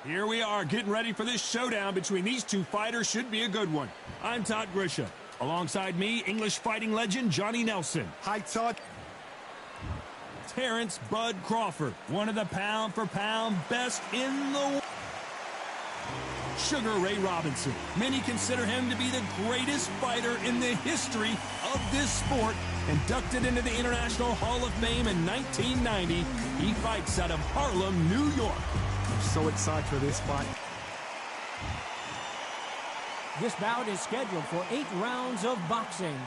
Here we are, getting ready for this showdown between these two fighters. Should be a good one. I'm Todd Grisham. Alongside me, English fighting legend Johnny Nelson. Hi, Todd. Terrence Bud Crawford, one of the pound-for-pound best in the world. Sugar Ray Robinson. Many consider him to be the greatest fighter in the history of this sport. Inducted into the International Hall of Fame in 1990, he fights out of Harlem, New York. I'm so excited for this fight. This bout is scheduled for 8 rounds of boxing.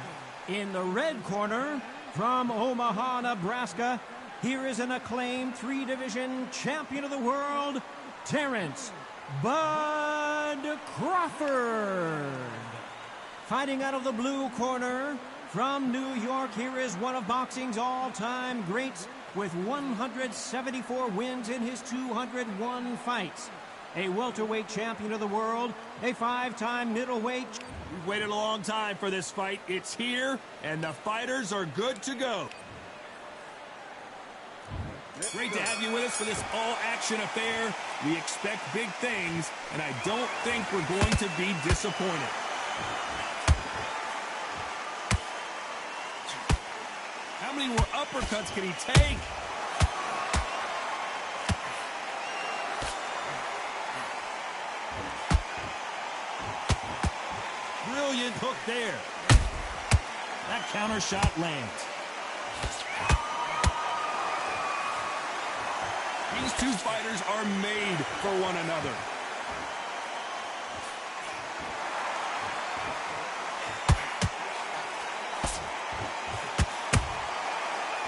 In the red corner, from Omaha, Nebraska, here is an acclaimed 3-division champion of the world, Terrence Bud Crawford. Fighting out of the blue corner, from New York, here is one of boxing's all-time greats with 174 wins in his 201 fights. A welterweight champion of the world, a 5-time middleweight. We've waited a long time for this fight. It's here, and the fighters are good to go. Great to have you with us for this all-action affair. We expect big things, and I don't think we're going to be disappointed. How many more uppercuts can he take? Brilliant hook there. That counter shot lands. These two fighters are made for one another.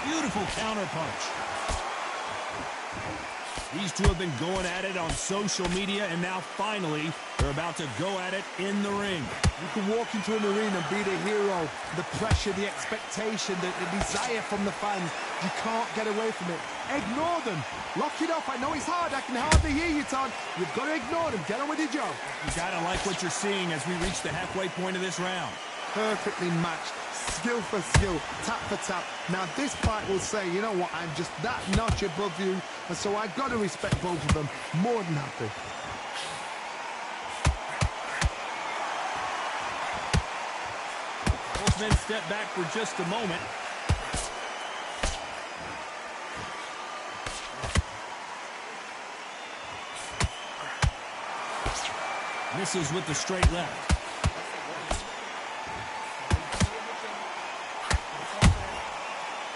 Beautiful counter punch. These two have been going at it on social media, and now finally they're about to go at it in the ring. You can walk into an arena and be the hero. The pressure, the expectation, the desire from the fans. You can't get away from it. Ignore them. Lock it off. I know it's hard. I can hardly hear you, Todd. You've got to ignore them. Get on with your job. You got to like what you're seeing as we reach the halfway point of this round. Perfectly matched. Skill for skill, tap for tap. Now this fight will say, you know what, I'm just that notch above you, and so I've got to respect both of them. More than happy. Both men step back for just a moment. Misses with the straight left.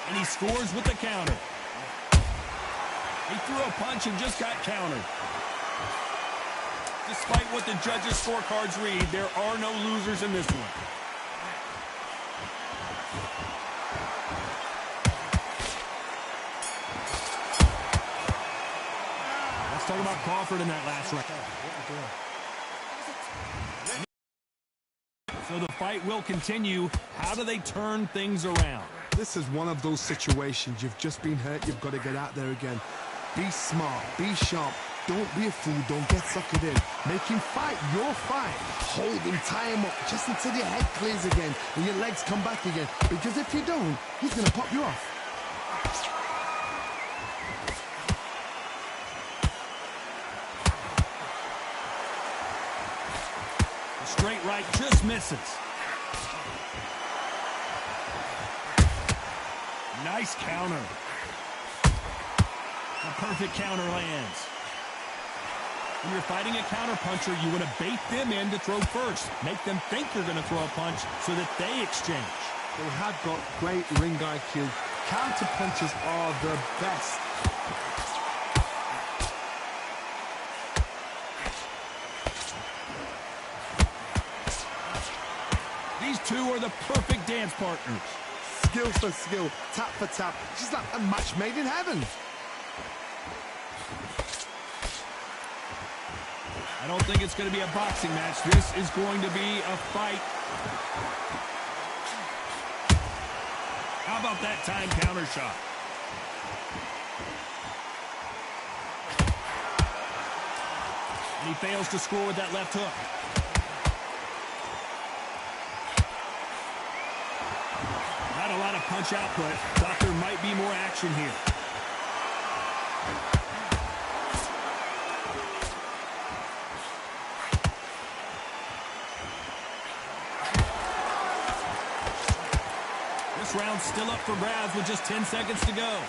And he scores with the counter. He threw a punch and just got countered. Despite what the judges' scorecards read, there are no losers in this one. Let's talk about Crawford in that last round. So the fight will continue. How do they turn things around? This is one of those situations. You've just been hurt. You've got to get out there again. Be smart. Be sharp. Don't be a fool. Don't get suckered in. Make him fight your fight. Hold him. Tie him up just until your head clears again and your legs come back again. Because if you don't, he's going to pop you off. The straight right just misses. Nice counter. A perfect counter lands. When you're fighting a counter puncher, you want to bait them in to throw first. Make them think you're going to throw a punch so that they exchange. They have got great ring IQ. Counter punches are the best. These two are the perfect dance partners. Skill for skill, tap for tap. Just like a match made in heaven. I don't think it's going to be a boxing match. This is going to be a fight. How about that time counter shot? And he fails to score with that left hook. Not a lot of punch output. Thought there might be more action here. round's still up for grabs with just 10 seconds to go.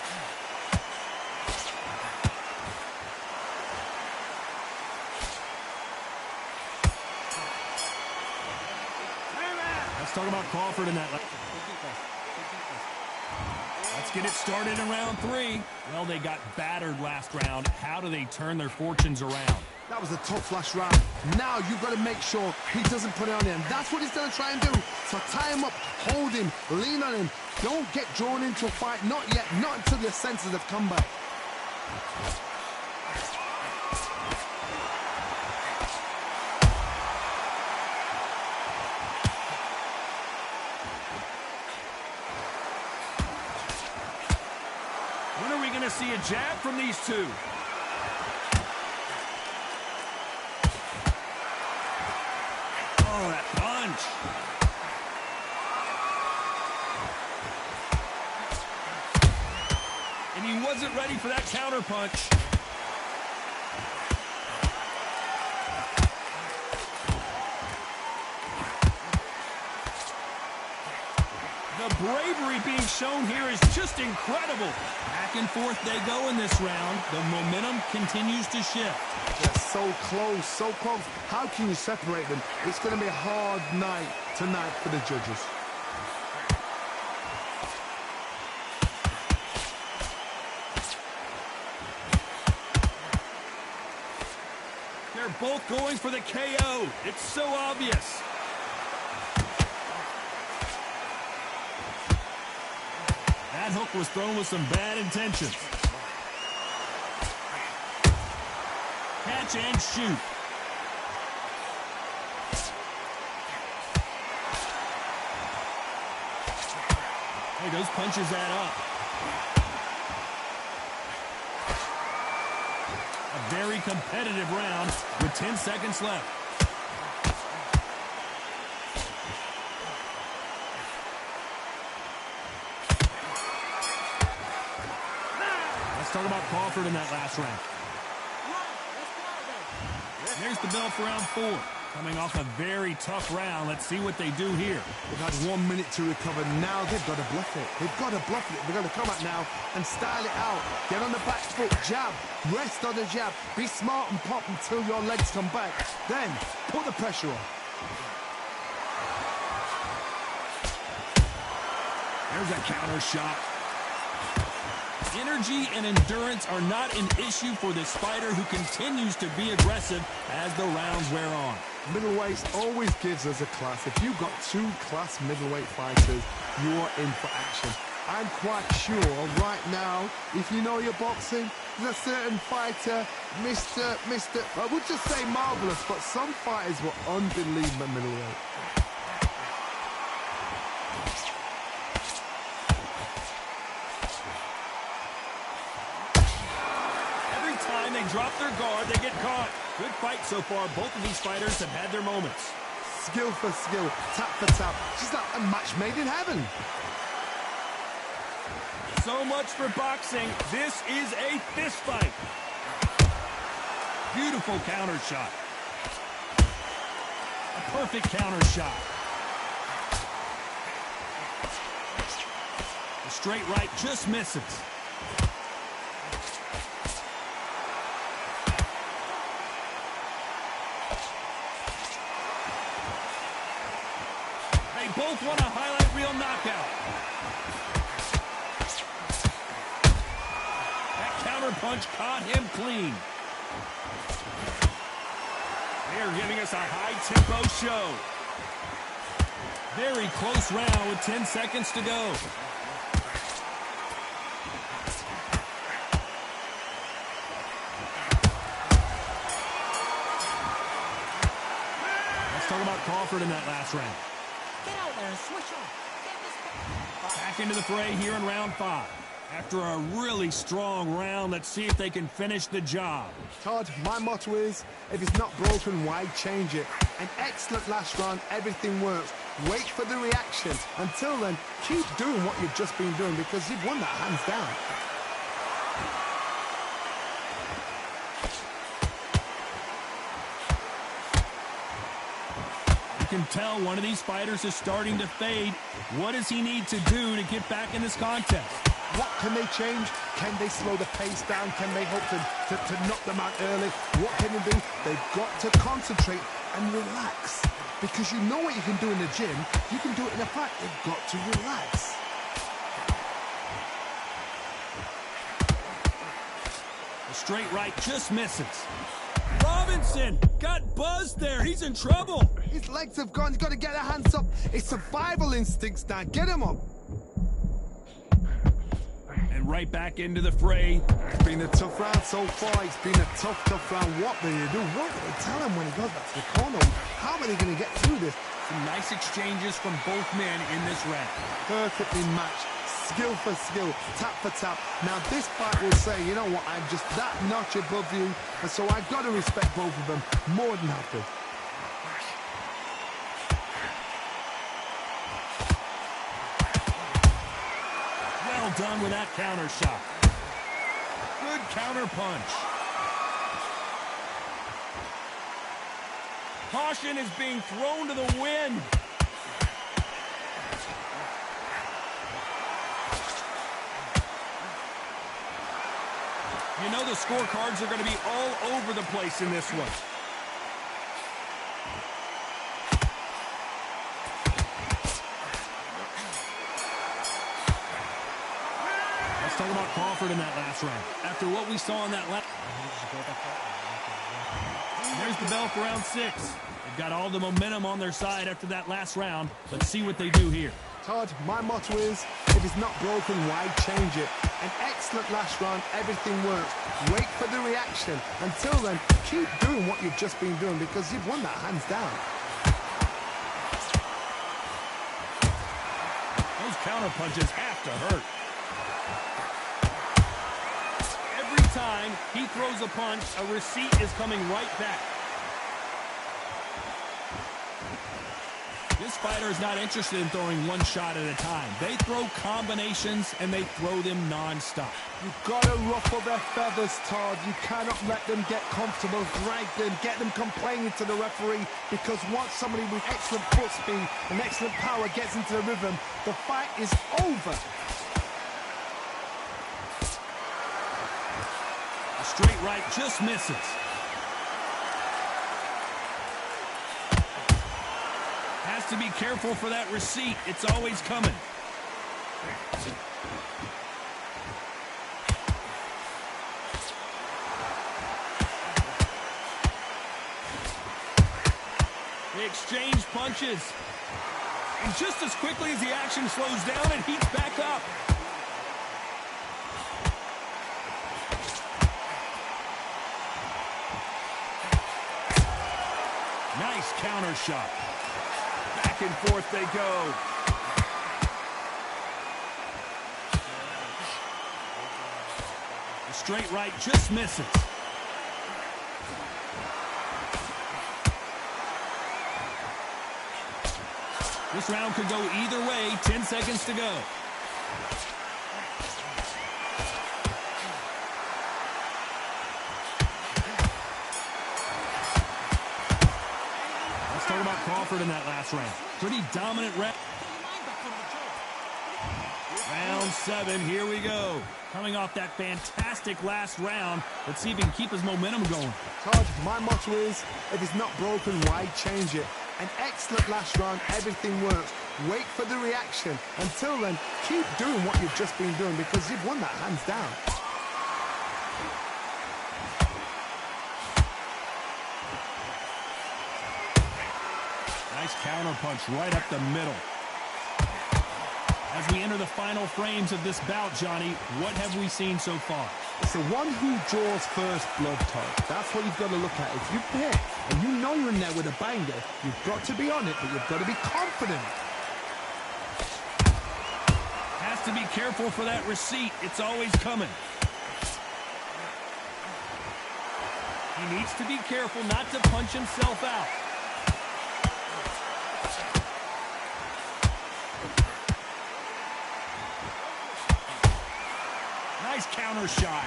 Let's talk about Crawford in that. Let's get it started in round 3. Well, they got battered last round. How do they turn their fortunes around? That was a tough last round. Now you've got to make sure he doesn't put it on him. That's what he's going to try and do. So tie him up, hold him, lean on him. Don't get drawn into a fight. Not yet. Not until your senses have come back. When are we going to see a jab from these two? Oh, that punch. And he wasn't ready for that counter punch. The bravery being shown here is just incredible. Back and forth they go in this round. The momentum continues to shift. They're so close, so close. How can you separate them? It's going to be a hard night tonight for the judges. They're both going for the KO. It's so obvious. That hook was thrown with some bad intentions. Catch and shoot. Hey, those punches add up. A very competitive round with 10 seconds left. Let's talk about Crawford in that last round. There's the bell for round 4. Coming off a very tough round. Let's see what they do here. They've had 1 minute to recover. Now they've got to bluff it. They've got to bluff it. They've got to come out now and style it out. Get on the back foot, jab, rest on the jab. Be smart and pop until your legs come back. Then put the pressure on. There's a counter shot. Energy and endurance are not an issue for this fighter who continues to be aggressive as the rounds wear on. Middleweight always gives us a class. If you've got 2 class middleweight fighters, you are in for action. I'm quite sure right now, if you know your boxing, there's a certain fighter, Mr. I would just say marvelous, but some fighters were unbelievable middleweight. They drop their guard, they get caught. Good fight so far. Both of these fighters have had their moments. Skill for skill, tap for tap. She's like a match made in heaven. So much for boxing. This is a fist fight. Beautiful counter shot. A perfect counter shot. The straight right just misses. Both want a highlight reel knockout. That counter punch caught him clean. They are giving us a high-tempo show. Very close round with 10 seconds to go. Let's talk about Crawford in that last round. Back into the fray here in round 5. After a really strong round, let's see if they can finish the job. Todd, my motto is, if it's not broken, why change it? An excellent last round, everything works. Wait for the reaction. Until then, keep doing what you've just been doing because you've won that hands down. can tell one of these fighters is starting to fade. What does he need to do to get back in this contest? What can they change? Can they slow the pace down? Can they hope to knock them out early? What can they do? They've got to concentrate and relax. Because you know what you can do in the gym, you can do it in a fight. They've got to relax. The straight right just misses. Robinson got buzzed there. He's in trouble. His legs have gone. He's got to get their hands up. It's survival instincts now. Get him up. And right back into the fray. It's been a tough round so far. It's been a tough round. What do you do? What do they tell him when he goes back to the corner? How are they going to get through this? Some nice exchanges from both men in this round. Perfectly matched. Skill for skill, tap for tap. Now this fight will say, you know what, I'm just that notch above you, and so I've got to respect both of them more than happy. Well done with that counter shot. Good counter punch. Caution is being thrown to the wind. You know the scorecards are going to be all over the place in this one. Let's talk about Crawford in that last round. After what we saw in that last... There's the bell for round 6. They've got all the momentum on their side after that last round. Let's see what they do here. Todd, my motto is, if it's not broken, why change it? An excellent last round, everything works. Wait for the reaction. Until then, keep doing what you've just been doing because you've won that hands down. Those counter punches have to hurt. Every time he throws a punch, a receipt is coming right back. This fighter is not interested in throwing one shot at a time. They throw combinations, and they throw them non-stop. You've got to ruffle their feathers, Todd. You cannot let them get comfortable, drag them, get them complaining to the referee, because once somebody with excellent foot speed and excellent power gets into the rhythm, the fight is over. A straight right just misses. Has to be careful for that receipt. It's always coming. They exchange punches. And just as quickly as the action slows down, it heats back up. Nice counter shot. Back and forth they go. The straight right just misses. This round could go either way. 10 seconds to go. Let's talk about Crawford in that last round. Pretty dominant round. Round 7, here we go. Coming off that fantastic last round, let's see if he can keep his momentum going. Todd, my motto is, if it's not broken, why change it? An excellent last round, everything works. Wait for the reaction. Until then, keep doing what you've just been doing because you've won that hands down. Nice counter punch right up the middle. As we enter the final frames of this bout, Johnny, what have we seen so far? It's the one who draws first blood, Todd. That's what you've got to look at. If you pick and you know you're in there with a banger, you've got to be on it, but you've got to be confident. Has to be careful for that receipt. It's always coming. He needs to be careful not to punch himself out. Nice counter shot.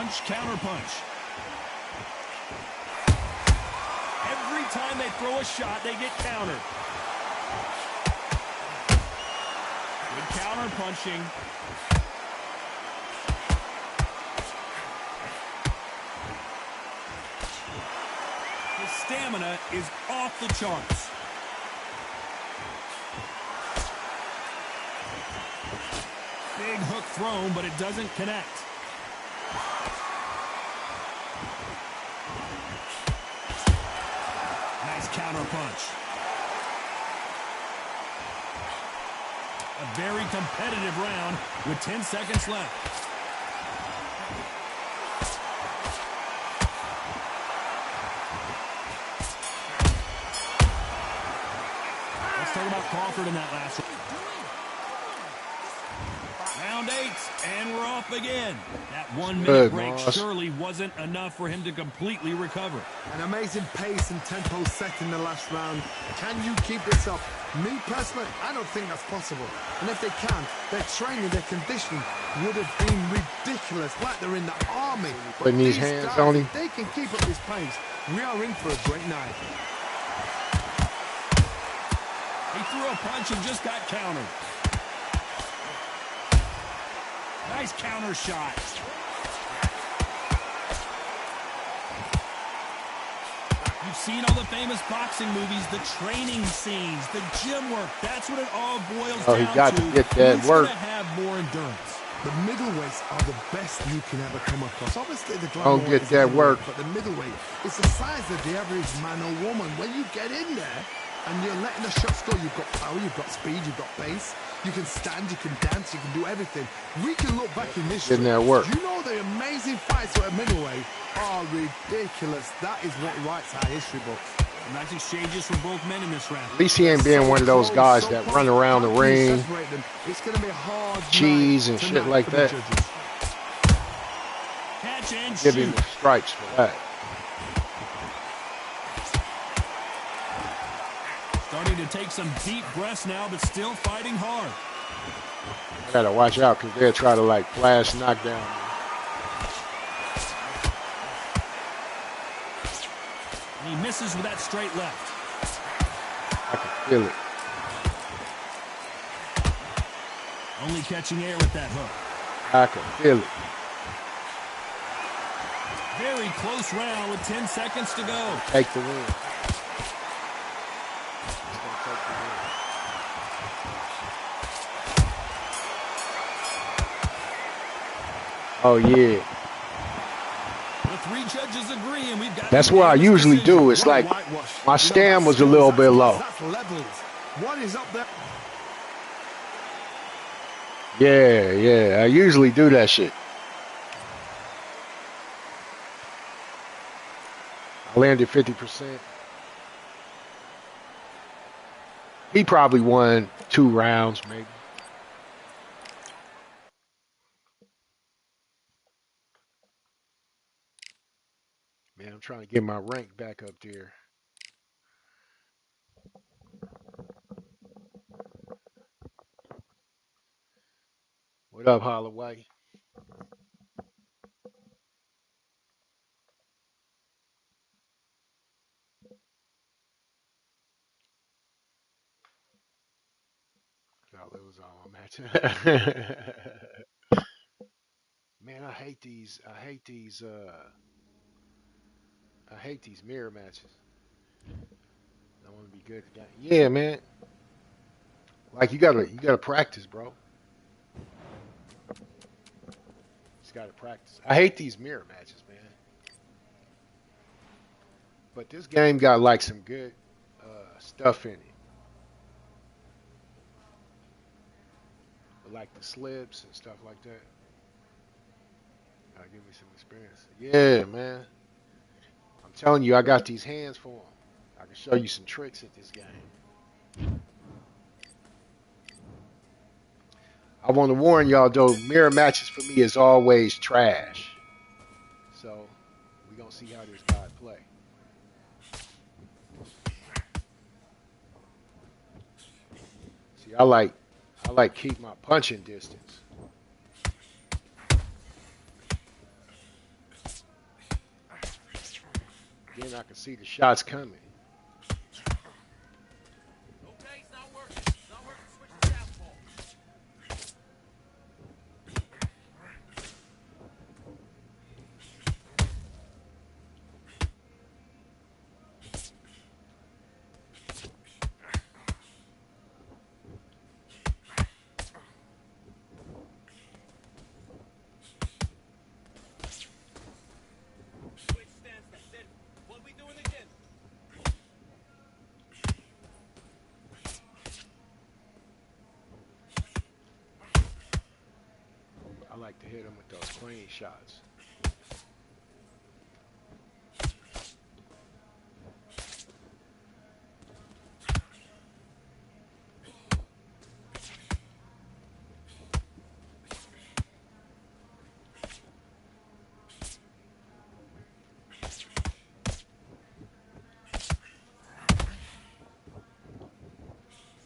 Punch, counter punch. Every time they throw a shot, they get countered. Good counter punching. His stamina is off the charts. Big hook thrown, but it doesn't connect. Nice counter punch. A very competitive round with 10 seconds left. Let's talk about Crawford in that last round. Round 8, and we're off again. That 1 minute break surely wasn't enough for him to completely recover. An amazing pace and tempo set in the last round. Can you keep this up? Me personally, I don't think that's possible. And if they can, their training, their conditioning would have been ridiculous, like they're in the army. Putting these hands on him. If they can keep up this pace, we are in for a great night. He threw a punch and just got countered. Nice counter shot. You've seen all the famous boxing movies, the training scenes, the gym work. That's what it all boils down to. He got to get that work. He's going to have more endurance. The middleweights are the best you can ever come across. Obviously, the don't get that work, but the middleweight is the size of the average man or woman. When you get in there and you're letting the shots go, you've got power, you've got speed, you've got pace. You can stand, you can dance, you can do everything. We can look back in history. Didn't that work? You know the amazing fights at middleweight are ridiculous. That is what writes our history books. Nice exchanges from both men in this round. At least he ain't being one of those guys that run around the ring, it's gonna be a hard cheese and shit like that. Catch and give him the stripes for that. Starting to take some deep breaths now, but still fighting hard. I gotta watch out because they'll try to like flash knockdown. And he misses with that straight left. I can feel it. Only catching air with that hook. I can feel it. Very close round with 10 seconds to go. Take the win. Oh yeah. The 3 judges agree, and we've got. That's what I usually do. It's like my stand was a little bit low. What is up there? Yeah. I usually do that shit. I landed 50%. He probably won 2 rounds, maybe. Man, I'm trying to get my rank back up there. What up, Holloway? I'll lose all my matches. Man, I hate these mirror matches. I want to be good at that. Yeah, man. Like you gotta practice, bro. Just gotta practice. I hate these mirror matches, man. But this game got like some good stuff in it. But like the slips and stuff like that. Gotta give me some experience. Yeah, man. I'm telling you, I got these hands for them. I can show you some tricks at this game. I want to warn y'all, though, mirror matches for me is always trash. So, we're going to see how this guy play. See, I like keep my punching distance. Then I can see the shots coming. Okay, it's not working. It's not working. Switch to southpaw. Switch stance. That's it. What we doing again? I like to hit him with those clean shots.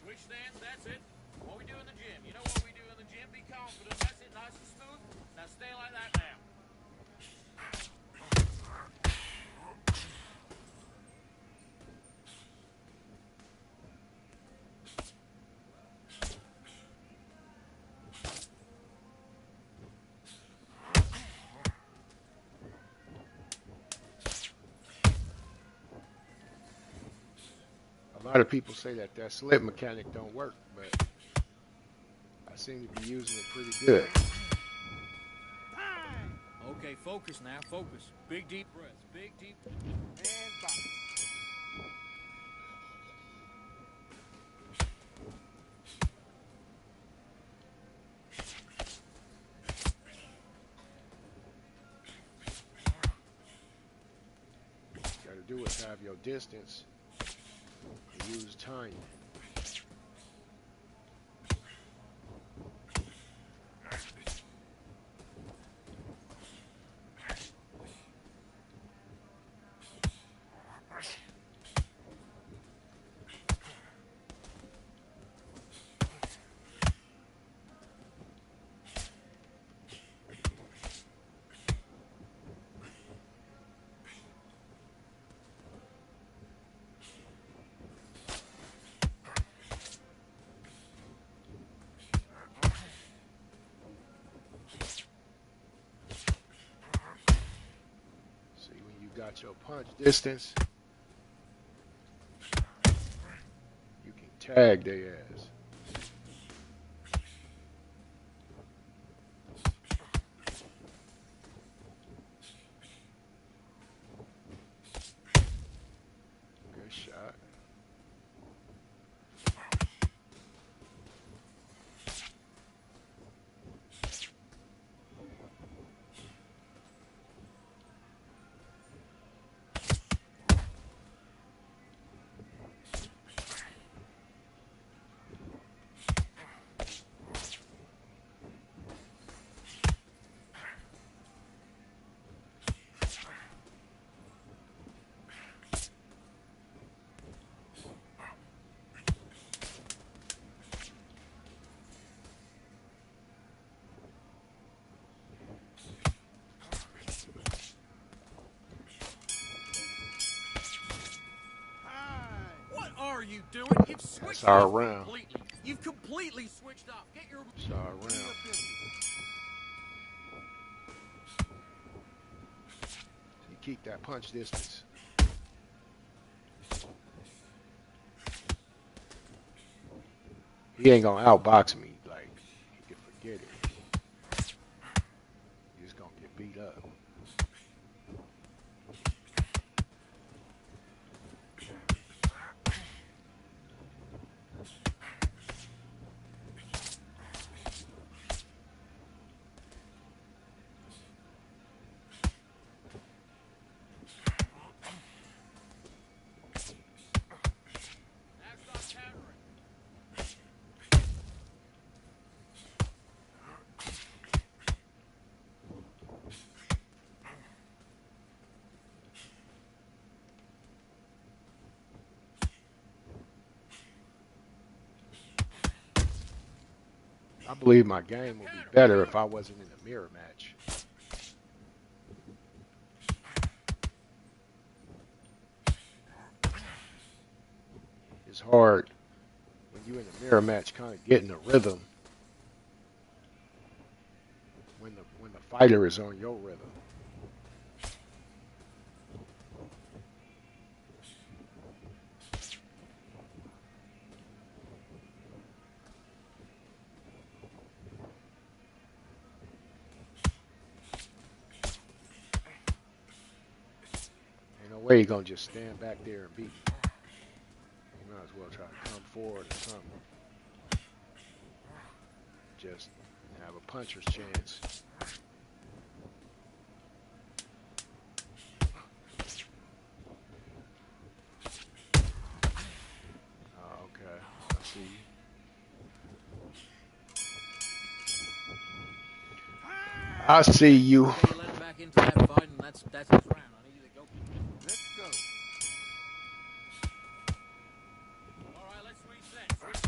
Switch stance. That's it. What we do in the gym. You know what we do in the gym? Be confident. That's it. Nice and smooth. Now stay like that now. A lot of people say that slip mechanic don't work, but I seem to be using it pretty good. Okay, focus now. Focus. Big deep breaths. Big deep. And box. Got to do is have your distance and use timing. Got your punch distance, you can tag their ass. Good shot. Are you doing? You've switched That's our off round. completely. You've completely switched off. Get your. That's our round. You keep that punch distance. He ain't gonna outbox me. Like, you can forget it. You're just gonna get beat up. I believe my game would be better if I wasn't in a mirror match. hard when you in a mirror match, kind of getting the rhythm when the fighter is on your rhythm. Ain't no way you're gonna just stand back there and beat me. You might as well try to come forward or something. Just have a puncher's chance. Oh, okay, I see you. I see you. Okay, you let him back into that fight, and that's his round. I need you to go. Let's go. All right, let's switch stance.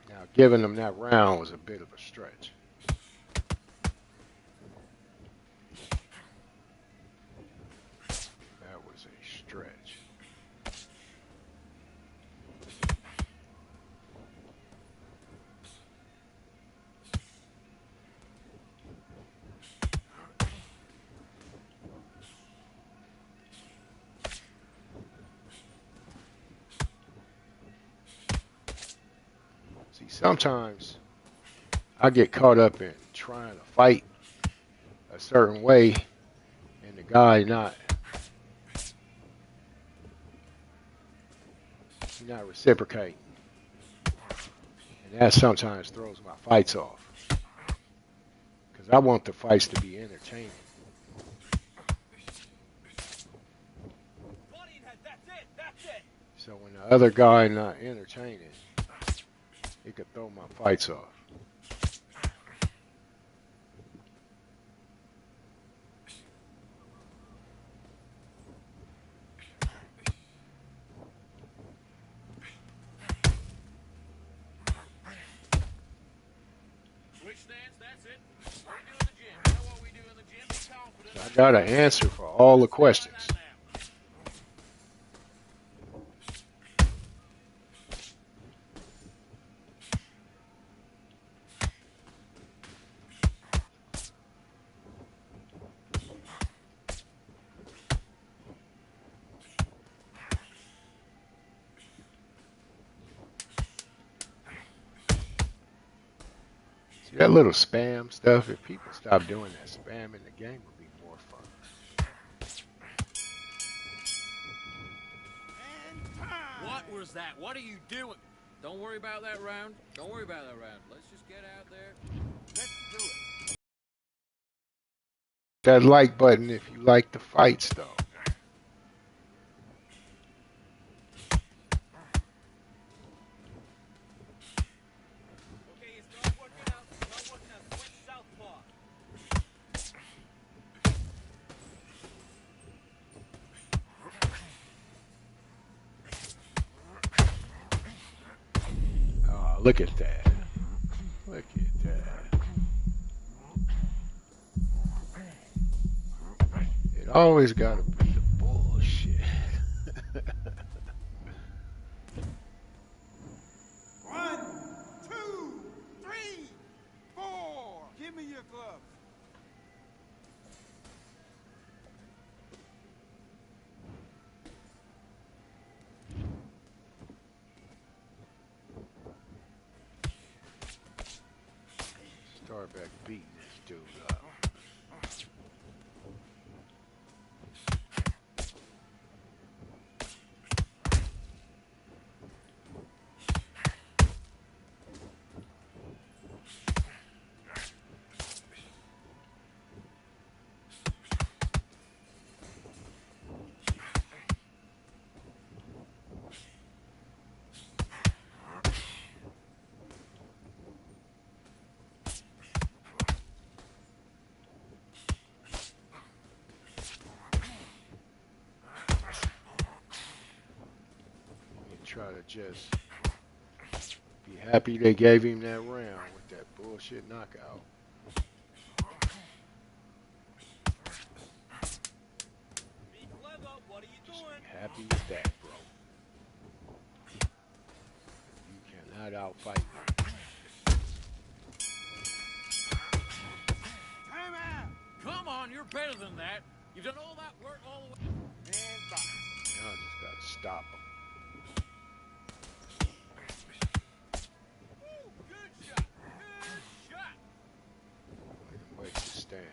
Now, giving them that round was a bit of a stretch. That was a stretch. See, sometimes I get caught up in trying to fight a certain way and the guy not reciprocating. And that sometimes throws my fights off. Because I want the fights to be entertaining. So when the other guy not entertaining, it could throw my fights off. So I got an answer for all the questions. See, that little spam stuff, if people stop doing that spam in the game, would be more fun. What was that? What are you doing? Don't worry about that round. Don't worry about that round. Let's just get out there. Let's do it. That like button if you like the fights, though. Oh, look at that. Look at that. It always gotta be the bullshit. 1, 2, 3, 4. Give me your gloves. Start back beating this dude up. Try to just be happy they gave him that round with that bullshit knockout. Be clever. What are you Just doing? be happy with that, bro. not out fighting. Time out! Come on, you're better than that. You've done all that work all the way. And box. Now I just gotta stop him. Woo, good shot. Good shot. Wait to stand.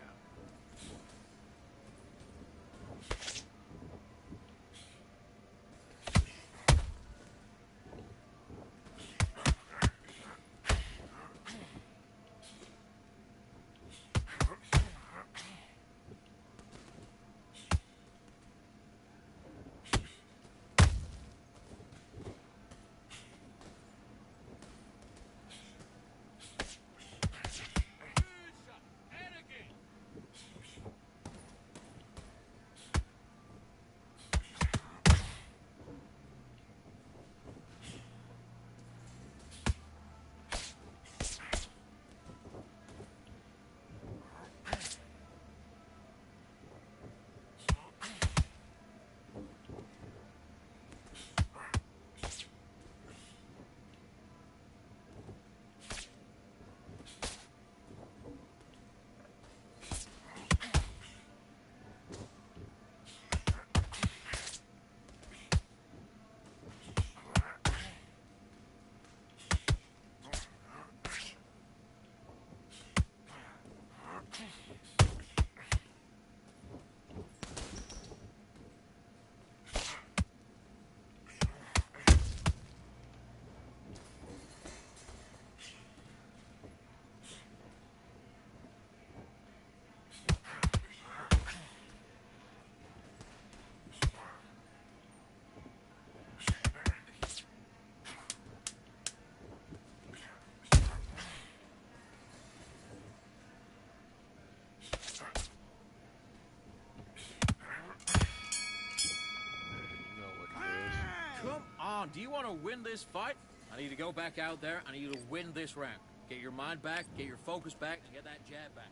Come on, do you want to win this fight? I need to go back out there. I need you to win this round. Get your mind back, get your focus back, and get that jab back.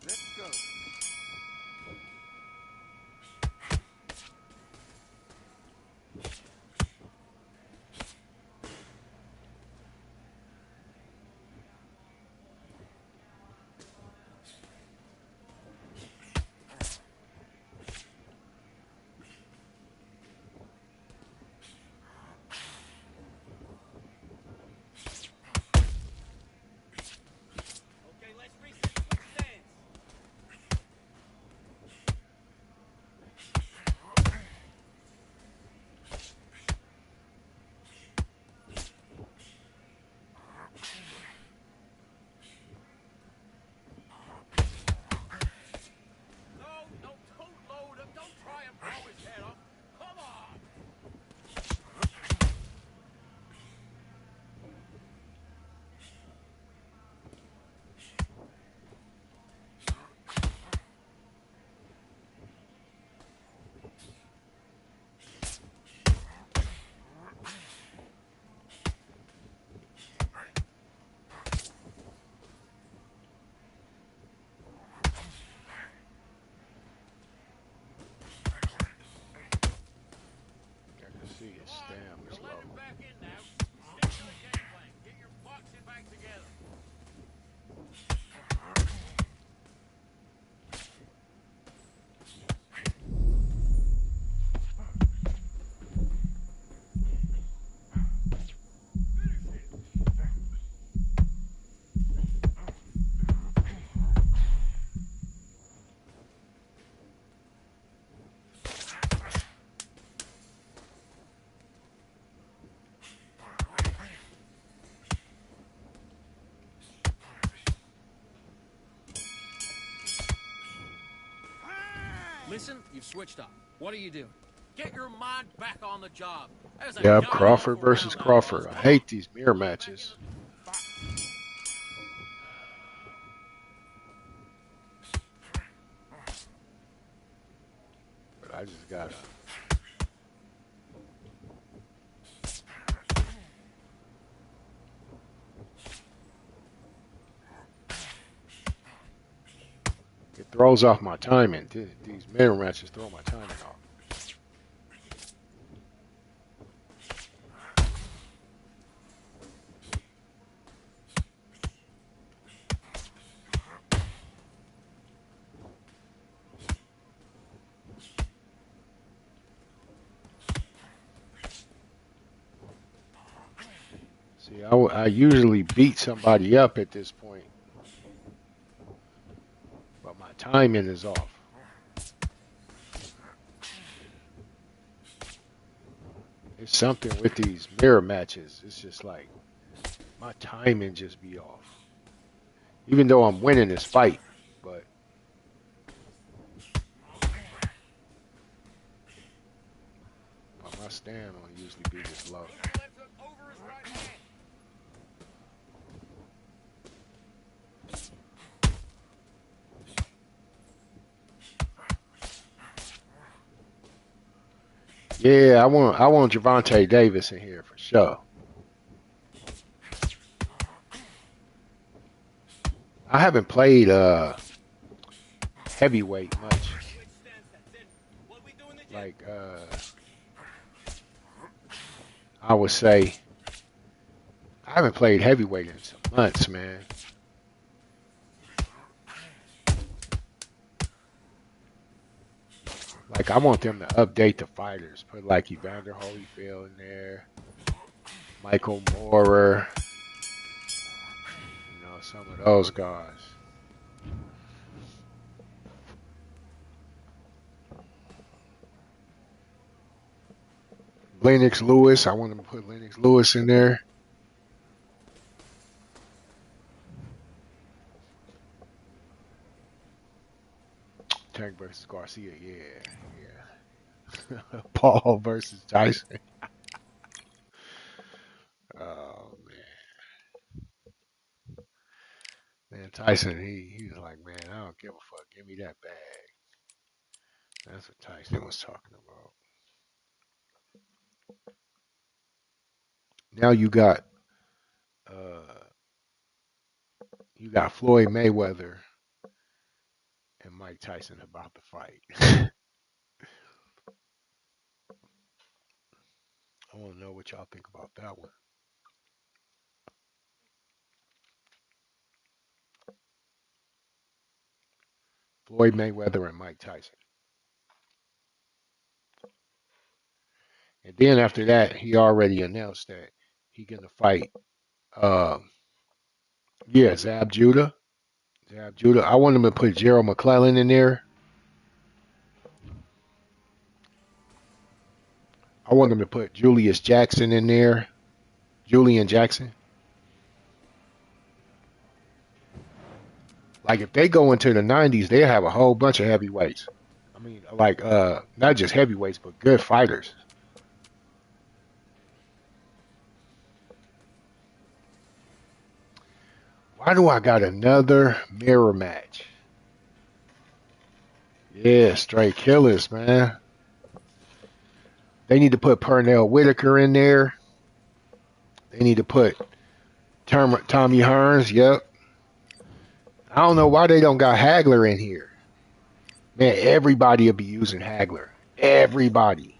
Let's go. Okay, let's reset the stance. No, don't load him. Don't try and blow his head off. Come on. I can see his stamina's Let him low. back in now. Stick to the game plan. Get your boxing back together. Listen, you've switched up. What are you doing? Get your mind back on the job. There's a Yep, guy Crawford off versus around that Crawford. bus. I hate these mirror matches. But I just gotta. It throws off my timing. These mirror matches throw my timing off. Yeah, I usually beat somebody up at this point, but my timing is off. It's something with these mirror matches. It's just like my timing just be off. Even though I'm winning this fight, but my stand on usually be this low. Yeah, I want Gervonta Davis in here for sure. I haven't played heavyweight much. Like I would say I haven't played heavyweight in some months, man. Like I want them to update the fighters, put like Evander Holyfield in there, Michael Moorer, you know, some of those guys. Lennox Lewis, I want them to put Lennox Lewis in there. Tank versus Garcia, yeah. Paul versus Tyson. Oh man, Tyson, he's like, man, I don't give a fuck. Give me that bag. That's what Tyson was talking about. Now uh, you got Floyd Mayweather and Mike Tyson about to fight. I want to know what y'all think about that one. Floyd Mayweather and Mike Tyson. And then after that, he already announced that he gonna fight. Uh, yeah, Zab Judah. Zab Judah. I want him to put Gerald McClellan in there. I want him to put Julius Jackson in there. Julian Jackson. Like if they go into the 90s, they'll have a whole bunch of heavyweights. I mean, like not just heavyweights, but good fighters. Why do I got another mirror match? Yeah, straight killers, man. They need to put Pernell Whitaker in there. They need to put Tommy Hearns. Yep. I don't know why they don't got Hagler in here. Man, everybody will be using Hagler. Everybody.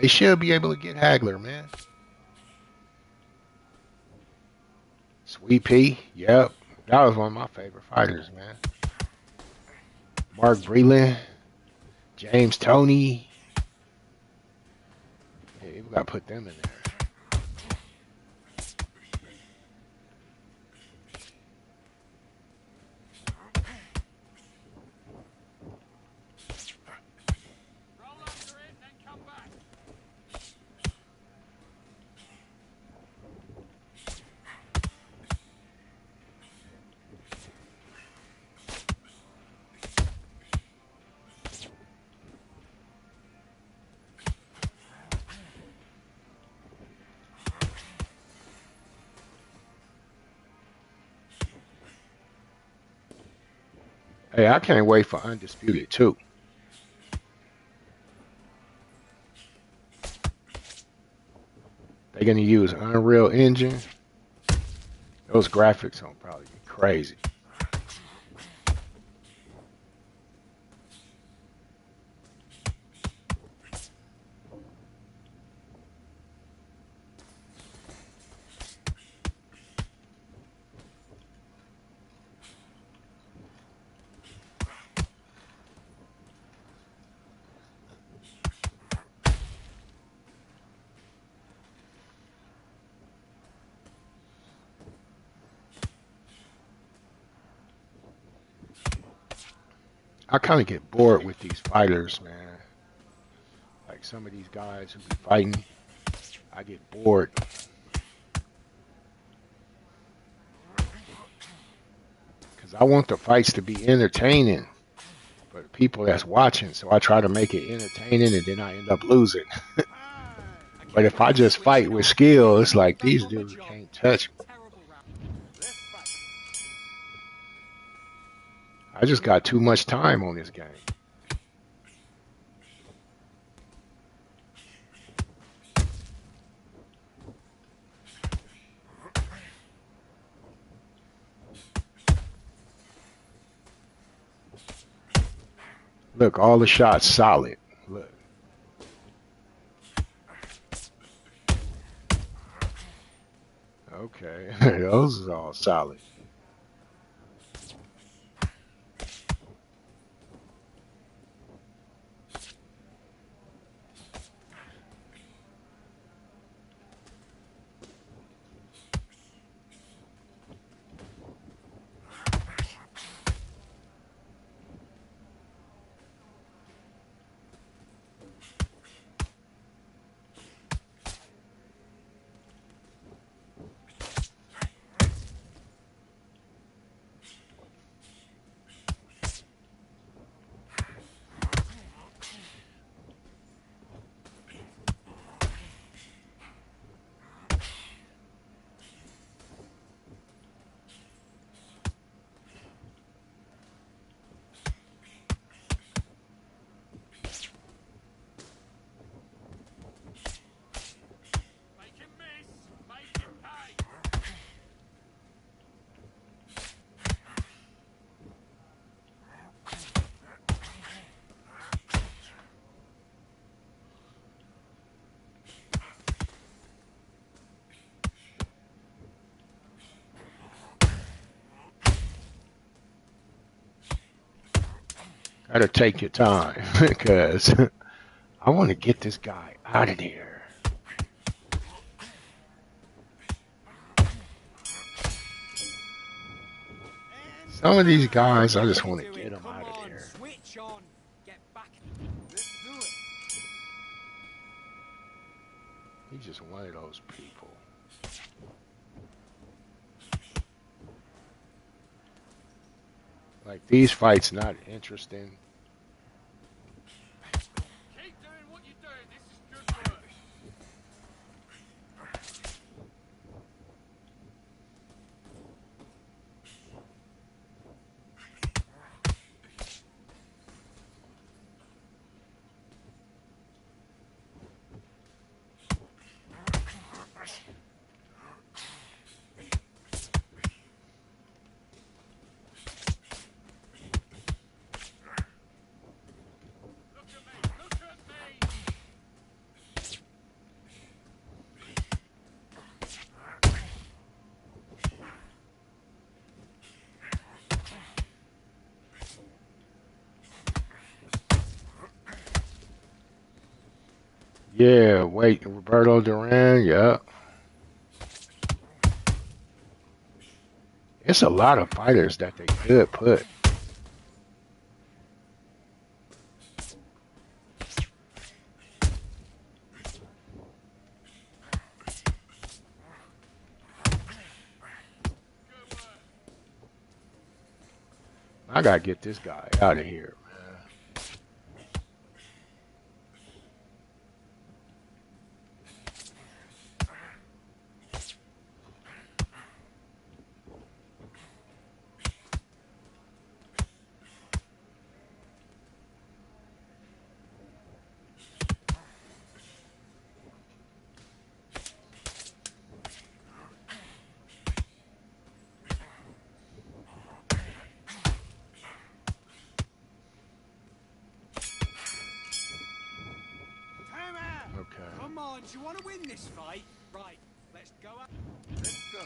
They should be able to get Hagler, man. Sweet Pea. Yep. That was one of my favorite fighters, man. Mark Breland. James Toney. Yeah, we got to put them in there. Hey, I can't wait for Undisputed too. They're gonna use Unreal Engine. Those graphics will probably be crazy. I kind of get bored with these fighters, man. Like some of these guys who be fighting, I get bored. Because I want the fights to be entertaining for the people that's watching. So I try to make it entertaining and then I end up losing. But if I just fight with skill, it's like these dudes can't touch me. I just got too much time on this game. Look, all the shots solid. Look. Okay, those are all solid. Gotta take your time because I want to get this guy out of there. Some of these guys, I just want to get them out of there. He's just one of those people. Like, these fights not interesting. Keep doing what you're doing. This is good work. Yeah, wait, Roberto Duran, yeah. It's a lot of fighters that they could put. I gotta get this guy out of here, man. Okay. Come on, do you want to win this fight? Right, let's go up. Let's go.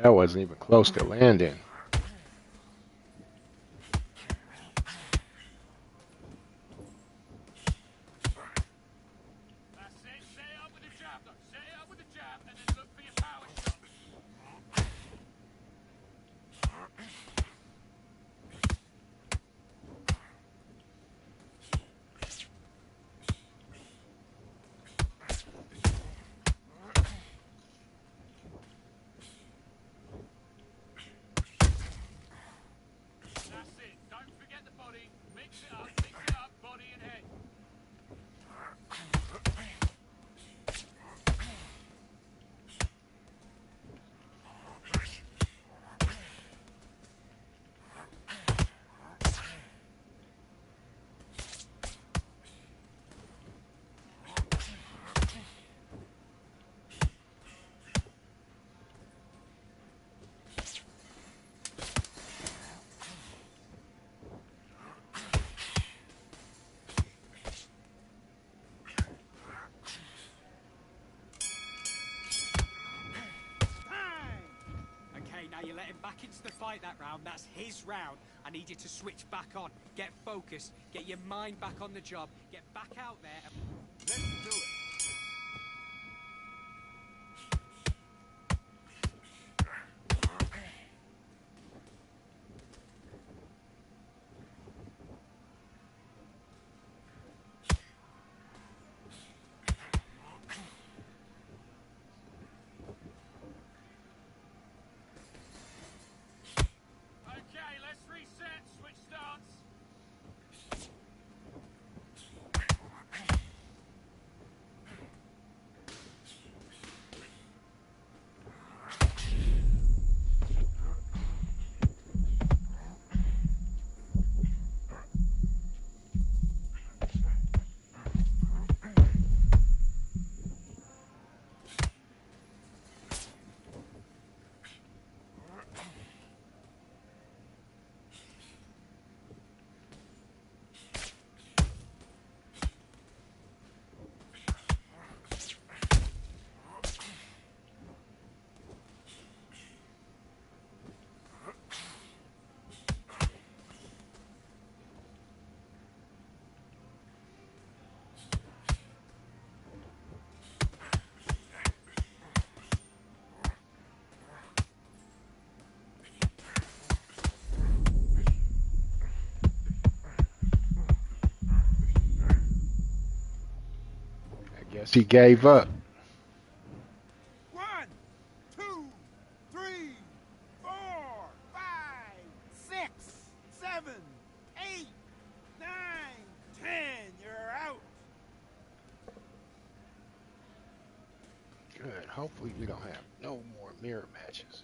That wasn't even close to landing. Now you let him back into the fight that round. That's his round. I need you to switch back on. Get focused. Get your mind back on the job. Get back out there. Let's do it. Guess he gave up. 1, 2, 3, 4, 5, 6, 7, 8, 9, 10. You're out. Good. Hopefully we don't have no more mirror matches.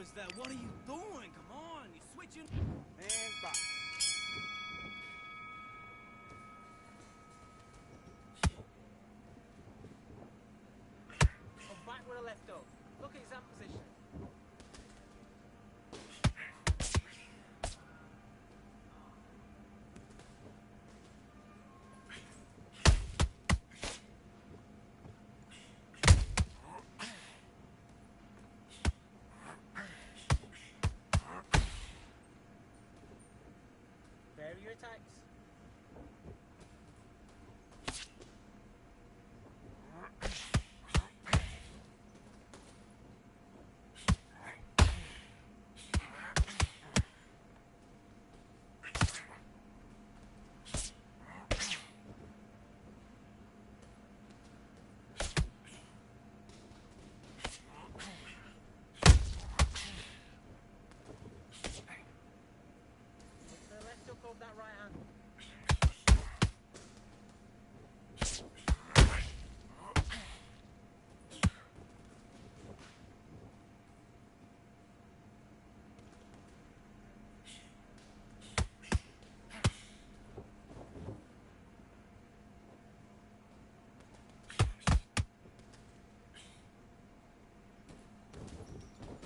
is that? What are you doing? Come on, you're switching. And box. Oh, back with a left hook. Look at his hand position. Vary your attacks. Look to the left hook of that right hand.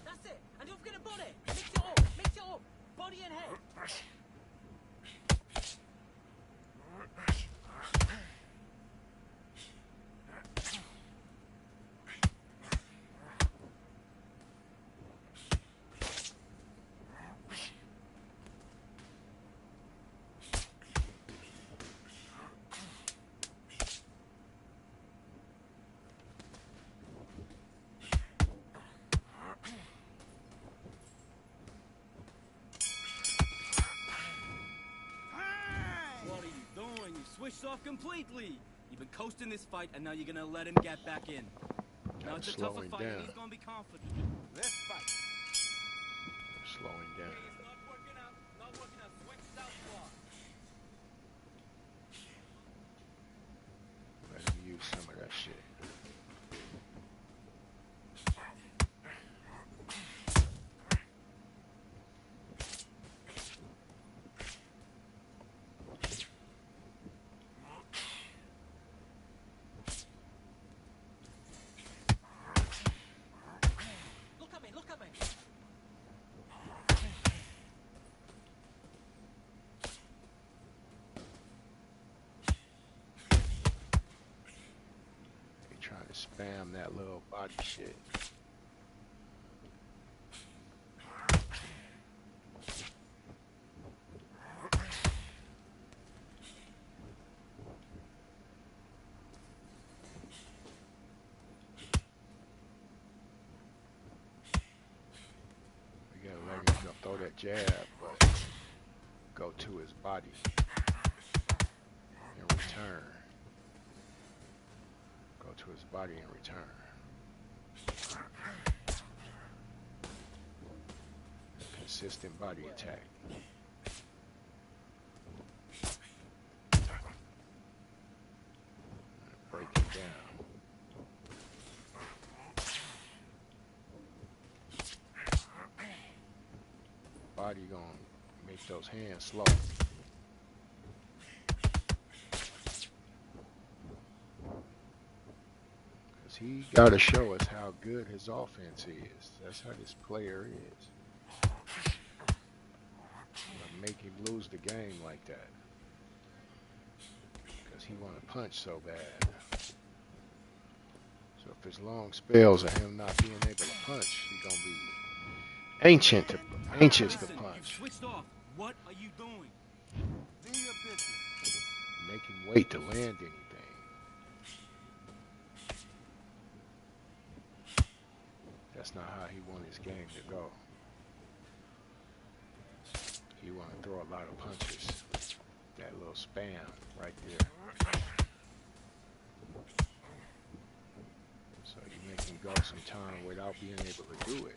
That's it. And don't forget a body. Mix it up. Mix it up. Body and head. What are you doing? You switched off completely. You've been coasting this fight, and now you're gonna let him get back in. Now it's a slow tougher him fight, and down. he's gonna be confident. Let's fight. Slowing down. It's not working out. Not working out. Switch southpaw. Let him use some of that shit. Look at me. Look at me. They trying to spam that little body shit. We gotta let him go throw that jab, but go to his body in return. Go to his body in return. Consistent body attack. Break it down. Body gonna make those hands slow. Cause he gotta show us how good his offense is. That's how this player is. Make him lose the game like that. Cause he wanna punch so bad. So if it's long spells of him not being able to punch, he's gonna be anxious to Listen, you punch. switched off. What are you doing? Do your business. Make him wait to land anything. That's not how he wants his game to go. He want to throw a lot of punches. That little spam right there. So you make him go some time without being able to do it.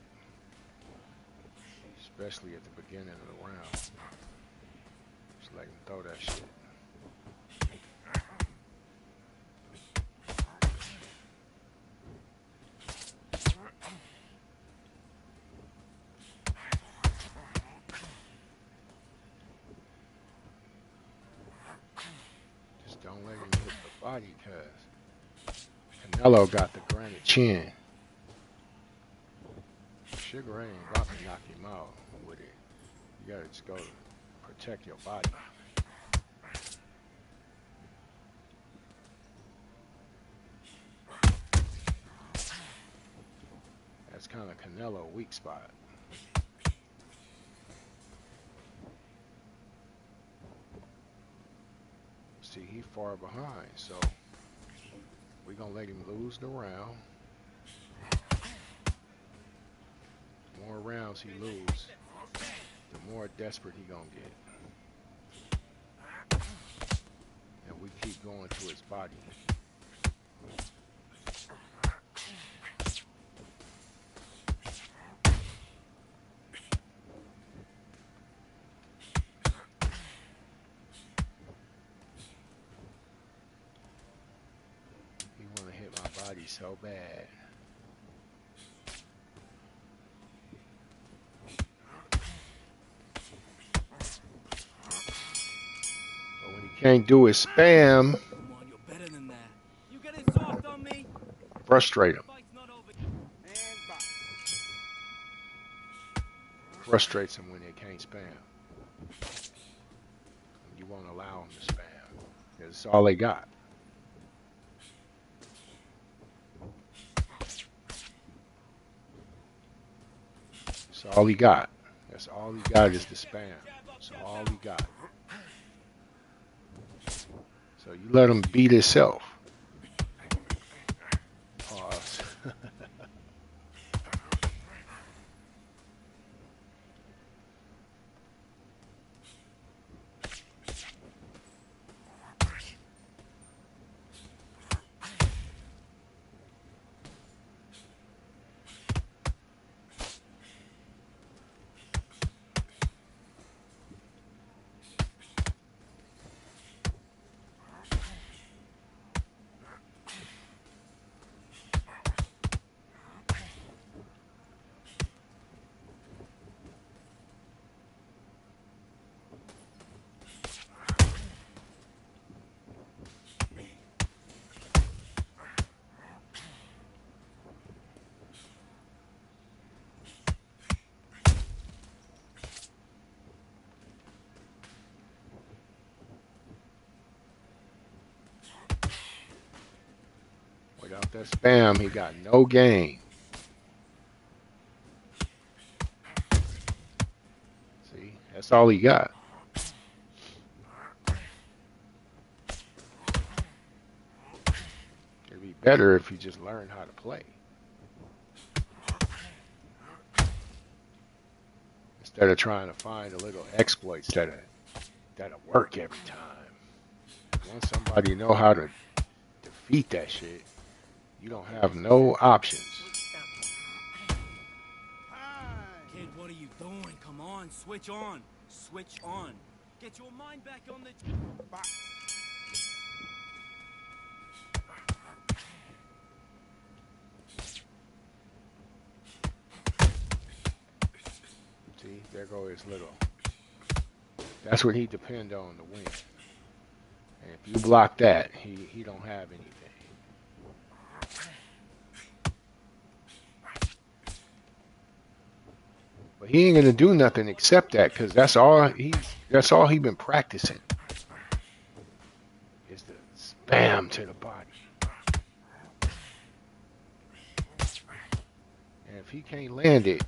Especially at the beginning of the round. Just let him throw that shit. body because Canelo got the granite chin. Sugar Ray ain't about to knock him out with it. You gotta just go protect your body. That's kind of Canelo weak spot. See, he far behind, so we're gonna let him lose the round. The more rounds he lose, the more desperate he gonna get. And we keep going to his body. He wanna hit my body so bad. Can't do is spam. Come on, you're better than that. You getting soft on me? Frustrate him. Fight's not over. And box. Frustrates them when they can't spam. You won't allow them to spam. That's all they got. That's all he got. That's all he got is the spam. That's all he got. So you let him beat himself. Pause. Without that spam, he got no game. See, that's all he got. It'd be better if he just learned how to play. Instead of trying to find the little exploits that'll work every time. Once somebody know how to defeat that shit, you don't have no options. Kid, what are you doing? Come on, switch on. Switch on. Get your mind back on the... Box. See, there go his little. That's what he depend on to win. And if you block that, he don't have anything. But he ain't gonna do nothing except that, because that's all he been practicing. Is the spam to the body. And if he can't land it,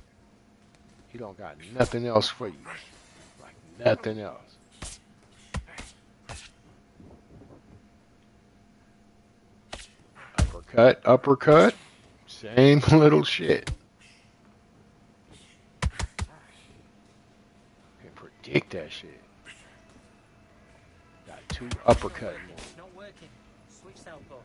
he don't got nothing else for you. Like nothing else. Uppercut, uppercut. Same little shit. Predict that shit. Got two uppercut moves. Not working. Switch southpaw.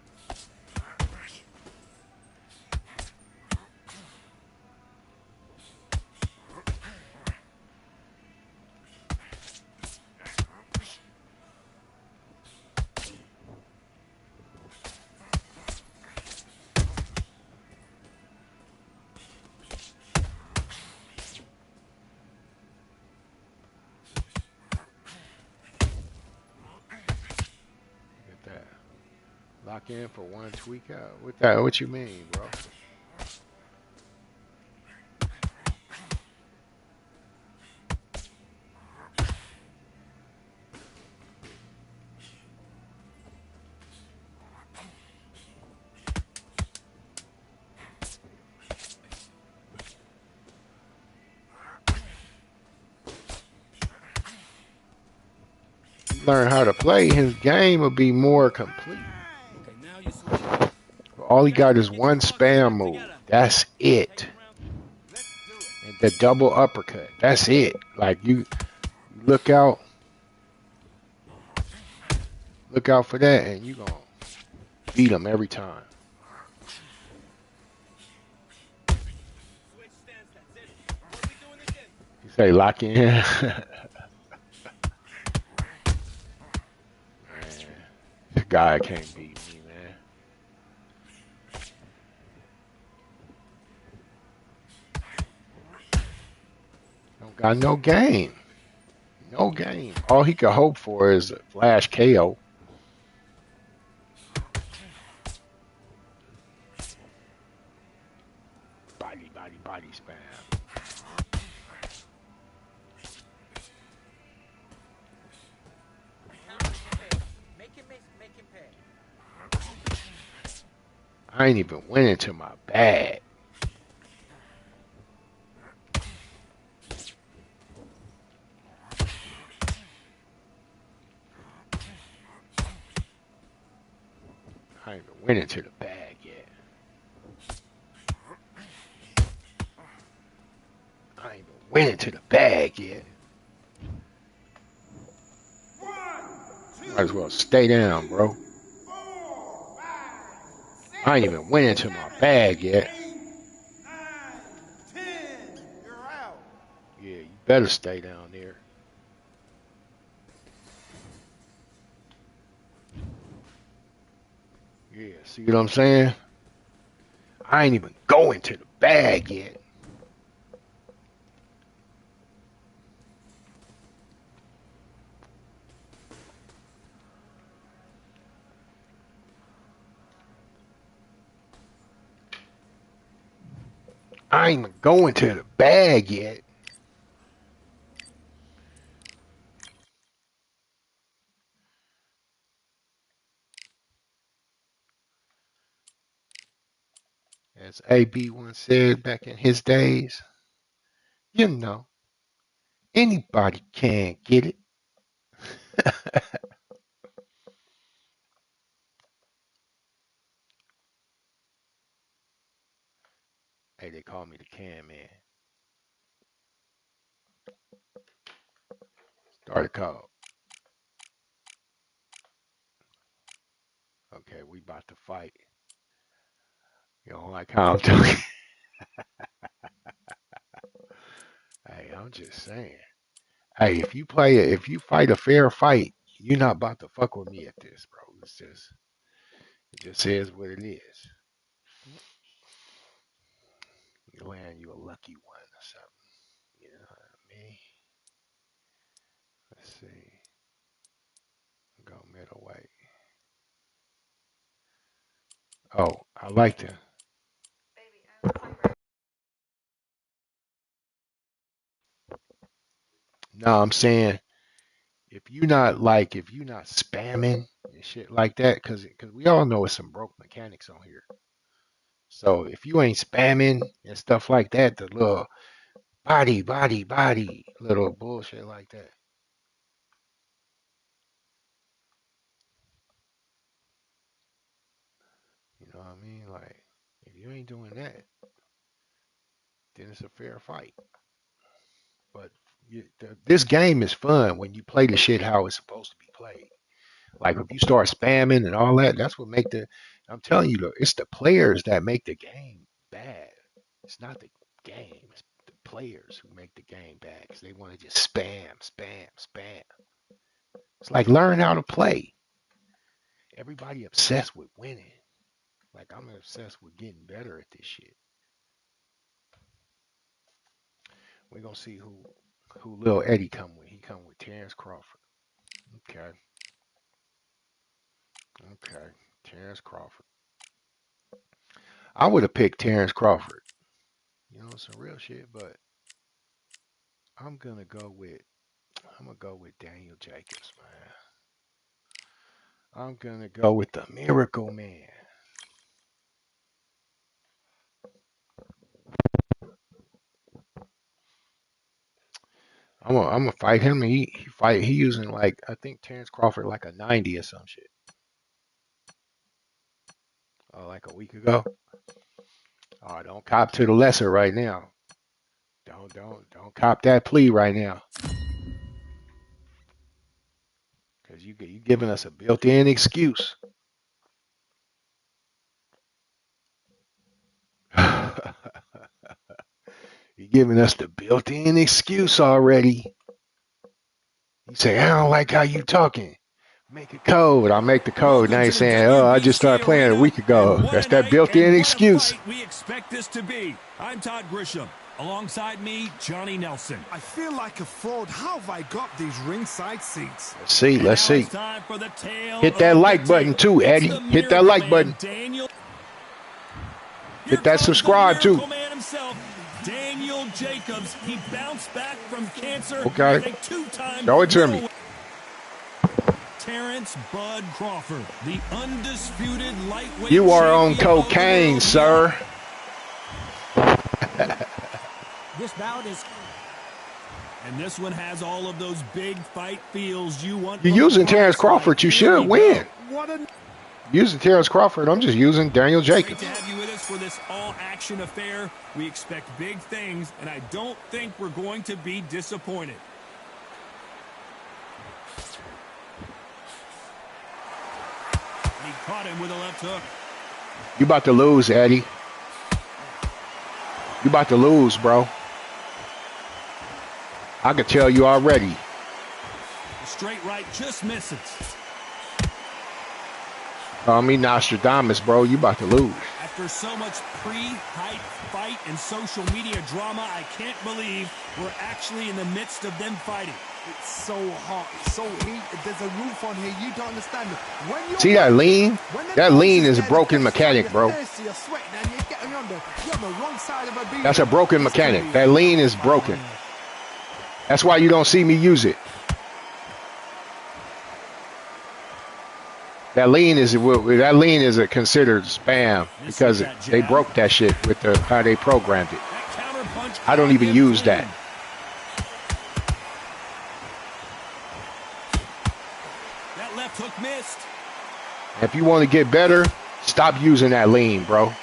Lock in for one tweak out. What you mean, bro? Learn how to play, his game will be more complete. Okay, now you switch. All he got is one spam move. That's it. And the double uppercut. That's it. Like you look out for that, and you gonna beat him every time. Switch stance, that's it. What are we doing again? You say lock in. Man, this guy can't beat me, man. Don't got no game. No game. All he could hope for is a flash KO. Body spam. Make him pay. I ain't even went into my bag. I ain't even went into the bag yet. I ain't even went into the bag yet. Might as well stay down, bro. I ain't even went into my bag yet. Yeah, you better stay down there. Yeah, see what I'm saying? I ain't even going to the bag yet. I ain't even going to the bag yet. As AB once said back in his days, you know, anybody can get it. Hey, they call me the can man. Start a call. Okay, we about to fight. You don't like how I'm doing? Hey, I'm just saying. Hey, if you fight a fair fight, you're not about to fuck with me at this, bro. It just says what it is. You land you a lucky one or something. You know what I mean? Let's see. Go middleweight. Oh, I like to. No, I'm saying if you not spamming and shit like that, cause we all know it's some broke mechanics on here. So if you ain't spamming and stuff like that, the little body, little bullshit like that. You know what I mean? Like, if you ain't doing that, then it's a fair fight. But this game is fun when you play the shit how it's supposed to be played. Like if you start spamming and all that, that's what make the. I'm telling you, it's the players that make the game bad. It's not the game. It's the players who make the game bad because they want to just spam. It's like learn how to play. Everybody obsessed with winning. Like I'm obsessed with getting better at this shit. We're gonna see who Lil Eddie come with. He come with Terrence Crawford. Okay. Terrence Crawford. I would have picked Terrence Crawford. You know, some real shit, but I'm gonna go with Daniel Jacobs, man. I'm gonna go with the Miracle Man. I'm gonna fight him. And he using like I think Terrence Crawford like a 90 or some shit. Like a week ago. Oh, don't cop to the lesser right now. Don't cop that plea right now. Cause you giving us a built-in excuse. You're giving us the built-in excuse already. You say, I don't like how you talking. Make a code. I'll make the code. Now you're saying, oh, I just started playing a week ago. That's that built-in excuse. We expect this to be. I'm Todd Grisham. Alongside me, Johnny Nelson. I feel like a fraud. How have I got these ringside seats? Let's see. Hit that like button too, Eddie. Hit that like button. Hit that subscribe too. Daniel Jacobs, he bounced back from cancer. Okay. Show it to me. Terrence Bud Crawford, the undisputed lightweight. You are on cocaine, sir. This bout is... And this one has all of those big fight feels you want. You're using Terrence Crawford. You should win. Using Terrence Crawford. I'm just using Daniel Jacobs. Great to have you with us for this all-action affair. We expect big things, and I don't think we're going to be disappointed. He caught him with a left hook. You about to lose, Eddie. You about to lose, bro. I can tell you already. The straight right just misses. Call me Nostradamus, bro. You about to lose. After so much pre-hype fight and social media drama, I can't believe we're actually in the midst of them fighting. It's so hot, it's so heated. There's a roof on here. You don't understand. See that lean? That lean is a broken mechanic, bro. That's a broken mechanic. That lean is broken. That's why you don't see me use it. That lean is considered spam because they broke that shit with how they programmed it. I don't even use that. That left hook missed. If you want to get better, stop using that lean, bro.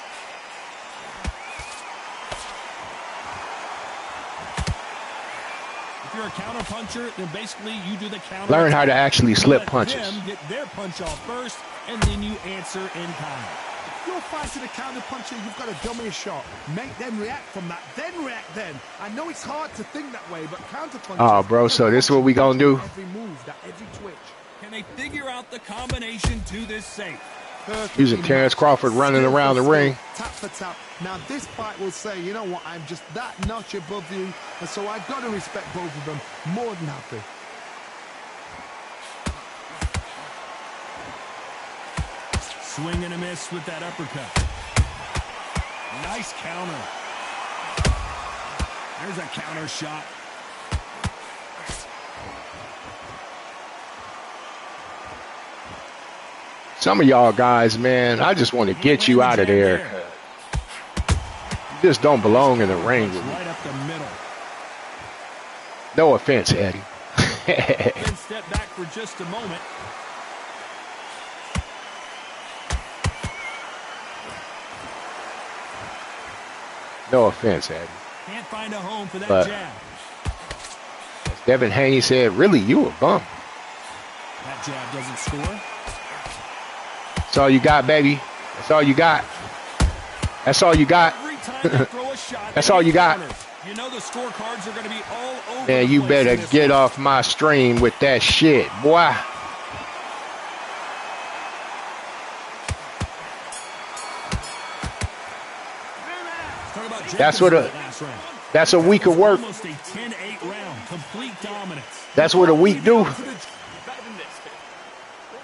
If you're a counter puncher, then basically you do the counter. Learn how to actually slip punches. Them get their punch off first, and then you answer in kind. If you're fighting a counter puncher, you've got to dummy a shot. Make them react from that, then react then. I know it's hard to think that way, but counter punches. Oh, bro, so this is what we gonna do? Every move, that every twitch. Can they figure out the combination to this safe? Using Terrence Crawford running around the ring. Tap for tap. Now this fight will say, you know what, I'm just that notch above you, and so I've got to respect both of them. More than happy. Swing and a miss with that uppercut. Nice counter. There's a counter shot. Some of y'all guys, man, I just want to get you out of there. You just don't belong in the ring with me. Right up the middle. No offense, Eddie. Then step back for just a moment. No offense, Eddie. Can't find a home for that jab. As Devin Haney said, really, you a bum. That jab doesn't score. That's all you got, baby. That's all you got. That's all you got. That's all you got. You know the scorecards are going to be all over. Man, you better get off my stream with that shit, boy. That's a week of work. Almost a 10-8 round, complete dominance. That's what a week do.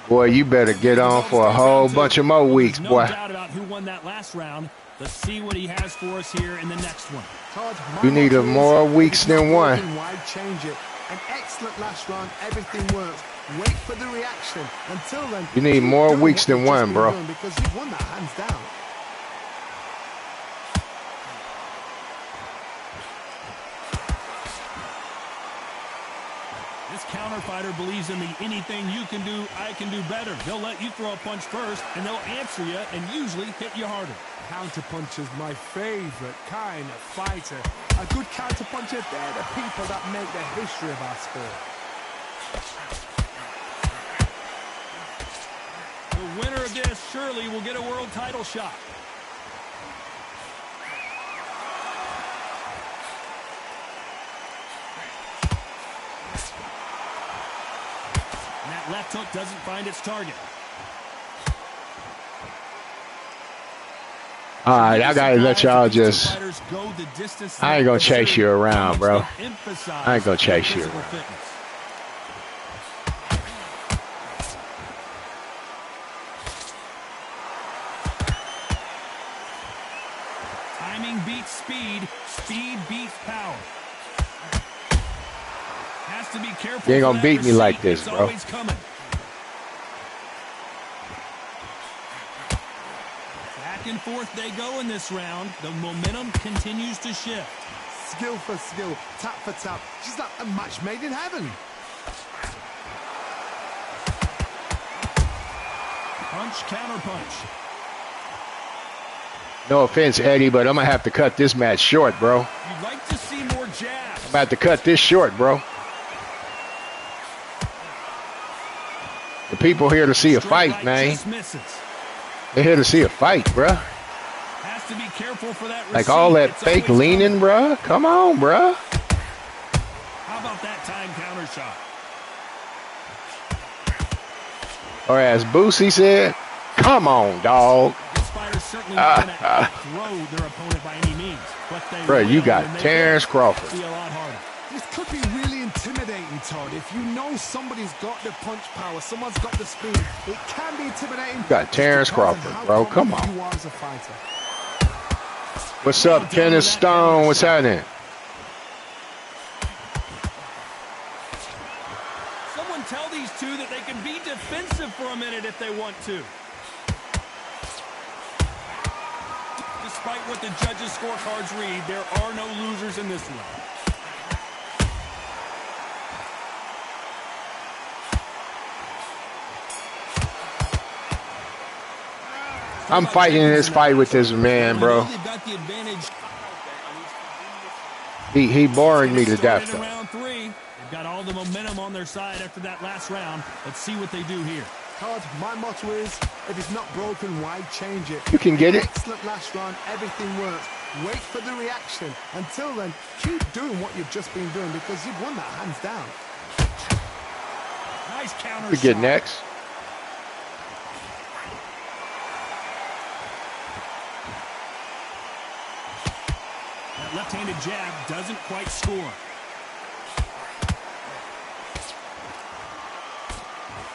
Boy, you better get on for a whole bunch of more weeks, no boy. doubt about who won that last round. Let's see what he has for us here in the next one. Todd, You need a more weeks than one. Why change it? An excellent last round. Everything works. Wait for the reaction. Until then, You need more weeks than one, bro. Because you've won that hands down. This counter fighter believes in the anything you can do, I can do better. They'll let you throw a punch first, and they'll answer you and usually hit you harder. Counterpuncher's my favorite kind of fighter. A good counterpuncher, they're the people that make the history of our sport. The winner of this surely will get a world title shot. And that left hook doesn't find its target. All right, I gotta let y'all just. I ain't gonna chase you around, bro. I ain't gonna chase you around. Timing beats speed. Speed beats power. Has to be careful. You ain't gonna beat me like this, bro. Back and forth they go in this round. The momentum continues to shift. Skill for skill, tap for tap. Just like a match made in heaven. Punch, counter punch. No offense, Eddie, but I'm gonna have to cut this match short, bro. You'd like to see more jabs. I'm about to cut this short, bro. The people here to see a fight, man. They're here to see a fight, bruh. Has to be careful for that. Like all that fake leaning, bruh. Come on, bruh. How about that time counter shot? Or as Boosie said, come on, dog. This fighter's certainly not going to throw their opponent by any means. But they bruh, you got Terrence Crawford. Be a lot harder. This could be really intimidating, Todd. If you know somebody's got the punch power, someone's got the speed, it can be intimidating. You got Terrence Crawford, bro. Come on. You are as a fighter. What's up, Kenneth Stone? What's happening? Someone tell these two that they can be defensive for a minute if they want to. Despite what the judges' scorecards read, there are no losers in this one. I'm fighting this fight with this man, bro. He boring me to death, though. Round three, they've got all the momentum on their side after that last round. Let's see what they do here. Todd, my motto is, if it's not broken, why change it? You can get it. Excellent last round, everything works. Wait for the reaction. Until then, keep doing what you've just been doing because you've won that hands down. Nice counter We get next. That left-handed jab doesn't quite score.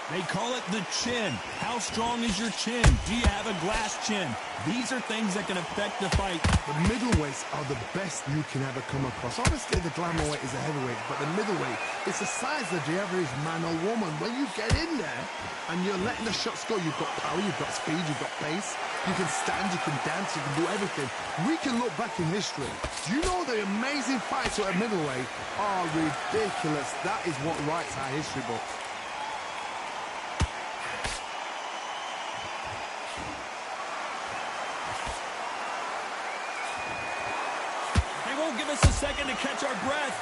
They call it the chin. How strong is your chin? Do you have a glass chin? These are things that can affect the fight. The middleweights are the best you can ever come across. Obviously, the glamour weight is a heavyweight, but the middleweight is the size of the average man or woman. When you get in there and you're letting the shots go, you've got power, you've got speed, you've got pace. You can stand, you can dance, you can do everything. We can look back in history. Do you know the amazing fights at middleweight are ridiculous? That is what writes our history books. Give us a second to catch our breath.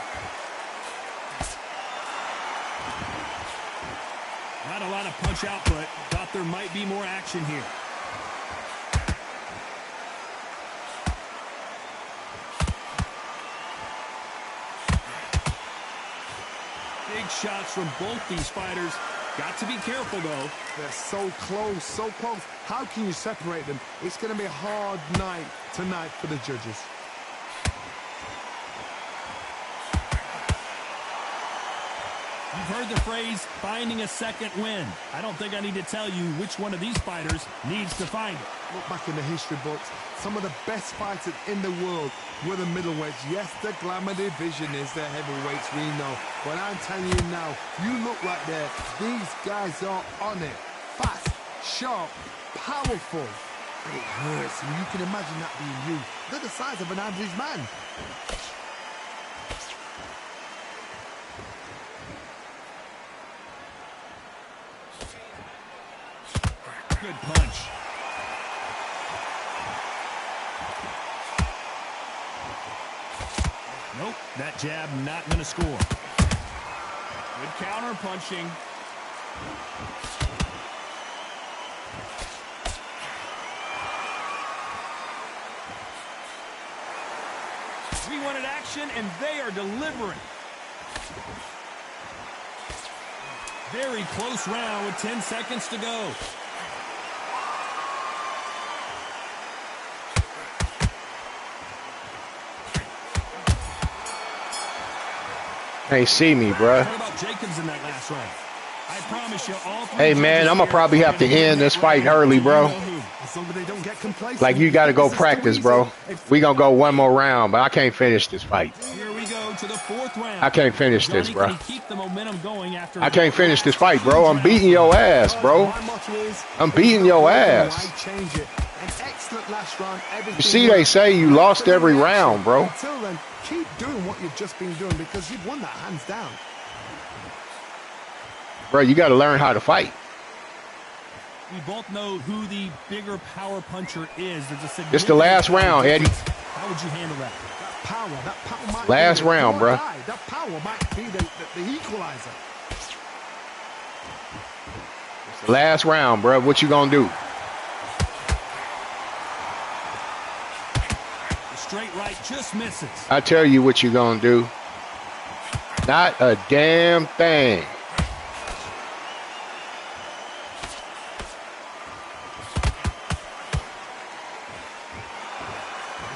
Not a lot of punch output. Thought there might be more action here. Big shots from both these fighters. Got to be careful, though. They're so close, so close. How can you separate them? It's going to be a hard night tonight for the judges. You've heard the phrase, finding a second win. I don't think I need to tell you which one of these fighters needs to find it. Look back in the history books. Some of the best fighters in the world were the middleweights. Yes, the glamour division is the heavyweights, we know. But I'm telling you now, you look right there. These guys are on it. Fast, sharp, powerful. It hurts, and you can imagine that being you. They're the size of an average man. Good punch. Nope, that jab not going to score. Good counter punching. We wanted action, and they are delivering. Very close round with 10 seconds to go. Can't see me, bruh. What about Jacobs in that last round? I promise you, all three. Hey, man, I'm going to probably have to end this fight early, bro. Like, you got to go practice, bro. We going to go one more round, but I can't finish this fight. Here we go to the 4th round. I can't finish this, bro. Keep the momentum going after I can't finish this fight, bro. I'm beating your ass, bro. I'm beating your ass. You see, they say you lost every round, bro. Until then, keep doing what you've just been doing because you've won that hands down. Bro, you got to learn how to fight. We both know who the bigger power puncher is. It's the last round, Eddie. How would you handle that? That power might last be round, bro. That power might be the equalizer. It's the last round, bro. What you gonna do? The straight right just misses. I tell you what you gonna do. Not a damn thing.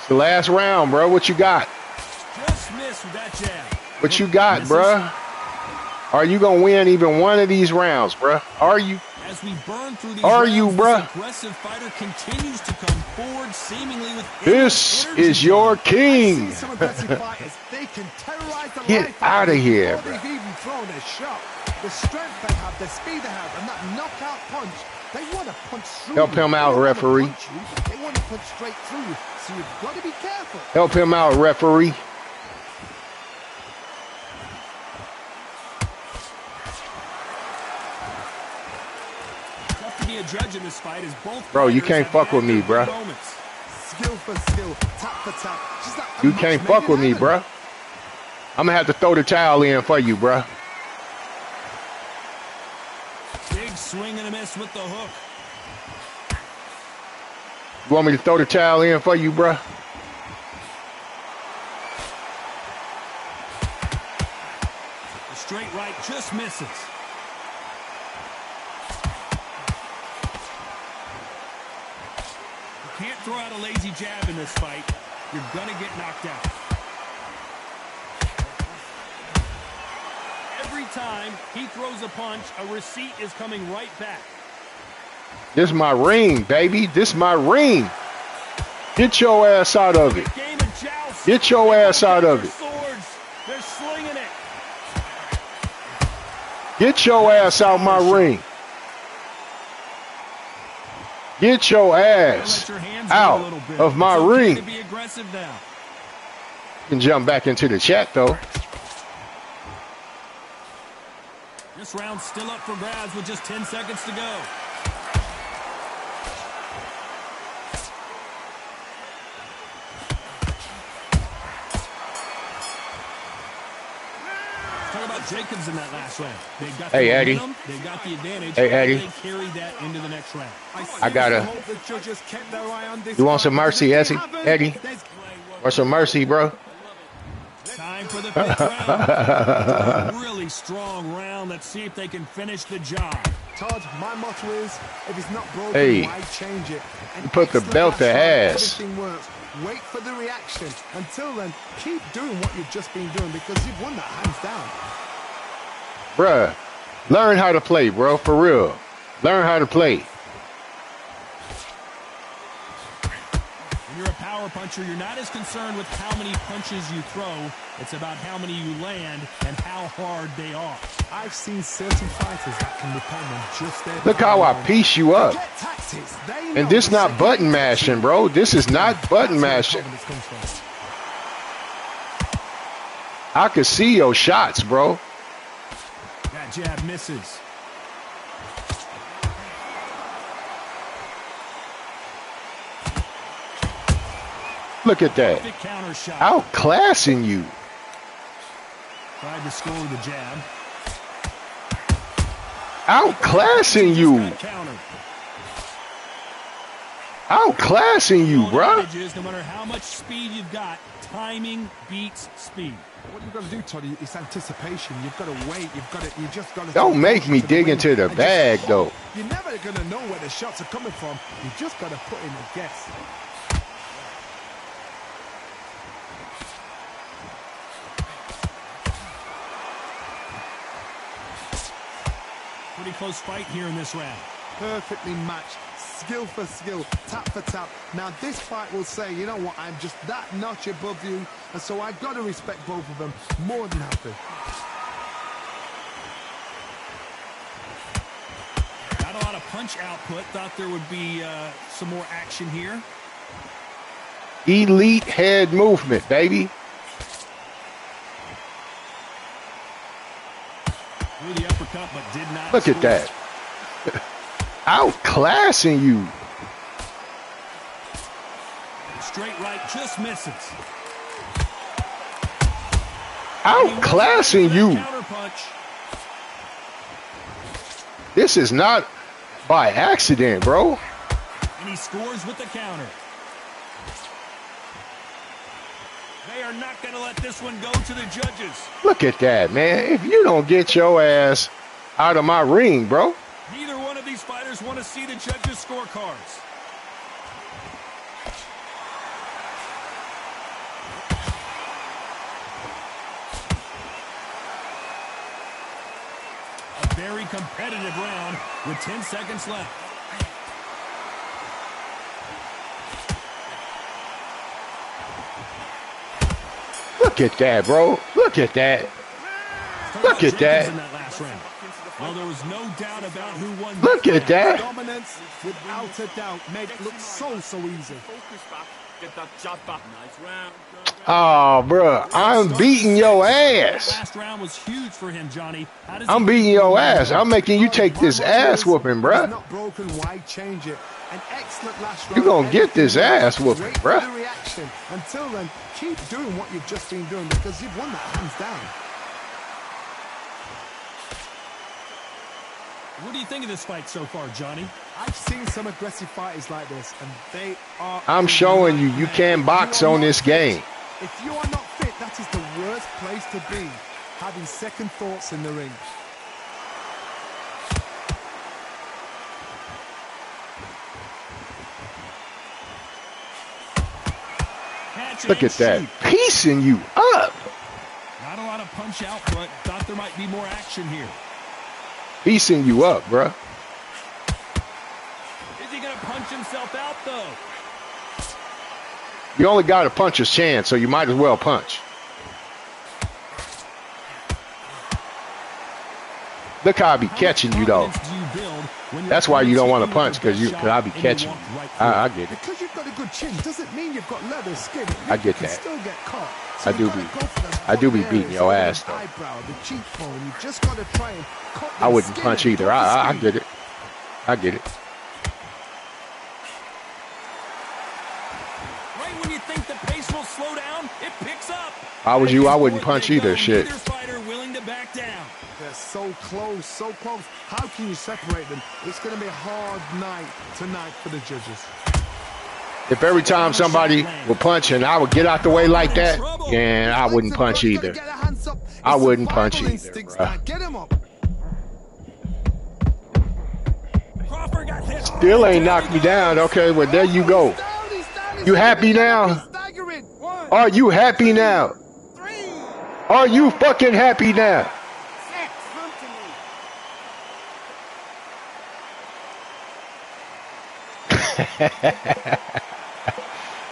The last round, bro. What you got? Just missed with that jab. What you got, bro? Are you gonna win even one of these rounds, bro? Are you? As we burn through these Are rounds, you, bro? this aggressive fighter continues to come forward, seemingly with This is your king. Some aggressive fighters, they can terrorize the Get life out of here, before they've even thrown a shot. The strength they have, the speed they have, and that knockout punch. They want to punch through. Help him out, referee. They want to punch straight through you, so you've got to be careful. Help him out, referee. Tough to be a judge in this fight as both. Bro, you can't fuck with me, bro. Skill for skill, tap for tap. Just like You can't fuck with me, bro. I'm gonna have to throw the towel in for you, bro. Big swing and a miss with the hook. You want me to throw the towel in for you, bro? The straight right just misses. You can't throw out a lazy jab in this fight. You're gonna get knocked out. Every time he throws a punch, a receipt is coming right back. This is my ring, baby. This is my ring. Get your ass out of it. Get your ass out of it. They're slinging it. Get your ass out my ring. Get your ass out of my ring. You can jump back into the chat, though. This round's still up for grabs with just 10 seconds to go. Talk about Jacobs in that last round. They got Hey, Eddie. They got the advantage. Hey, Eddie. They carried that into the next round. I gotta. You want some mercy, Eddie? Or some mercy, bro? Time for the 5th round. A really strong round. Let's see if they can finish the job. Todd, my motto is, if it's not broken, Hey, why change it? you put the belt to ass. Everything works. Wait for the reaction. Until then, keep doing what you've just been doing because you've won that hands down. Bruh, learn how to play, bro. For real. Learn how to play. When you're a power puncher, you're not as concerned with how many punches you throw. It's about how many you land and how hard they are. I've seen certain fighters that can depend on just their Look how I piece you up. tactics. And this not button mashing, bro. This is not button mashing. I could see your shots, bro. That jab misses. Look at that. Counter shot. Outclassing you. Tried to score with a jab. Outclassing you. Outclassing you, bro. No matter how much speed you've got, timing beats speed. What you've got to do, Toddy, is anticipation. You've got to wait. You just got to. Don't make me dig into the bag, though. You're never going to know where the shots are coming from. You just got to put in a guess. Pretty close fight here in this round. Perfectly matched. Skill for skill, tap for tap. Now this fight will say, you know what, I'm just that notch above you, and so I've got to respect both of them more than happy. Not a lot of punch output. Thought there would be some more action here. Elite head movement, baby. Threw the uppercut, but did not. Look at that. Outclassing you. Straight right, just misses. Outclassing you. This is not by accident, bro. And he scores with the counter. They are not going to let this one go to the judges. Look at that, man. If you don't get your ass out of my ring, bro. Neither one of these fighters want to see the judges' scorecards. A very competitive round with 10 seconds left. Look at that, bro. Look at that. Look at that. Well, there was no doubt about who won. Look at that. Dominance, without a doubt, made it look so easy. Get that shot back. Nice round. Oh, bro, I'm beating your ass. Last round was huge for him, Johnny. I'm beating your ass. I'm making you take this ass whooping, bro. Not broken, why change it? An excellent last round. You're gonna get this ass whooping, bro. Reaction. Until then, keep doing what you've just been doing because you've won that hands down. What do you think of this fight so far, Johnny? I've seen some aggressive fighters like this, and they are... I'm showing you, you can't box on this game. If you are not fit, that is the worst place to be, having second thoughts in the ring. Look at that, piecing you up. Not a lot of punch output. Thought there might be more action here. Piecing you up, bruh. Is he going to punch himself out, though? You only got a puncher's chance, so you might as well punch. Look how I be catching you, though. That's why you don't want to punch, because I be catching you. I get it. Because you've got a good chin doesn't mean you've got leather skin. I get that. Still get caught. I do be beating your ass, though. I wouldn't punch either. I get it. I get it. Right when you think the pace will slow down, it picks up. If I was you, I wouldn't punch either. Shit. Neither fighter willing to back down. They're so close, so close. How can you separate them? It's going to be a hard night tonight for the judges. If every time somebody would punch and I would get out the way like that, yeah, I wouldn't punch either. I wouldn't punch either, bro. Still ain't knocked me down. Okay, well, there you go. You happy now? Are you happy now? Are you fucking happy now?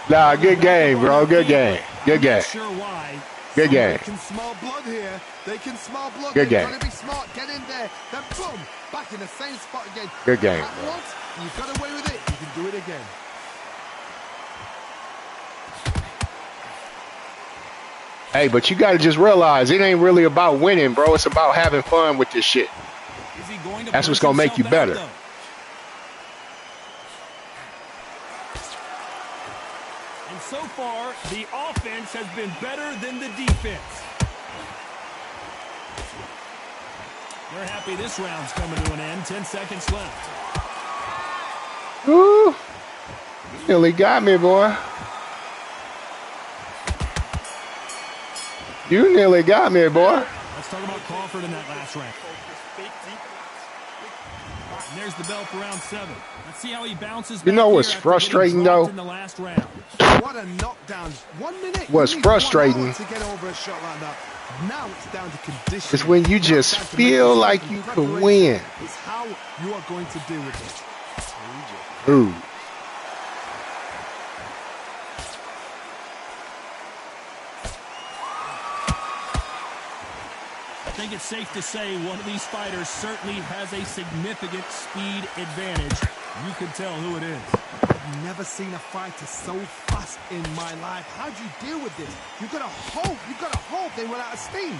Nah, good game, bro. Good game. Good game. Sure why. Good game. They can smell blood here. They can smell blood. Good They're game. trying to be smart. Get in there. Then boom, back in the same spot again. Good game, That bro. once, you got away with it. You can do it again. Hey, but you got to just realize it ain't really about winning, bro. It's about having fun with this shit. Is he going to That's what's going to make you better. though? And so far, the offense has been better than the defense. They're happy this round's coming to an end. 10 seconds left. Woo. Nearly got me, boy. You nearly got me, boy. Let's talk about Crawford in that last round. And there's the bell for round 7. Let's see how he bounces. You know what's frustrating, though? In the last round. What a knockdown. 1 minute. What's you need frustrating 1 hour to get over a shot like that. Now it's down to condition. It's when you just feel like you could win. It's how you are going to deal with it. Ooh. I think it's safe to say one of these fighters certainly has a significant speed advantage. You can tell who it is. I've never seen a fighter so fast in my life. How do you deal with this? You've got to hope they run out of steam.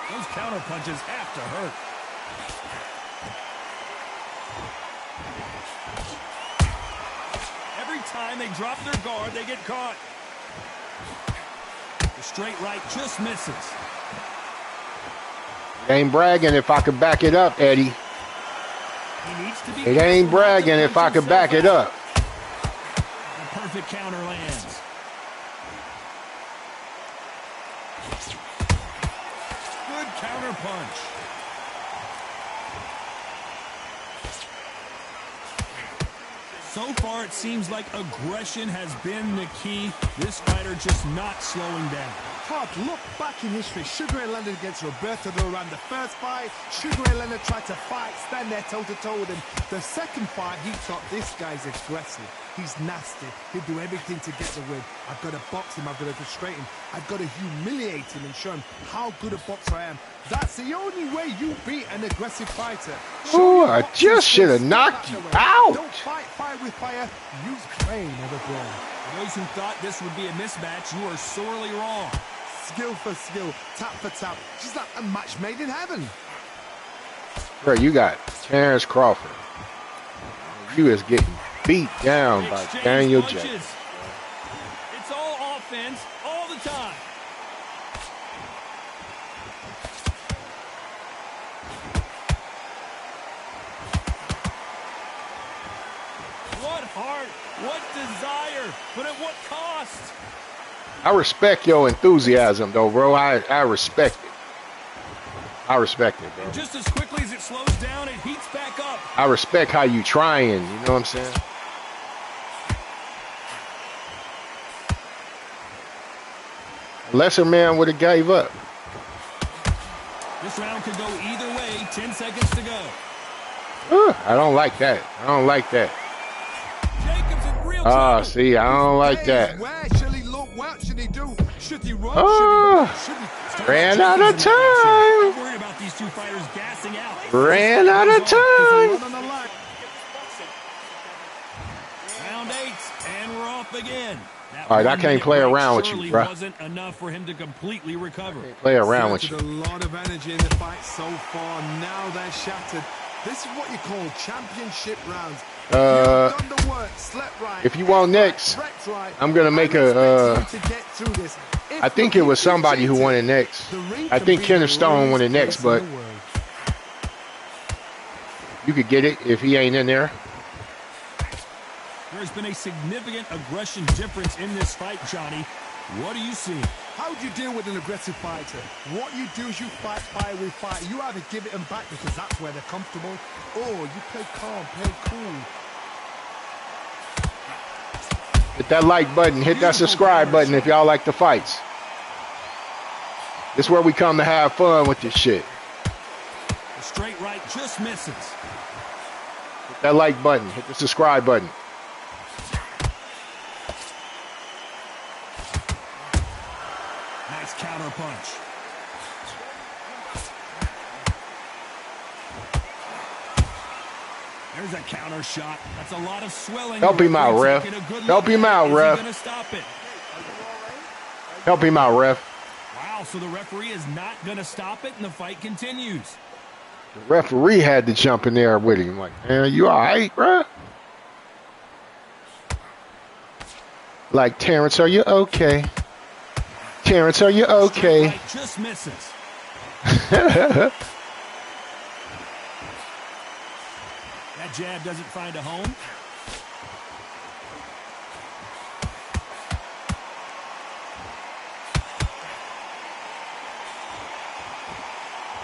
Those counter punches have to hurt. Every time they drop their guard, they get caught. The straight right just misses. It ain't bragging if I could back it up, Eddie. He needs to be It ain't bragging if I could back it up. The perfect counter lands. Good counter punch. So far, it seems like aggression has been the key. This fighter just not slowing down. Todd, look back in history. Sugar Ray Leonard against Roberto Duran. The first fight, Sugar Ray Leonard tried to fight, stand there toe-to-toe with him. The second fight, he thought this guy's aggressive. He's nasty. He'll do everything to get the win. I've got to box him. I've got to frustrate him. I've got to humiliate him and show him how good a boxer I am. That's the only way you beat an aggressive fighter. Oh, I just should have knocked you out. Don't fight fire with fire. Use brain over brain. For those who thought this would be a mismatch, you are sorely wrong. Skill for skill, tap for tap. She's like a match made in heaven. Bro, you got Terrence Crawford. You is getting beat down by Exchange Daniel punches. James. It's all offense all the time. What heart, what desire, but at what cost? I respect your enthusiasm, though, bro. I respect it. I respect it, bro. Just as quickly as it slows down, it heats back up. I respect how you trying, you know what I'm saying? A lesser man would have gave up. This round could go either way. 10 seconds to go. I don't like that. I don't like that. Jacobs in real Ah, trouble. see, I don't like that. Where should he look? What should he do? Should he run? Should he Ran out of time. I'm worried about these two fighters gassing out. Ran out of time. on the line? Round 8, and we're off again. That All right, I 1 can't minute play break around with you, surely bruh. wasn't enough for him to completely recover. Play around with Exerted you. a lot of energy in the fight so far. Now they're shattered. This is what you call championship rounds. You've done the work, slept right, If you want ate right, next, slept right. I'm gonna make I a. expect you to get through this. If I think you're it was somebody who cheated, won it next. the ring I can think be Kenneth the Stone won it lowest next, place but in the world. you could get it if he ain't in there. There's been a significant aggression difference in this fight, Johnny. What do you see? How do you deal with an aggressive fighter? What you do is you fight fire with fire. You either give it them back because that's where they're comfortable, or you play calm, play cool. Hit that like button. Hit that subscribe button if y'all like the fights. This is where we come to have fun with this shit. The straight right just misses. Hit that like button. Hit the subscribe button. Nice counter punch. There's a counter shot. That's a lot of swelling. Help him out, ref. Help him out, ref. Is he gonna stop it? Help him out, ref. Wow, so the referee is not going to stop it, and the fight continues. The referee had to jump in there with him. Like, man, you all right, bro? Like, Terrence, are you okay? Terrence, are you okay? Right just misses. That jab doesn't find a home.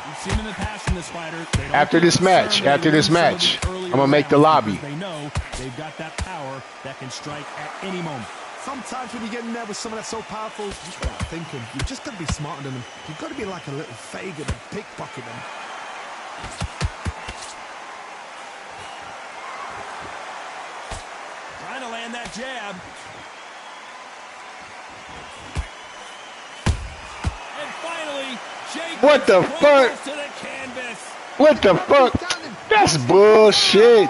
We've seen in the past in this fighter. After this match, I'm gonna make the lobby. They know they've got that power that can strike at any moment. Sometimes when you get in there with someone that's so powerful, you start thinking, you've just got to be smarter than them. You've got to be like a little Fagin and pickpocket them. Trying to land that jab. And finally, Jake. What the fuck? To the canvas. What the fuck? That's bullshit.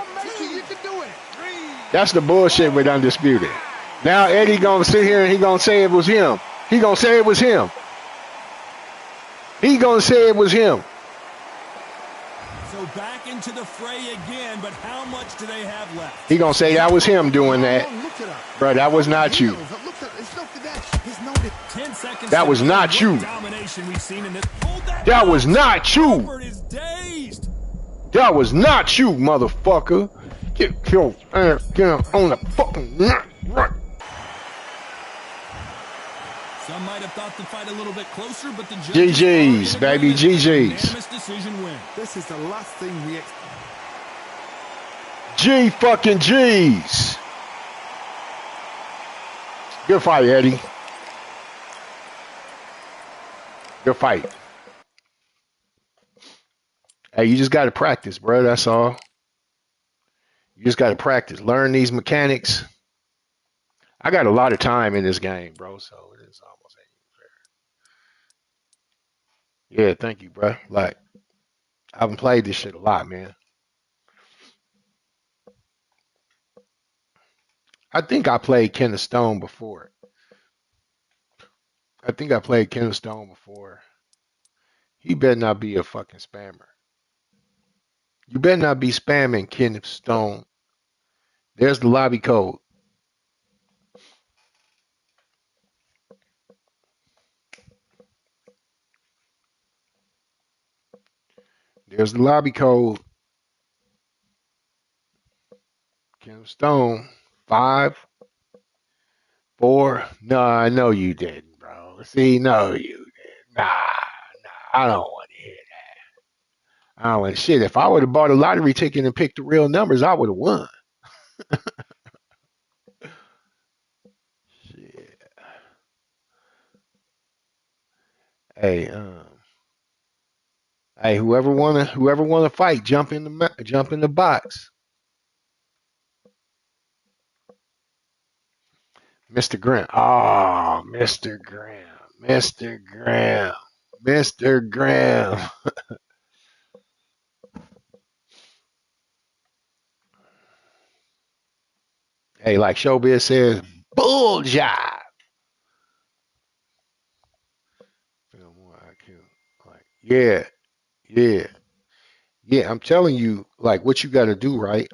That's the bullshit with Undisputed. Now Eddie gonna sit here and he gonna say it was him. He gonna say it was him. He gonna say it was him. So back into the fray again, but how much do they have left? He gonna say that was him doing that. Bro, that was not you. 10 seconds. That was not you. Domination we've seen in this. That was not you. Is dazed. That was not you, motherfucker. Get your ass down on the fucking right. Some might have thought the fight a little bit closer, but the GG's, baby, GG's. Decision win. This is the last thing we G fucking G's. Good fight, Eddie. Good fight. Hey, you just got to practice, bro. That's all. You just got to practice. Learn these mechanics. I got a lot of time in this game, bro, so it is almost fair. Yeah, thank you, bro. Like, I haven't played this shit a lot, man. I think I played Ken of Stone before. He better not be a fucking spammer. You better not be spamming Ken of Stone. There's the lobby code. There's the lobby code. Ken of Stone. 5, 4. No, I know you didn't, bro. See, no, you didn't. Nah, I don't want to hear that. I don't want shit. If I would have bought a lottery ticket and picked the real numbers, I would have won. Shit. Hey, whoever wanna fight, jump in the box. Mr. Graham. Oh, Mr. Graham. Hey, like Showbiz says, bull job. Like, yeah. I'm telling you, like, what you got to do, right?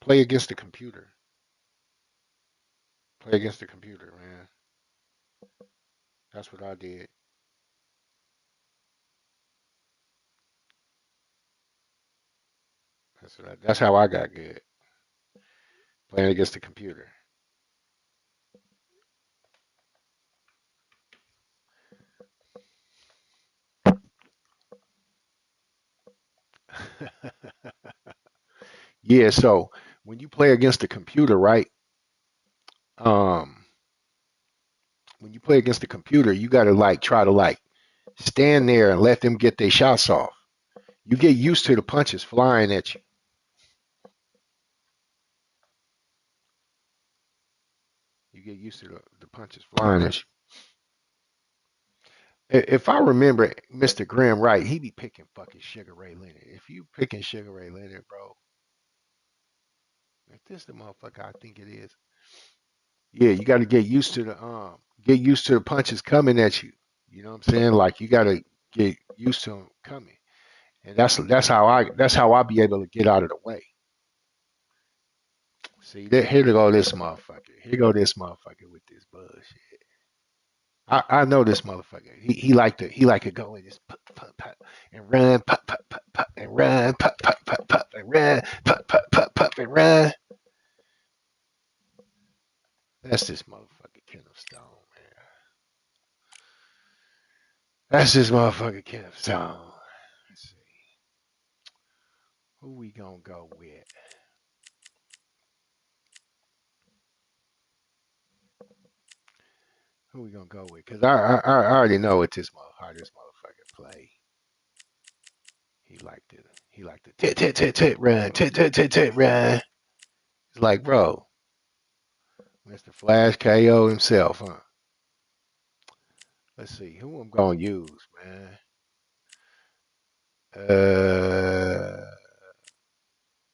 Play against the computer. Play against the computer, man. That's what I did. That's how I got good. Playing against the computer. Yeah, so when you play against the computer, right? When you play against the computer, you gotta like try to like Stand there and let them get their shots off. You get used to the punches flying at you. You get used to the punches flying at you. If I remember Mr. Graham right, he be picking fucking Sugar Ray Leonard. If you picking Sugar Ray Leonard, bro, if this the motherfucker I think it is, yeah, you got to get used to the punches coming at you. You know what I'm saying? Like you got to get used to them coming, and that's how I be able to get out of the way. See, here to go this motherfucker. Here go this motherfucker with this bullshit. I know this motherfucker. He like to go and just pop, pop, pop, and run, pop, pop, pop, pop, and run, pop, pop, pop, pop, and run, pop, pop, pop, pop, and run. That's this motherfucker Kenneth Stone, man. That's this motherfucker Kenneth Stone. Let's see. Who we gonna go with? Who we gonna go with? Cause I already know what how this motherfucker play. He like to tit run, tit run. It's like, bro, Mr. Flash KO himself, huh? Let's see who I'm gonna use, man.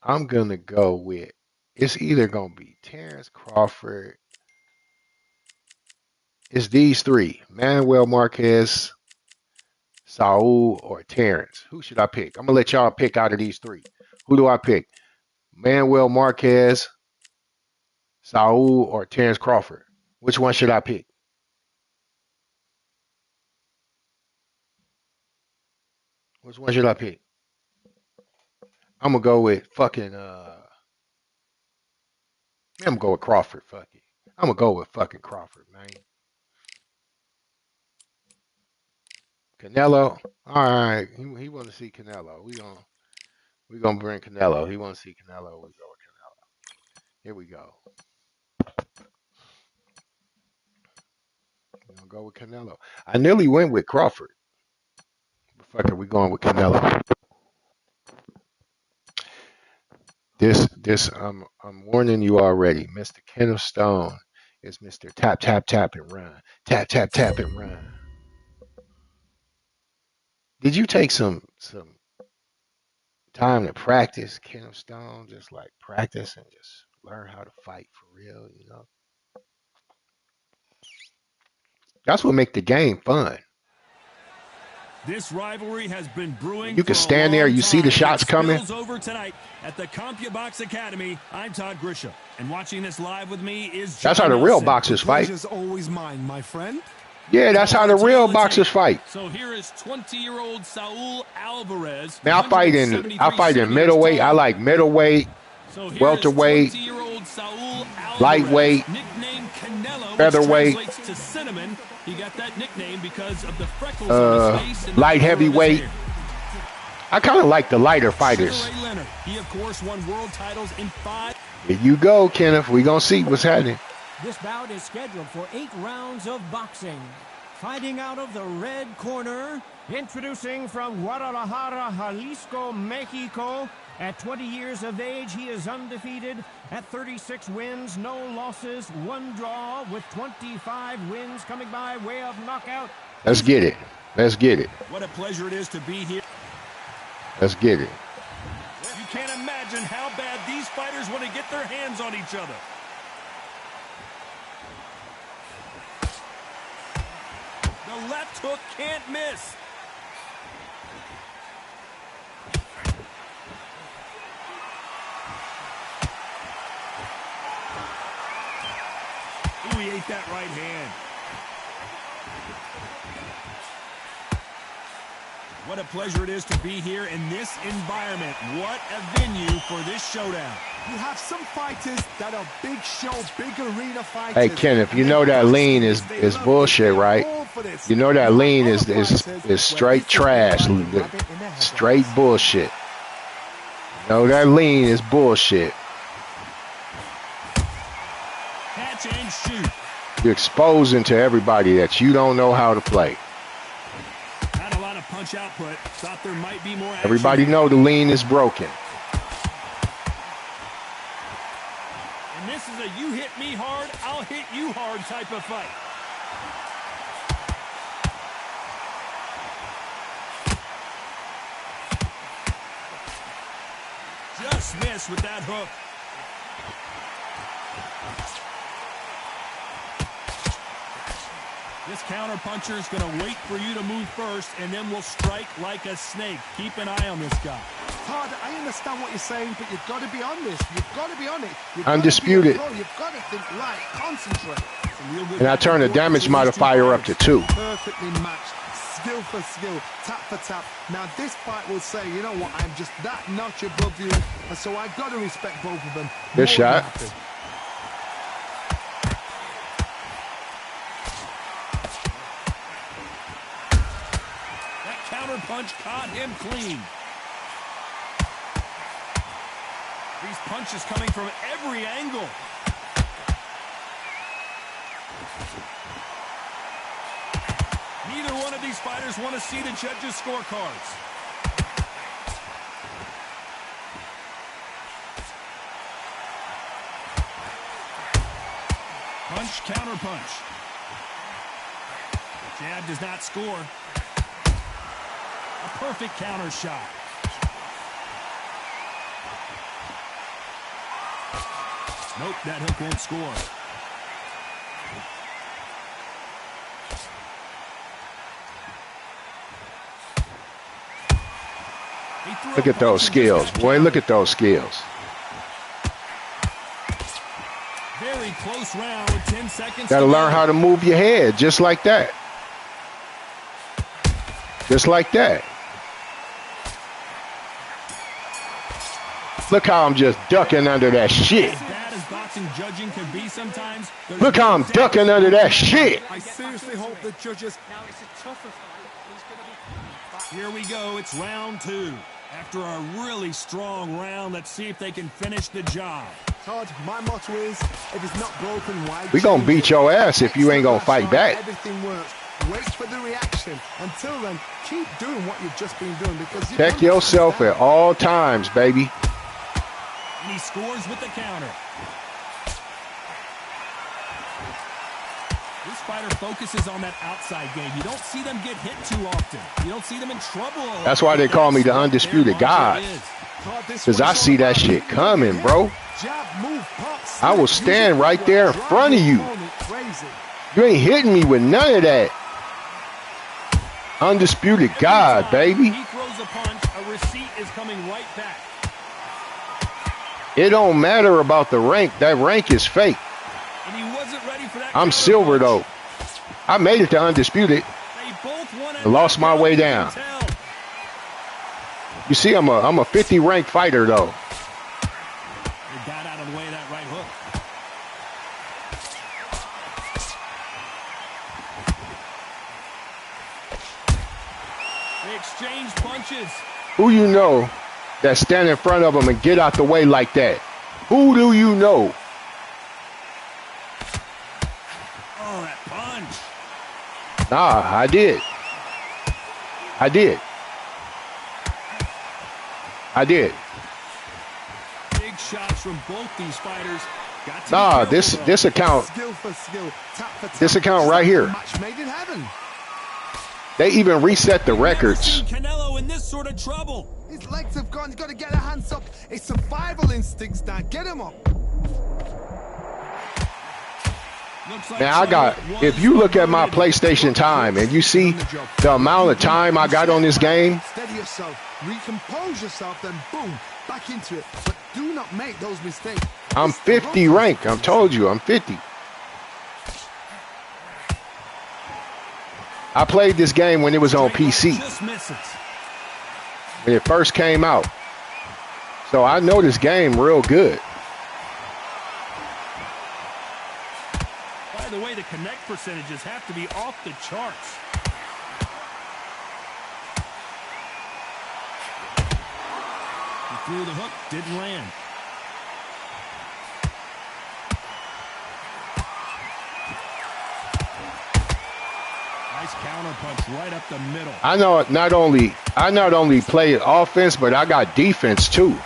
I'm gonna go with. It's either gonna be Terrence Crawford. It's these three: Manuel Marquez, Saul, or Terrence. Who should I pick? I'm gonna let y'all pick out of these three. Who do I pick? Manuel Marquez, Saul, or Terrence Crawford? Which one should I pick? Which one should I pick? I'm gonna go with fucking I'm gonna go with Crawford. Fuck it. I'm gonna go with fucking Crawford, man. Canelo. All right. He want to see Canelo. We gonna bring Canelo. He want to see Canelo. We go with Canelo. Here we go. We're gonna go with Canelo. I nearly went with Crawford. But fuck it, we going with Canelo. This I'm warning you already. Mr. Kenneth Stone is Mr. Tap tap tap and run. Tap tap tap and run. Did you take some time to practice Kenneth Stone? Just like practice and just learn how to fight for real, you know? That's what make the game fun. This rivalry has been brewing. You can stand there, you see the shots coming. Over tonight at the CompuBox Academy. I'm Todd Grisham, and watching this live with me is John That's how the real boxers fight. Pleasure's always mine, my friend. Yeah, that's how the real boxers fight. So here is 20-year-old Saul Alvarez. Man, I fight in middleweight. I like middleweight, welterweight, lightweight, featherweight, to cinnamon. He got that nickname because of the freckles on his face and light heavyweight. I kind of like the lighter fighters. He of course won world titles in 5. Here you go, Kenneth. We gonna see what's happening. This bout is scheduled for 8 rounds of boxing. Fighting out of the red corner, introducing from Guadalajara, Jalisco, Mexico. At 20 years of age, he is undefeated at 36 wins, no losses, 1 draw, with 25 wins coming by way of knockout. Let's get it. Let's get it. What a pleasure it is to be here. Let's get it. You can't imagine how bad these fighters want to get their hands on each other. The left hook can't miss. Ooh, he ate that right hand. What a pleasure it is to be here in this environment. What a venue for this showdown. You have some fighters that are big show, big arena fighters. Hey, Kenneth, you know that lean is bullshit, right? You know that lean is straight trash, straight bullshit. You know that lean is bullshit. Catch and shoot. You're exposing to everybody that you don't know how to play. punch output. Thought there might be more action. Everybody know the lean is broken. And this is a you hit me hard, I'll hit you hard type of fight. Just missed with that hook. This counter puncher is going to wait for you to move first, and then will strike like a snake. Keep an eye on this guy. Todd, I understand what you're saying, but you've got to be on this. You've got to be on it. Undisputed. You've got to think light, concentrate. And I turn the damage modifier up to 2. Perfectly matched. Skill for skill, tap for tap. Now this fight will say, you know what, I'm just that notch above you, and so I've got to respect both of them. Good shot. That counter punch caught him clean. These punches coming from every angle. Neither one of these fighters want to see the judges' scorecards. Punch, counter punch. Jab does not score. A perfect counter shot. Nope, that hook won't score. Look at those skills, boy. Look at those skills. Very close round with 10 seconds. Got to learn how to move your head just like that. Just like that. Look how I'm just ducking under that shit. As bad as boxing judging can be sometimes. Look how I'm ducking under that shit. I seriously hope the judges... Now it's a tougher fight. He's going to be... Here we go. It's round 2. After a really strong round, let's see if they can finish the job. Todd, my motto is, if it's not broken, why? We gonna beat your ass if you ain't gonna fight back. Everything works. Wait for the reaction. Until then, keep doing what you've just been doing, because you Check yourself at all times, baby. And he scores with the counter. This fighter focuses on that outside game. You don't see them get hit too often. You don't see them in trouble. That's why they call me the Undisputed God. Because I see that shit coming, bro. I will stand right there in front of you. You ain't hitting me with none of that. Undisputed God, baby. He throws a punch, a receipt is coming right back. It don't matter about the rank. That rank is fake. And he wasn't ready for that. I'm silver, though. I made it to Undisputed. I lost my way down. You see, I'm a 50 ranked fighter, though. He got out of the way of that right hook. They exchange punches. Who you know that stand in front of them and get out the way like that? Who do you know? Oh, that punch. Nah, I did. I did. I did. Big shots from both these fighters. Got to Nah, be careful, this account. Skill for skill, tap for tap. This account right here. Match made in heaven. They even reset the records. Canelo in this sort of trouble. His legs have gone. He's got to get the hands up. It's survival instincts now. Get him up. Like Man, I got, if you look at my PlayStation time and you see the amount of time I got on this game. Steady yourself, recompose yourself, then boom, back into it. But do not make those mistakes. I'm 50 ranked. I told you, I'm 50. I played this game when it was on PC. When it first came out. So I know this game real good. By the way, the connect percentages have to be off the charts. He threw the hook, didn't land. Nice counter punch right up the middle. I not only play offense, but I got defense too.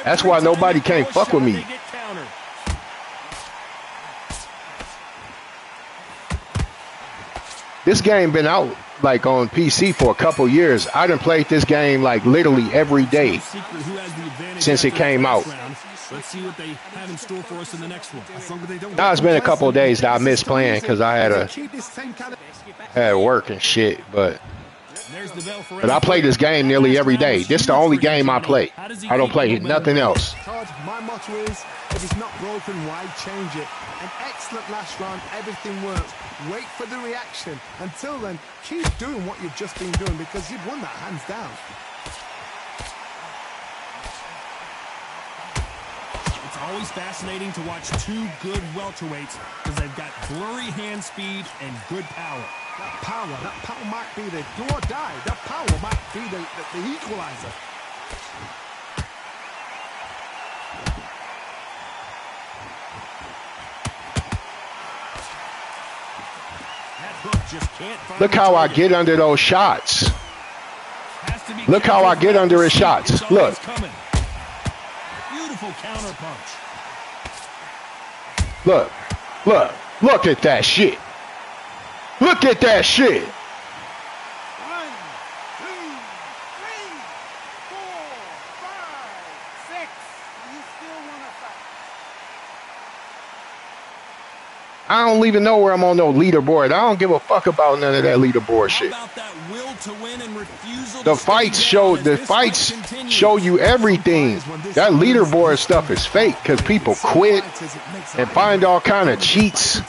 That's why nobody can't fuck with me. This game been out like on PC for a couple years. I done played this game like literally every day since it came out. Let's see what they have in store for us in the next one. Now it's been a couple of days that I missed playing because I had work and shit, but I play this game nearly every day. This is the only game I play. I don't play nothing else. My motto is, if it's not broken, why change it? An excellent last round, everything works. Wait for the reaction. Until then, keep doing what you've just been doing because you've won that hands down. It's always fascinating to watch two good welterweights because they've got blurry hand speed and good power. That power might be the do or die. That power might be the equalizer. Look how I get under those shots. Look how I get under his shots. Look. Beautiful counter punch. Look at that shit. Look at that shit. 1, 2, 3, 4, 5, 6. You still want to fight? I don't even know where I'm on no leaderboard. I don't give a fuck about none of that leaderboard shit. The fights show you everything. That leaderboard stuff is fake because people quit and find all kind of cheats.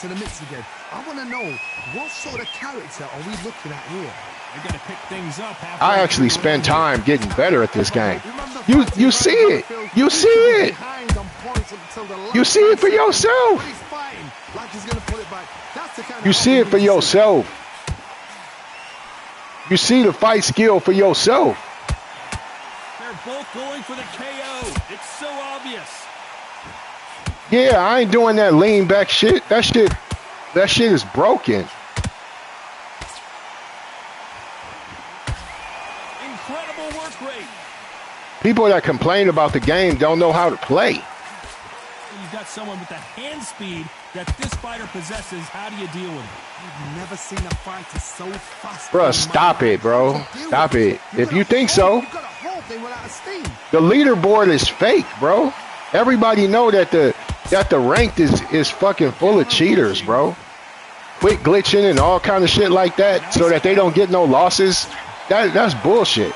I want to know, what sort of character are we looking at here? I actually spend time getting better at this game. You see it. You see it. You see it for yourself. You see it for yourself. You see the fight skill for yourself. They're both going for the KO. It's so obvious. Yeah, I ain't doing that lean back shit. That shit is broken. Incredible work rate. People that complain about the game don't know how to play. You've got someone with the hand speed that this fighter possesses. How do you deal with it? I've never seen a fighter so fast. Bruh, stop it, bro. Stop it. If you think so, the leaderboard is fake, bro. Everybody know that the ranked is fucking full of cheaters, bro. Quit glitching and all kind of shit like that so that they don't get no losses. That's bullshit.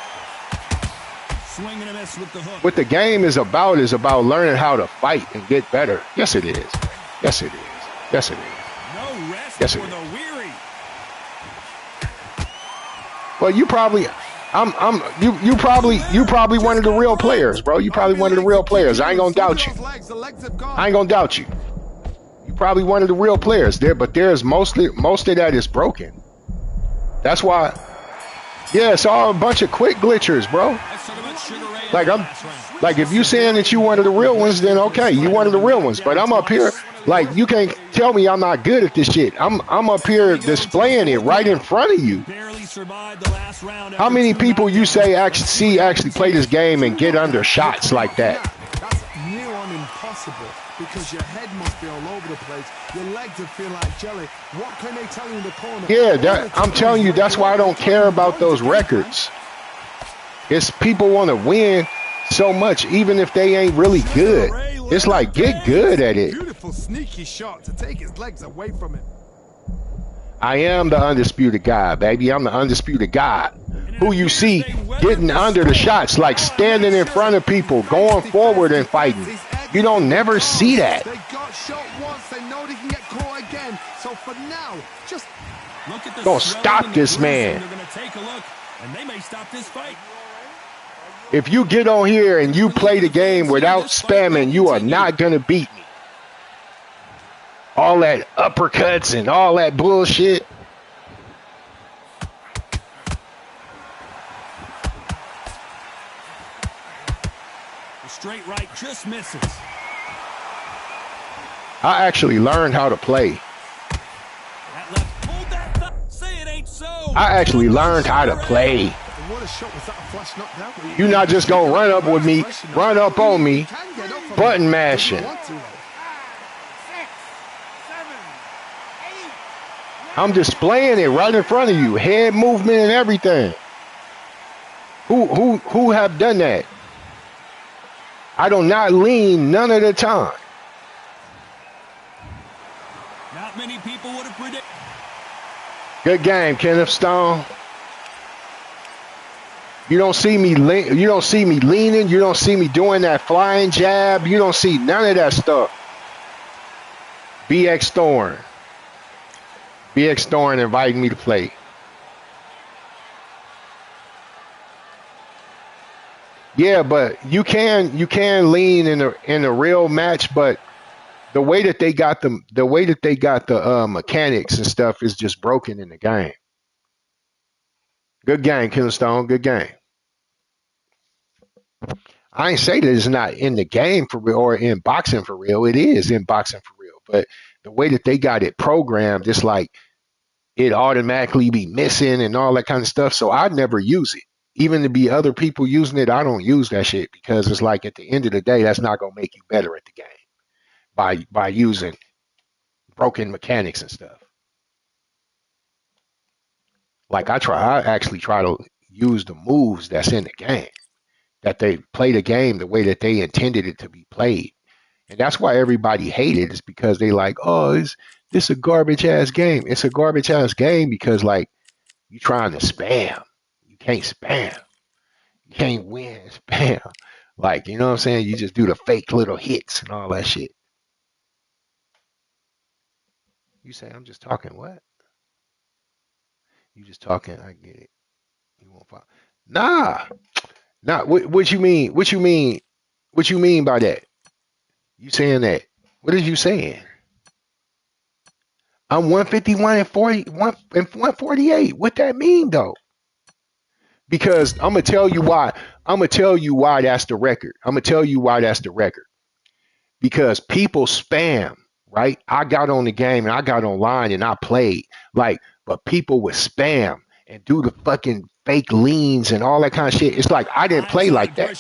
Swing and a miss with the hook. What the game is about learning how to fight and get better. Yes, it is. Yes, it is. Yes, it is. No rest yes, for the weary. Well, you probably one of the real players, bro. You probably one of the real players. I ain't gonna doubt you. I ain't gonna doubt you. You probably one of the real players there, but there's most of that is broken. That's why. Yeah, it's all a bunch of quick glitchers, bro. Like if you saying that you one of the real ones, then okay, you one of the real ones. But I'm up here, like you can't tell me I'm not good at this shit. I'm up here displaying it right in front of you. How many people you say actually play this game and get under shots like that? That's near on impossible because your head must be all over the place. Your legs will feel like jelly. What can they tell you in the corner? Yeah, I'm telling you, that's why I don't care about those records. It's people want to win so much, even if they ain't really good. It's like, get good at it. Beautiful sneaky shot to take his legs away from him. I am the undisputed God, baby. I'm the undisputed God. Who you see getting under the shots, like standing in front of people, going forward and fighting. You don't never see that. They got shot once, they know they can get caught again. So for now, just look at the don't stop this man. They're going to take a look, and they may stop this fight. If you get on here and you play the game without spamming, you are not going to beat me. All that uppercuts and all that bullshit. The straight right just misses. I actually learned how to play. That left, hold that thumb. Say it ain't I actually learned how to play. What a shot was that, a flash knockdown? You're not just gonna run up with me, run up on me, button mashing. I'm displaying it right in front of you, head movement and everything. Who have done that? I do not lean none of the time. Not many people would have predicted. Good game, Kenneth Stone. You don't see me leaning. You don't see me doing that flying jab. You don't see none of that stuff. BX Thorne inviting me to play. Yeah, but you can lean in a real match, but the way that they got the mechanics and stuff is just broken in the game. Good game, Killer Stone. Good game. I ain't say that it's not in the game for real or in boxing for real. It is in boxing for real. But the way that they got it programmed, it's like it automatically be missing and all that kind of stuff. So I never use it. Even to be other people using it, I don't use that shit because it's like at the end of the day, that's not going to make you better at the game by using broken mechanics and stuff. Like I actually try to use the moves that's in the game, that they play the game the way that they intended it to be played. And that's why everybody hated it, is because they like, oh, this a garbage ass game. It's a garbage ass game because like you trying to spam. You can't spam. You can't win spam. Like, you know what I'm saying? You just do the fake little hits and all that shit. You say, I'm just talking what? You just talking, I get it. You won't follow. Nah. What you mean? What you mean? What you mean by that? You saying that? What is you saying? I'm 151 and 148. What that mean though? Because I'm gonna tell you why. I'm gonna tell you why that's the record. I'm gonna tell you why that's the record. Because people spam, right? I got on the game and I got online and I played like, but people would spam and do the fucking fake leans and all that kind of shit. It's like I didn't play like that.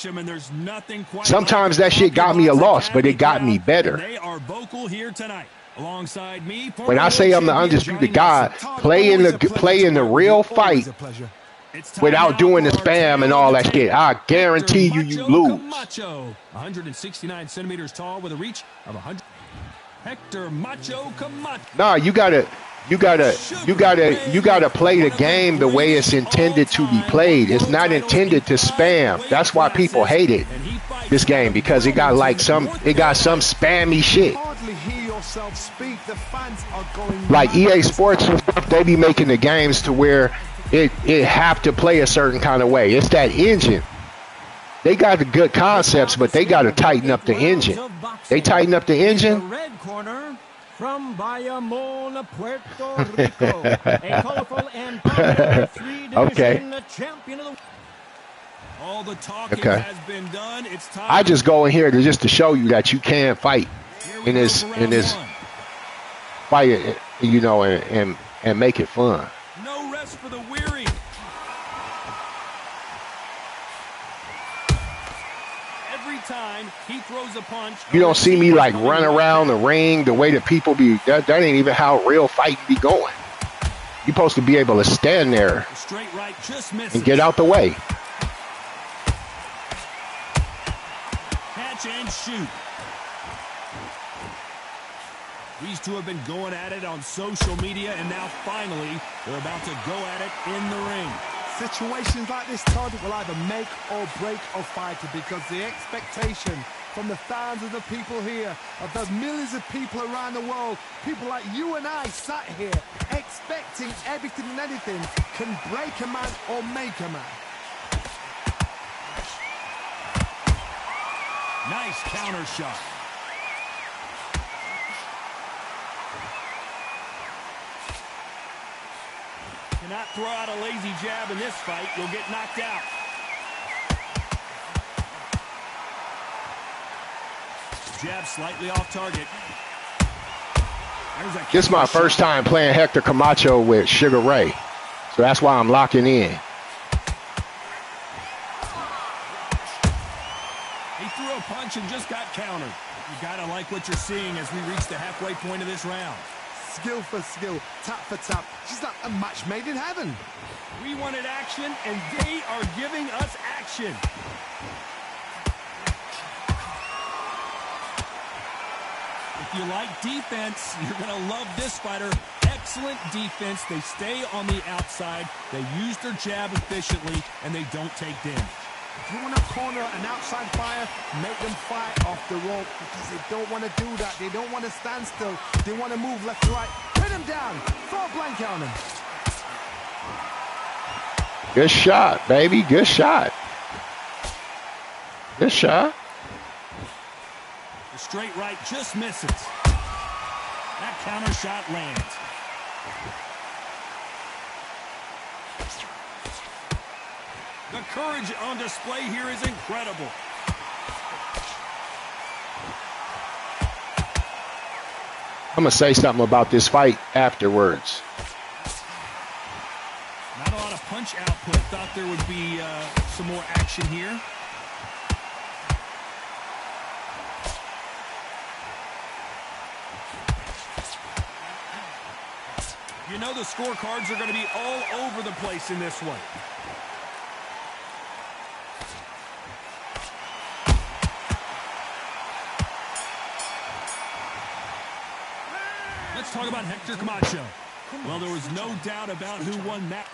Sometimes that shit got me a loss, but it got me better. They are vocal here tonight. Alongside me, when I say I'm the undisputed God, play in the real fight without doing the spam and all that shit. I guarantee you lose. 169 centimeters tall with a reach of 100. Hector Macho Camacho. Nah, you gotta play the game the way it's intended to be played. It's not intended to spam. That's why people hate it. This game, because it got some spammy shit. Like EA Sports and stuff, they be making the games to where it have to play a certain kind of way. It's that engine. They got the good concepts, but they got to tighten up the engine. They tighten up the engine. Red corner from Bayamon, Puerto Rico, a colorful and three-division champion of the. All the talking has been done. It's time. I just go in here to show you that you can fight in this fight, you know, and make it fun. No rest for the weary. Every time he throws a punch. You don't see me like run around the ring the way that people be. That ain't even how real fighting be going. You're supposed to be able to stand there straight right, just misses. And get out the way. Catch and shoot. These two have been going at it on social media, and now finally they're about to go at it in the ring. Situations like this, Todd, will either make or break a fighter, because the expectation from the thousands of the people here, of those millions of people around the world, people like you and I sat here expecting everything and anything, can break a man or make a man. Nice counter shot. Cannot throw out a lazy jab in this fight. You'll get knocked out. Jab slightly off target. This is my first time playing Hector Camacho with Sugar Ray. So that's why I'm locking in. He threw a punch and just got countered. You gotta like what you're seeing as we reach the halfway point of this round. Skill for skill, tap for tap. She's like a match made in heaven. We wanted action, and they are giving us action. If you like defense, you're going to love this fighter. Excellent defense. They stay on the outside. They use their jab efficiently, and they don't take damage. If you want to corner an outside fighter, make them fight off the rope because they don't want to do that. They don't want to stand still. They want to move left to right. Pin them down. Throw a blanket on them. Good shot, baby. Good shot. Good shot. The straight right just misses. That counter shot lands. The courage on display here is incredible. I'm going to say something about this fight afterwards. Not a lot of punch output. Thought there would be some more action here. You know the scorecards are going to be all over the place in this one. Let's talk about Hector Camacho. Well, there was no doubt about who won that.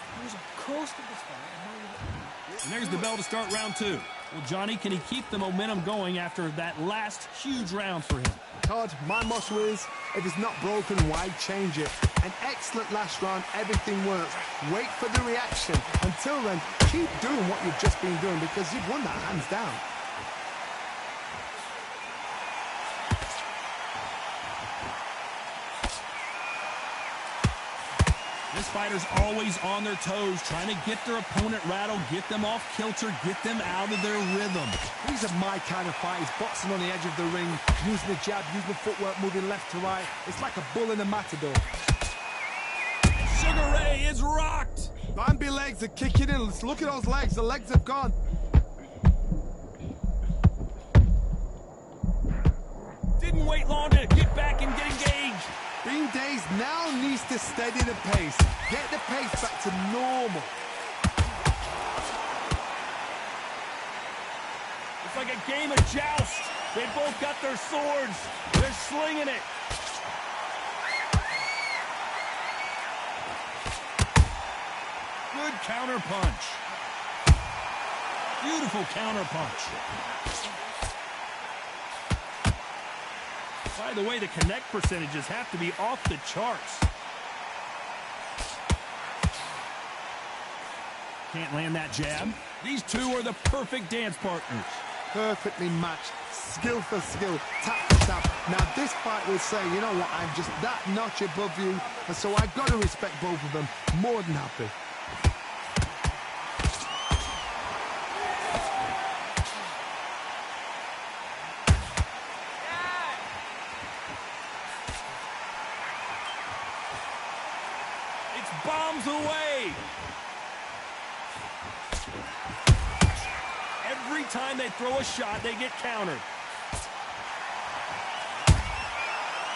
And there's the bell to start round two. Well, Johnny, can he keep the momentum going after that last huge round for him? Todd, my motto is, if it's not broken, why change it? An excellent last round, everything works. Wait for the reaction. Until then, keep doing what you've just been doing because you've won that hands down. This fighter's always on their toes, trying to get their opponent rattled, get them off kilter, get them out of their rhythm. These are my kind of fighters, boxing on the edge of the ring, using the jab, using the footwork, moving left to right. It's like a bull in a matador. Sugar Ray is rocked. Bambi legs are kicking in. Let's look at those legs. The legs have gone. Didn't wait long to get back and get engaged. Bean Days now needs to steady the pace. Get the pace back to normal. It's like a game of joust. They both got their swords. They're slinging it. Good counter punch. Beautiful counter punch. By the way, the connect percentages have to be off the charts. Can't land that jab. These two are the perfect dance partners. Perfectly matched. Skill for skill. Tap for tap. Now this fight will say, you know what, I'm just that notch above you. And so I've got to respect both of them. More than happy. Bombs away. Every time they throw a shot, they get countered.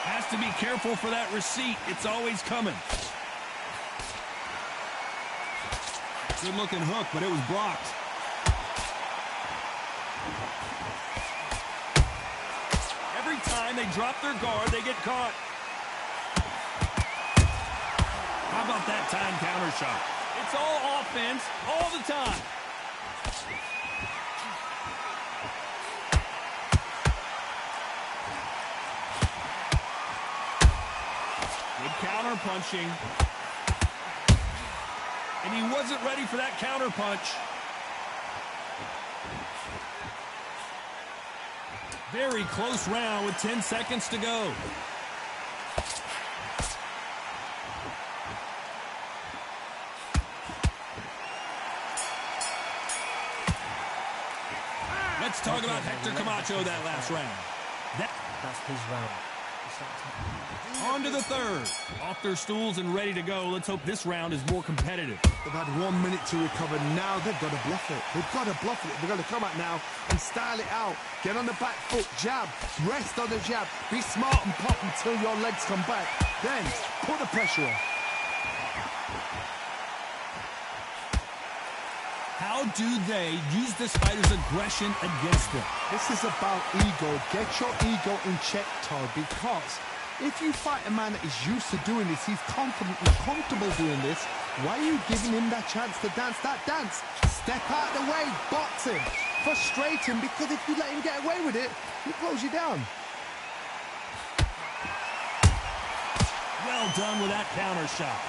Has to be careful for that receipt. It's always coming. Good looking hook, but it was blocked. Every time they drop their guard, they get caught. How about that time counter shot? It's all offense all the time. Good counter punching. And he wasn't ready for that counter punch. Very close round with 10 seconds to go. Let's talk about Hector Camacho that last round. That's his round. It's On to the third. Off their stools and ready to go. Let's hope this round is more competitive. They've had 1 minute to recover. Now they've got to bluff it. They've got to bluff it. They've got to come out now and style it out. Get on the back foot, jab, rest on the jab. Be smart and pop until your legs come back. Then put the pressure on. How do they use this fighter's aggression against them? This is about ego. Get your ego in check, Todd, because if you fight a man that is used to doing this, he's confident and comfortable doing this, why are you giving him that chance to dance that dance? Step out of the way, box him, frustrate him, because if you let him get away with it, he close you down. Well done with that counter shot.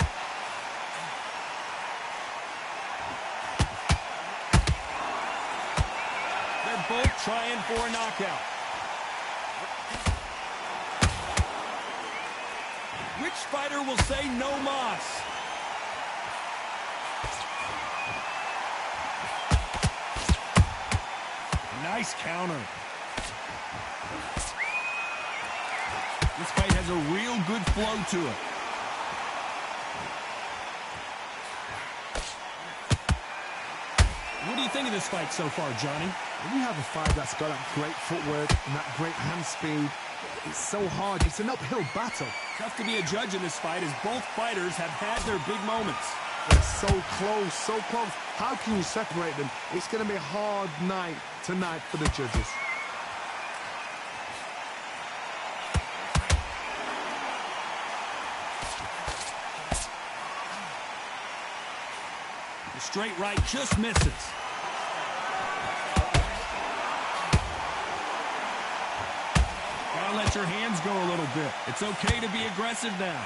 They're both trying for a knockout. Which fighter will say no mas? Nice counter. This fight has a real good flow to it. What do you think of this fight so far, Johnny? When you have a fight that's got that great footwork and that great hand speed, it's so hard. It's an uphill battle. Tough to be a judge in this fight as both fighters have had their big moments. They're so close, so close. How can you separate them? It's going to be a hard night tonight for the judges. The straight right just misses. Gotta let your hands go a little bit. It's okay to be aggressive now.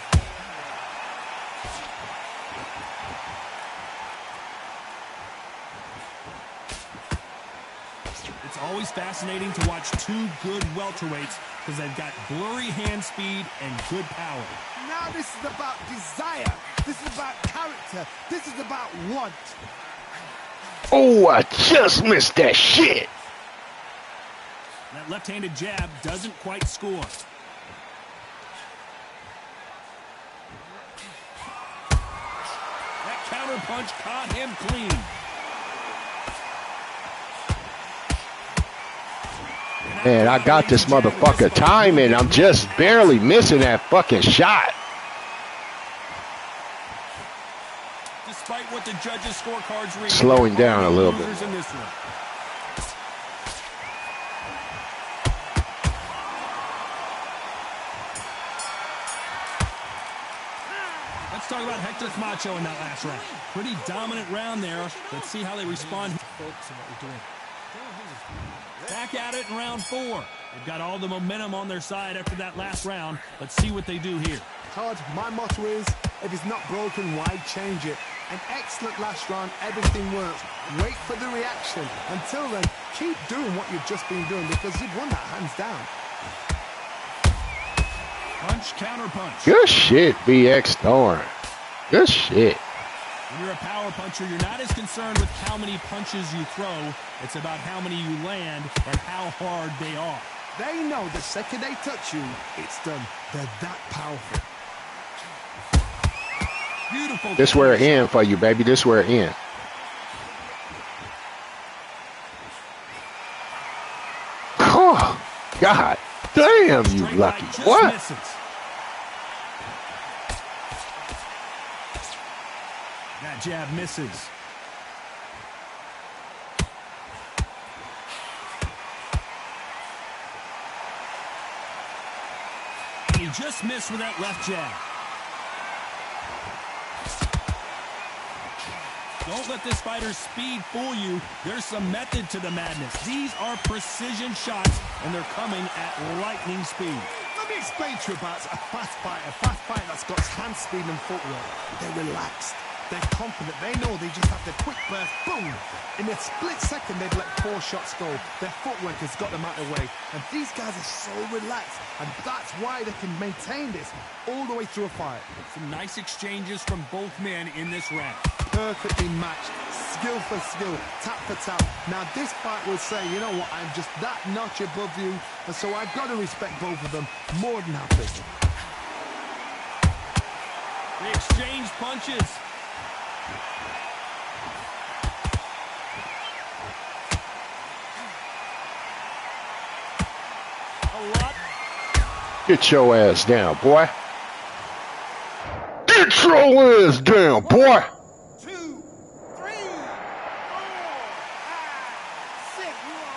It's always fascinating to watch two good welterweights because they've got blurry hand speed and good power. Now this is about desire. This is about character. This is about want. Oh, I just missed that shit. That left-handed jab doesn't quite score. That counter punch caught him clean. Man, I got this motherfucker timing. I'm just barely missing that fucking shot. Despite what the judges' scorecards read, slowing down a little bit. In this one. Let's talk about Hector Camacho in that last round. Pretty dominant round there. Let's see how they respond. Back at it in round 4. They've got all the momentum on their side after that last round. Let's see what they do here. Todd, my motto is, if it's not broken, why change it? An excellent last round, everything works. Wait for the reaction. Until then, keep doing what you've just been doing because you've won that hands down. Punch, counter punch. Good shit, BX Thorn. Good shit. When you're a power puncher, you're not as concerned with how many punches you throw. It's about how many you land and how hard they are. They know the second they touch you, it's done. They're that powerful. Beautiful. This where it in for you, baby. This where it in. Oh, God damn, you lucky. What? Misses. That jab misses. And he just missed with that left jab. Don't let this fighter's speed fool you. There's some method to the madness. These are precision shots, and they're coming at lightning speed. Let me explain to you about a fast fighter that's got hand speed and footwork. They're relaxed. They're confident. They know they just have the quick burst, boom. In a split second, they've let 4 shots go. Their footwork has got them out of the way. And these guys are so relaxed. And that's why they can maintain this all the way through a fight. Some nice exchanges from both men in this round. perfectly matched, skill for skill, tap for tap. Now this fight will say, you know what, I'm just that notch above you, and so I've got to respect both of them more than happy. They exchange punches. Get your ass down, boy. Get your ass down, boy. 2, 3, 4, 5, 6. You all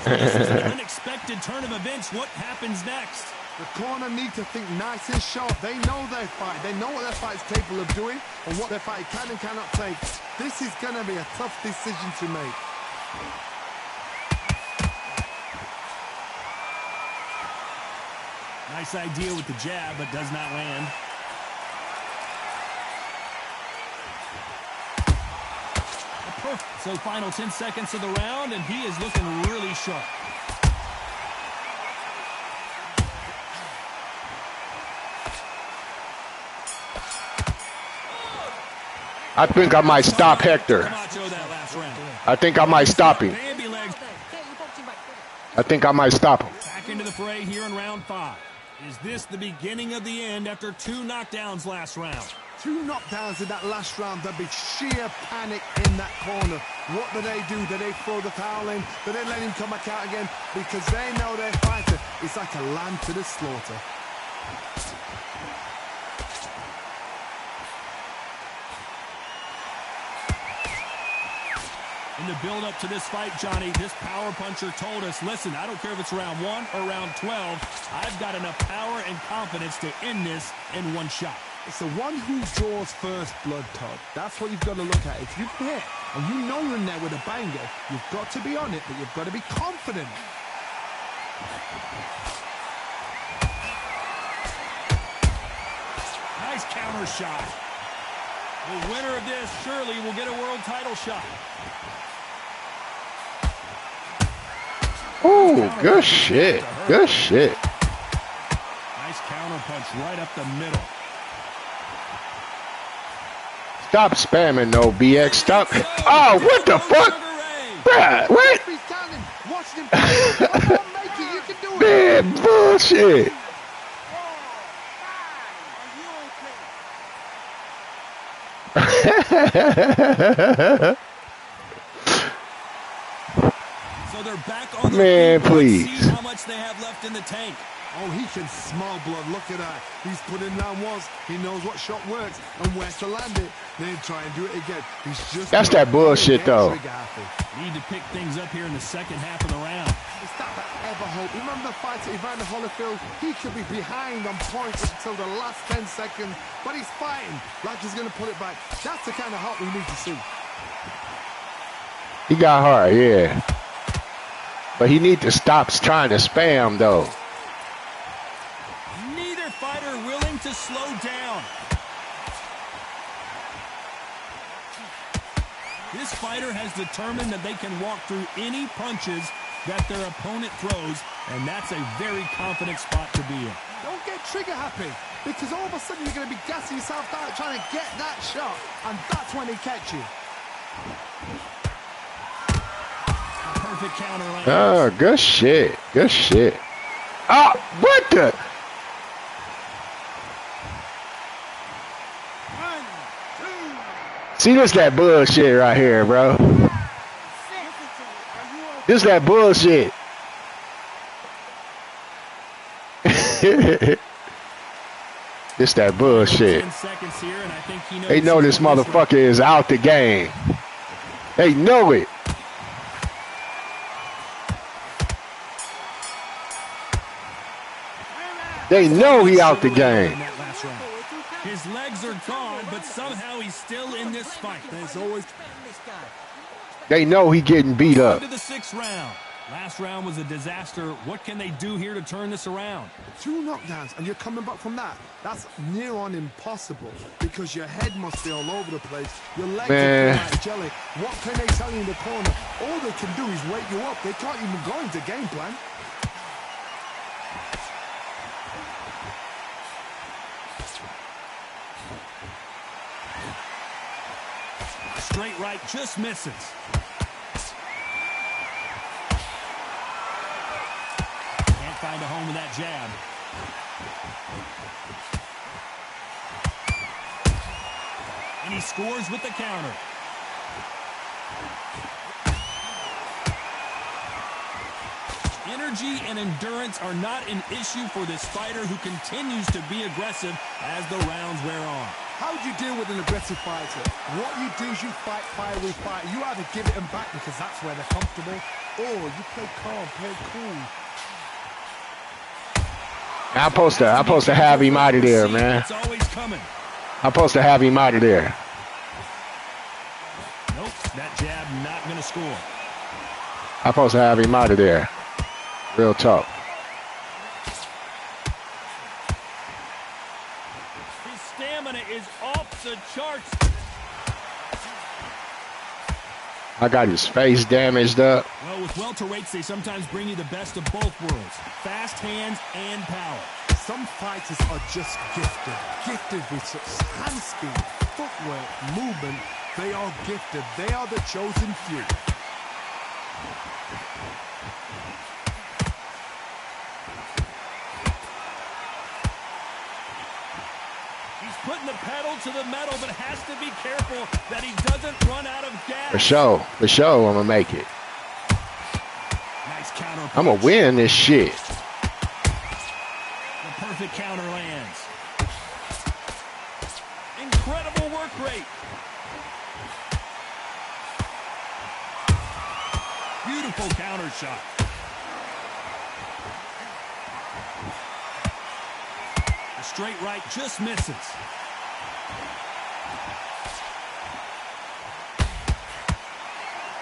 right? This is an unexpected turn of events. What happens next? The corner need to think nice and sharp. They know their fight. They know what their fight's capable of doing and what their fight can and cannot take. This is going to be a tough decision to make. Nice idea with the jab, but does not land. Perfect. So final 10 seconds of the round, and he is looking really sharp. I think I might stop Hector. I think I might stop him. I think I might stop him. Back into the fray here in round 5. Is this the beginning of the end after 2 knockdowns last round? 2 knockdowns in that last round. There'll be sheer panic in that corner. What do they do? Do they throw the towel in? Do they let him come back out again? Because they know their fighter is like a lamb to the slaughter. In the build-up to this fight, Johnny, this power puncher told us, listen, I don't care if it's round 1 or round 12, I've got enough power and confidence to end this in one shot. It's the one who draws first blood, Todd. That's what you've got to look at. If you hit and you know you're in there with a banger, you've got to be on it, but you've got to be confident. Nice counter shot. The winner of this surely will get a world title shot. Ooh, good shit. Good shit. Nice counter punch right up the middle. Stop spamming, no BX. Stop. Oh, what the fuck? Bruh, what? Man, bullshit. So they're back on the man, field. please. See how much they have left in the tank. Oh, he can smell blood. Look at that. He's put in down once. He knows what shot works and where to land it. Then try and do it again. He's just that's that bullshit, though. Need to pick things up here in the second half of the round. Is that ever hope? Remember the fight at Evander Holyfield? He could be behind on points until the last 10 seconds, but he's fighting like he's going to put it back. That's the kind of heart we need to see. He got hard, yeah. But he need to stop trying to spam, though. Neither fighter willing to slow down. This fighter has determined that they can walk through any punches that their opponent throws, and that's a very confident spot to be in. Don't get trigger happy, because all of a sudden you're going to be gassing yourself out trying to get that shot, and that's when he catch you. Perfect counter line. Oh, good shit. Good shit. Oh, what the? See, this that bullshit right here, bro. This that bullshit. This that bullshit. They know this motherfucker is out the game. They know it. They know he out the game. His legs are gone, but somehow he's still in this fight. There's always... They know he getting beat up. To the 6th round. Last round was a disaster. What can they do here to turn this around? 2 knockdowns, and you're coming back from that. That's near on impossible, because your head must be all over the place. Your legs are like jelly. What can they tell you in the corner? All they can do is wake you up. They can't even go into game plan. Straight right just misses. Can't find a home with that jab. And he scores with the counter. Energy and endurance are not an issue for this fighter who continues to be aggressive as the rounds wear on. How do you deal with an aggressive fighter? What you do is you fight fire with fire. You either give it them back because that's where they're comfortable, or you play calm, play cool. I'm supposed to have him out of there, man. It's always coming. I'm supposed to have him out of there. Nope, that jab not going to score. I'm supposed to have him out of there. Real talk. His stamina is off the charts. I got his face damaged up. Well, with welterweights, they sometimes bring you the best of both worlds. Fast hands and power. Some fighters are just gifted with such hand speed, footwork, movement. They are gifted. They are the chosen few. Putting the pedal to the metal, but has to be careful that he doesn't run out of gas. For sure, I'm gonna make it. Nice counter punch. I'm gonna win this shit. The perfect counter lands. Incredible work rate. Beautiful counter shot. The straight right just misses.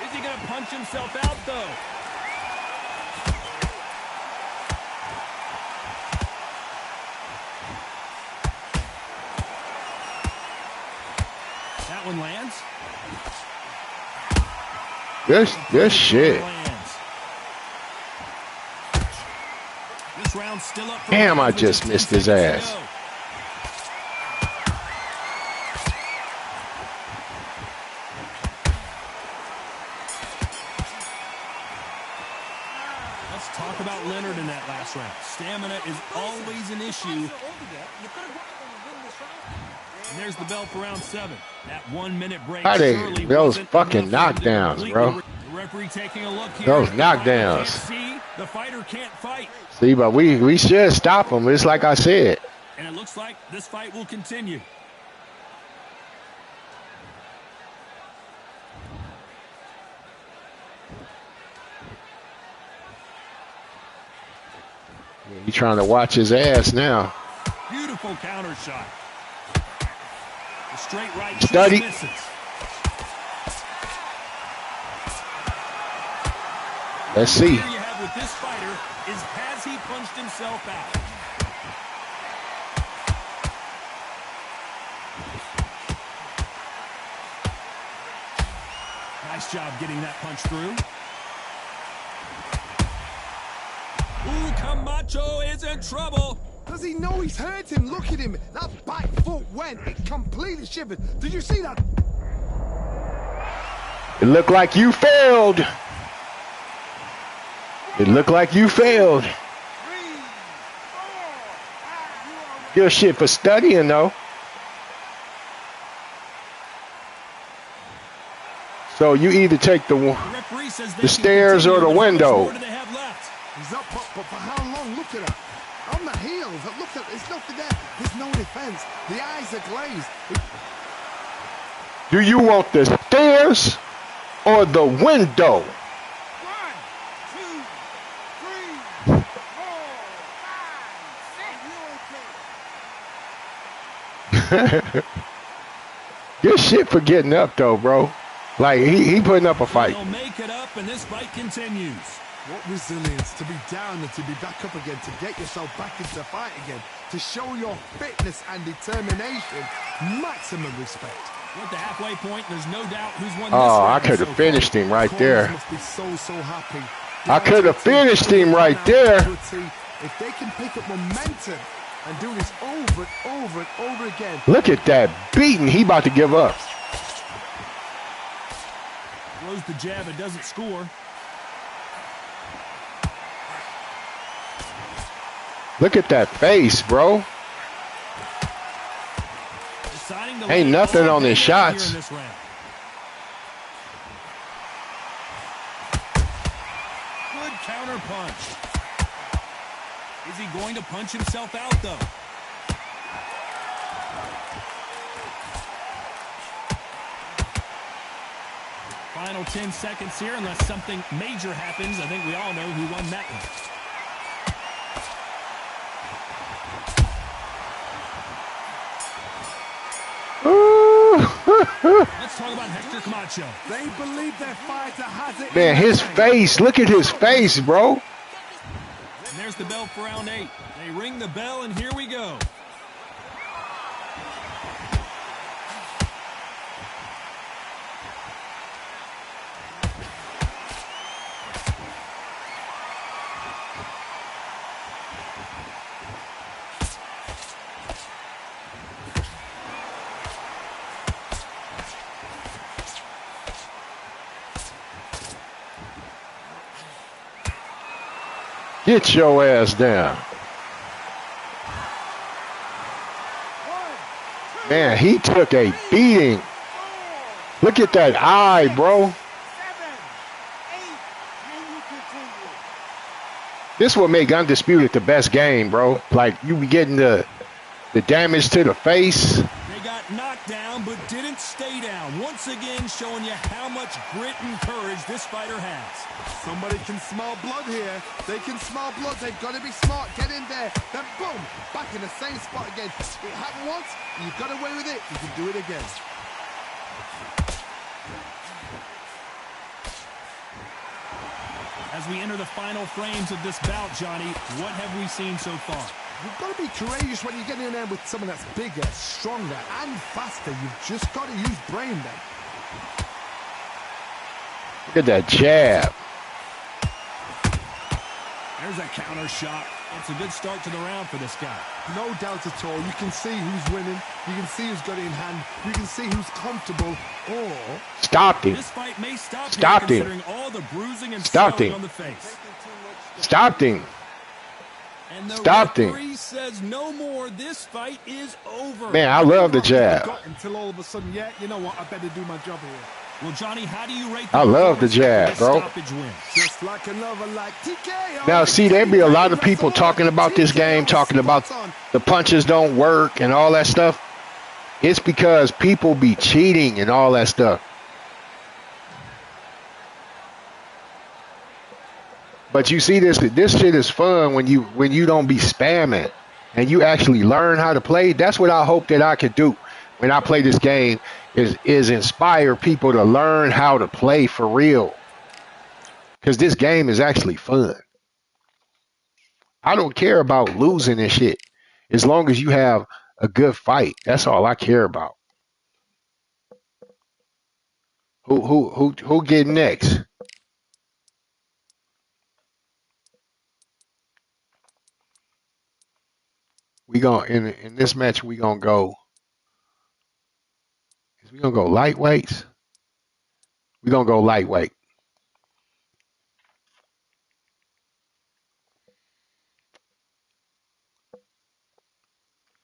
Is he going to punch himself out, though? That one lands. This shit. This round's still up for Damn, I just missed his ass. Let's talk about Leonard in that last round. Stamina is always an issue. And there's the bell for round 7. That 1 minute break. Those fucking knockdowns, bro. The referee taking a look here. Those knockdowns. See, the fighter can't fight. See, but we should stop him. It's like I said. And it looks like this fight will continue. He's trying to watch his ass now. Beautiful counter shot. The straight right Study. just misses. Let's see. What you have with this fighter is, has he punched himself out? Nice job getting that punch through. Ooh, Camacho is in trouble. Does he know he's hurt him? Look at him. That back foot went. It completely shivered. Did you see that? It looked like you failed. It looked like you failed. Good shit for studying, though. So you either take the stairs or the window. He's up, but for how long? Look at her. On the heels. Look at there's nothing there. There's no defense. The eyes are glazed. Do you want the stairs or the window? 1, 2, 3, 4, 5, 6. Good shit for getting up, though, bro. Like, he putting up a fight. He'll make it up, and this fight continues. What resilience to be down and to be back up again, to get yourself back into the fight again, to show your fitness and determination. Maximum respect. We're at the halfway point. There's no doubt who's won this Oh, round I could have finished him right there. Must be so happy. I could have finished him right there. If they can pick up momentum and do this over and over and over again. Look at that beating. He about to give up. Throws the jab and doesn't score. Look at that face, bro. Ain't nothing on his shots. Good counter punch. Is he going to punch himself out, though? Final 10 seconds here, unless something major happens. I think we all know who won that one. Let's talk about Hector Camacho. They believe their fighter has it. Man, his face. Look at his face, bro. And there's the bell for round 8. They ring the bell, and here we go. Get your ass down. Man, he took a beating. Look at that eye, bro. This will make Undisputed the best game, bro. Like, you be getting the damage to the face. They got knocked down, but didn't stay down. Once again, showing you how much grit and courage this fighter has. Somebody can smell blood here. They can smell blood. They've got to be smart. Get in there. Then boom, back in the same spot again. It happened once. You got away with it. You can do it again. As we enter the final frames of this bout, Johnny, what have we seen so far? You've got to be courageous when you get in there with someone that's bigger, stronger, and faster. You've just got to use brain then. Look at that jab. There's a counter shot. It's a good start to the round for this guy. No doubt at all. You can see who's winning. You can see who's got it in hand. You can see who's comfortable. Or stopped him. This fight may stop Stopped here, him. Considering all the bruising and Stopped swelling him. on the face. Stopped him. And the Stopped him. referee says no more. This fight is over. Man, I love the jab. Until all of a sudden, yeah, you know what? I better do my job here. Well, Johnny, how do you rate I love the jab, bro. Just like another, like TK. Now, see, there be a lot of people talking about this game, talking about the punches don't work and all that stuff. It's because people be cheating and all that stuff. But you see, this shit is fun when you don't be spamming and you actually learn how to play. That's what I hope that I could do when I play this game is inspire people to learn how to play for real. Because this game is actually fun. I don't care about losing and shit. As long as you have a good fight, that's all I care about. Who get next? We gonna in this match we gonna go lightweights. We gonna go lightweight.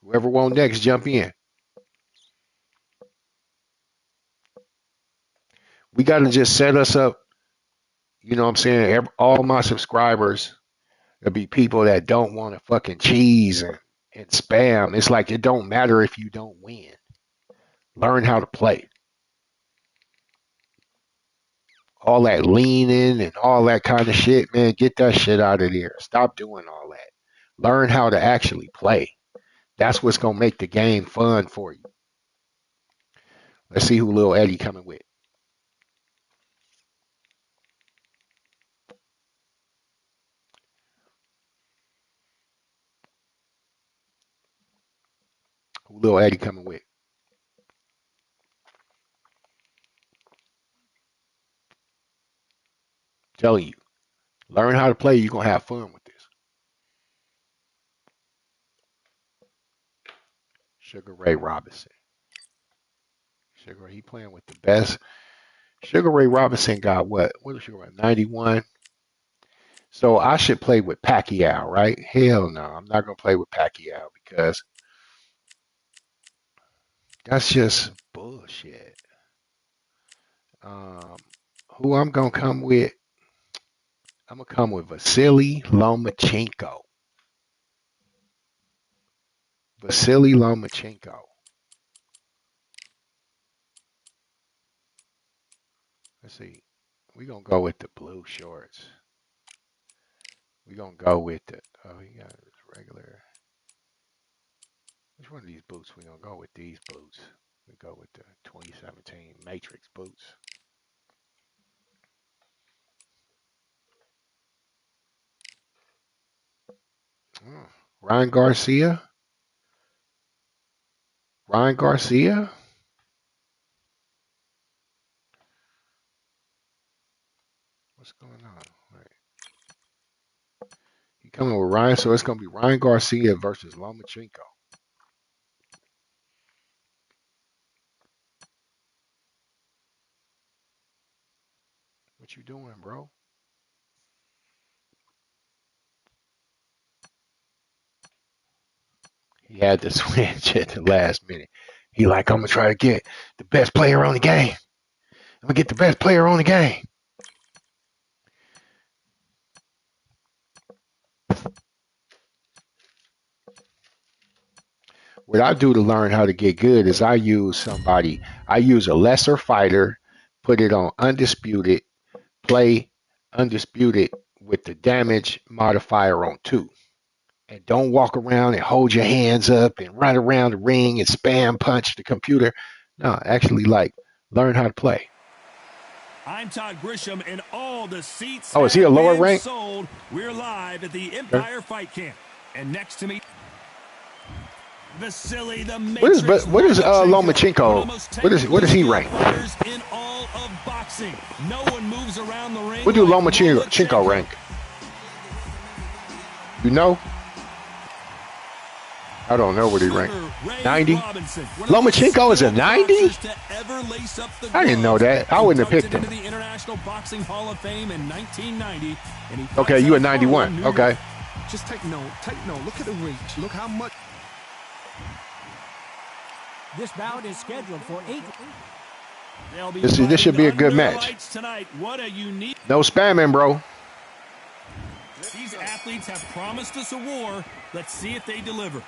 Whoever won next, jump in. We gotta just set us up. You know what I'm saying? All my subscribers, there'll be people that don't want to fucking cheese and spam. It's like it don't matter if you don't win. Learn how to play. All that leaning and all that kind of shit, man, get that shit out of there. Stop doing all that. Learn how to actually play. That's what's going to make the game fun for you. Let's see who Lil Eddie coming with. Who Lil Eddie coming with? Telling you. Learn how to play. You're going to have fun with this. Sugar Ray Robinson. Sugar Ray, he playing with the best Sugar Ray Robinson got what? What is Sugar Ray? 91. So I should play with Pacquiao, right? Hell no, I'm not gonna play with Pacquiao because that's just bullshit. Um, who I'm gonna come with? I'm gonna come with Vasily Lomachenko. Vasily Lomachenko. Let's see. We're gonna go with the blue shorts. We're gonna go with the he got his regular. Which one of these boots we gonna go with? These boots. We go with the 2017 Matrix boots. Oh, Ryan Garcia. Ryan Garcia. What's going on? Right. He coming with Ryan, so it's gonna be Ryan Garcia versus Lomachenko. What you doing, bro? He had to switch at the last minute. He like, I'm gonna try to get the best player on the game. I'm gonna get the best player on the game. What I do to learn how to get good is I use a lesser fighter, put it on Undisputed, play Undisputed with the damage modifier on 2. And don't walk around and hold your hands up and run around the ring and spam punch the computer. No, actually, like, learn how to play. I'm Todd Grisham, and all the seats Oh, is he a lower been rank? sold. We're live at the Empire Fight Camp. And next to me, Vasily the Matrix. What is Lomachenko? What is he rank? In all of boxing. No one moves around the ring. What do Lomachenko rank? You know? I don't know what he ranked. 90? Lomachenko is a 90? I didn't know that. I wouldn't have picked him. The International Boxing Hall of Fame in 1990. Okay, you at 91. Okay. Just take note. Look at the reach. Look how much. This bout is scheduled for 8. This should be a good match. No spamming, bro. These athletes have promised us a war. Let's see if they deliver.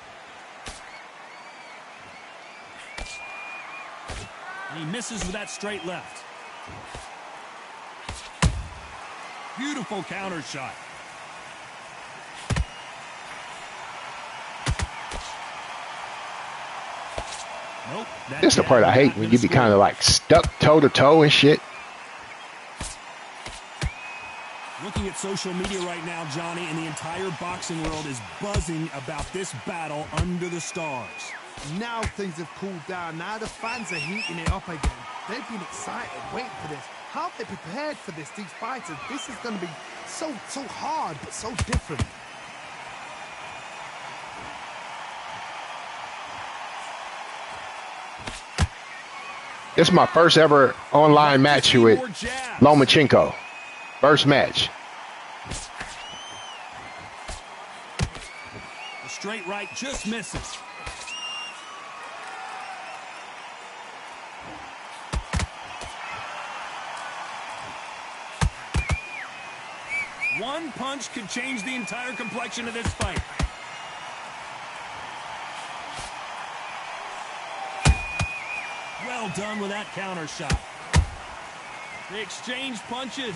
And he misses with that straight left. Beautiful counter shot. Nope. This is the part I hate, when you be kind of like stuck toe to toe and shit. Looking at social media right now, Johnny, and the entire boxing world is buzzing about this battle under the stars. Now things have cooled down. Now the fans are heating it up again. They've been excited, waiting for this. How have they prepared for this, these fighters? This is going to be so hard, but so different. This is my first ever online match with Lomachenko. First match. The straight right just misses. One punch could change the entire complexion of this fight. Well done with that counter shot. They exchange punches.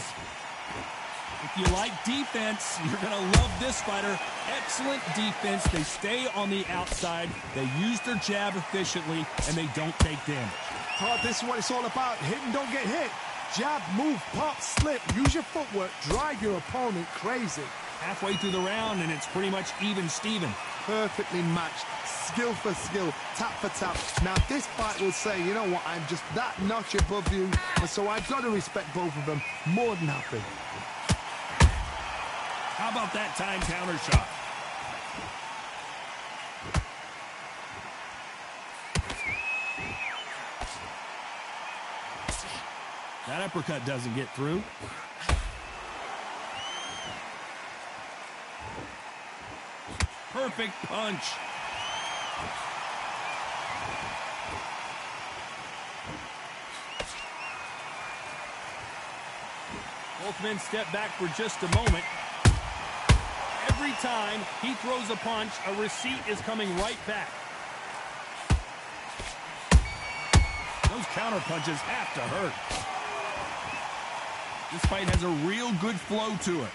If you like defense, you're going to love this fighter. Excellent defense. They stay on the outside. They use their jab efficiently, and they don't take damage. Todd, this is what it's all about. Hit and don't get hit. Jab, move, pop, slip. Use your footwork. Drive your opponent crazy. Halfway through the round, and it's pretty much even Steven. Perfectly matched. Skill for skill. Tap for tap. Now, this fight will say, you know what, I'm just that notch above you, and so I've got to respect both of them more than happy. How about that time counter shot? That uppercut doesn't get through. Perfect punch. Both men step back for just a moment. Every time he throws a punch, a receipt is coming right back. Those counter punches have to hurt. This fight has a real good flow to it.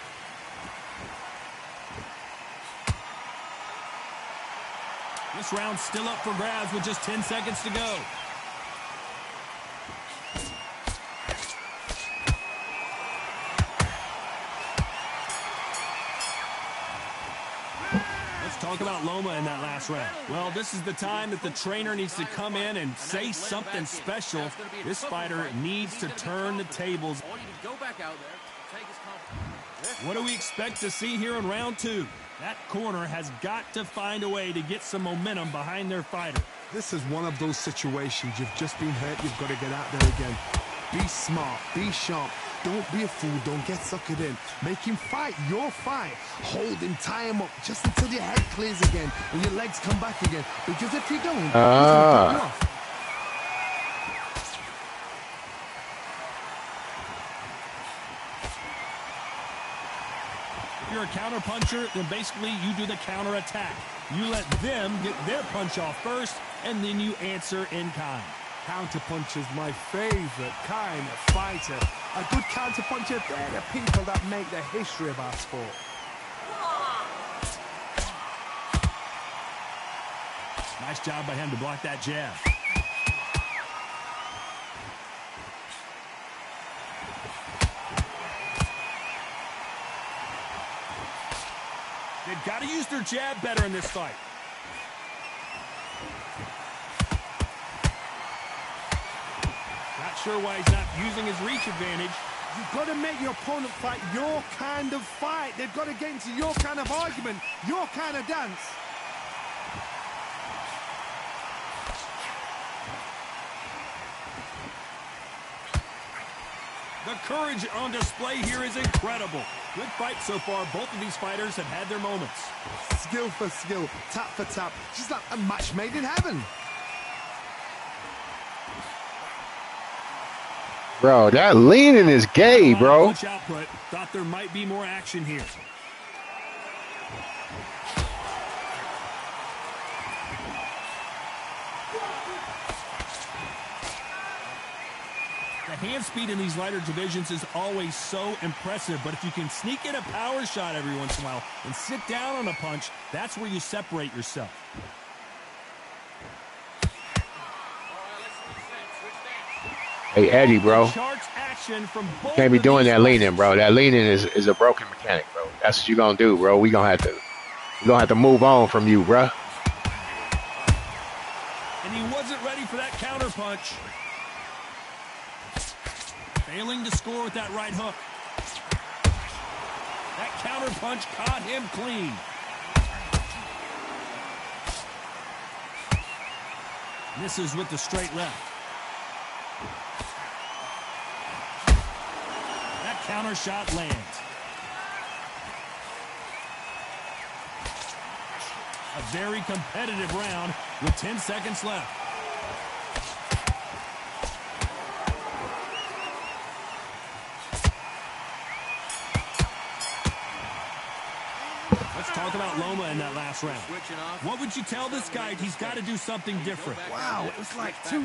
This round's still up for grabs with just 10 seconds to go. Talk about Loma in that last round. Well, this is the time that the trainer needs to come in and say something special. This fighter needs to turn the tables. What do we expect to see here in round 2? That corner has got to find a way to get some momentum behind their fighter. This is one of those situations. You've just been hurt. You've got to get out there again. Be smart. Be sharp. Don't be a fool. Don't get suckered in. Make him fight your fight. Hold him, tie him up just until your head clears again and your legs come back again. Because if you don't, he's gonna cut you off. If you're a counter puncher, then basically you do the counter attack. You let them get their punch off first, and then you answer in kind. Counterpuncher's my favorite kind of fighter. A good counterpuncher, they're the people that make the history of our sport. Nice job by him to block that jab. They've got to use their jab better in this fight. Not sure why he's not using his reach advantage. You've got to make your opponent fight your kind of fight. They've got to get into your kind of argument, your kind of dance. The courage on display here is incredible. Good fight so far. Both of these fighters have had their moments. Skill for skill, tap for tap. Just like a match made in heaven. Bro, that leaning is gay, bro. Much output. Thought there might be more action here. The hand speed in these lighter divisions is always so impressive, but if you can sneak in a power shot every once in a while and sit down on a punch, that's where you separate yourself. Hey, Eddie, bro. Can't be doing that leaning, bro. That leaning is a broken mechanic, bro. That's what you're going to do, bro. We're going to have to move on from you, bro. And he wasn't ready for that counter punch. Failing to score with that right hook. That counter punch caught him clean. Misses with the straight left. That counter shot lands. A very competitive round with 10 seconds left. Let's talk about Loma in that last round. What would you tell this guy? He's got to do something different. Wow, it was like two.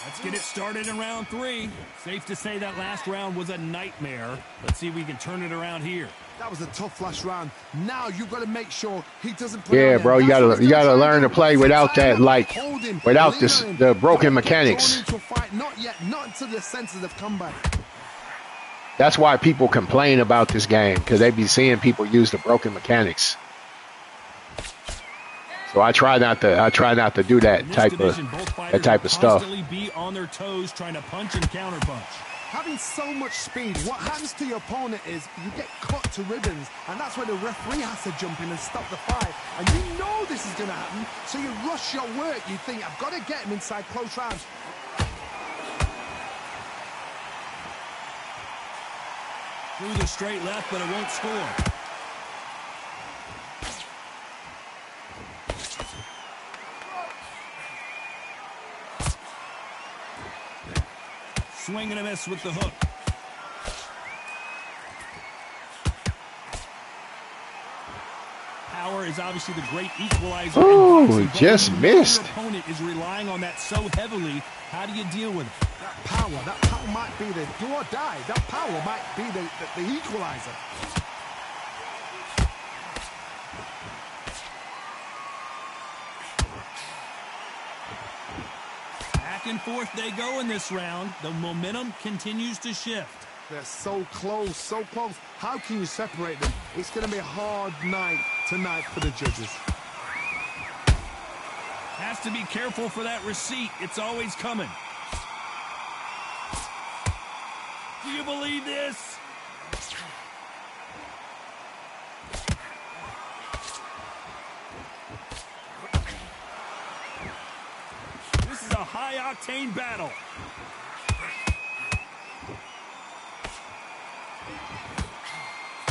Let's get it started in round 3. Safe to say that last round was a nightmare. Let's see if we can turn it around here. That was a tough last round. Now you've got to make sure he doesn't put Yeah, bro, you gotta learn to play without that, like, without the broken mechanics. Not yet, not until your senses have come back. That's why people complain about this game, because they be seeing people use the broken mechanics. So I try not to do that type of stuff. Be on their toes trying to punch and counter punch. Having so much speed, what happens to your opponent is you get cut to ribbons, and that's where the referee has to jump in and stop the fight. And you know this is going to happen, so you rush your work. You think, I've got to get him inside close rounds. Through the straight left, but it won't score. Swing and a miss with the hook. Power is obviously the great equalizer. Oh, just missed. Your opponent is relying on that so heavily. How do you deal with it? That power might be the do or die. That power might be the equalizer. Back and forth they go in this round. The momentum continues to shift. They're so close, so close. How can you separate them? It's going to be a hard night tonight for the judges. Has to be careful for that receipt. It's always coming. Do you believe this? This is a high-octane battle.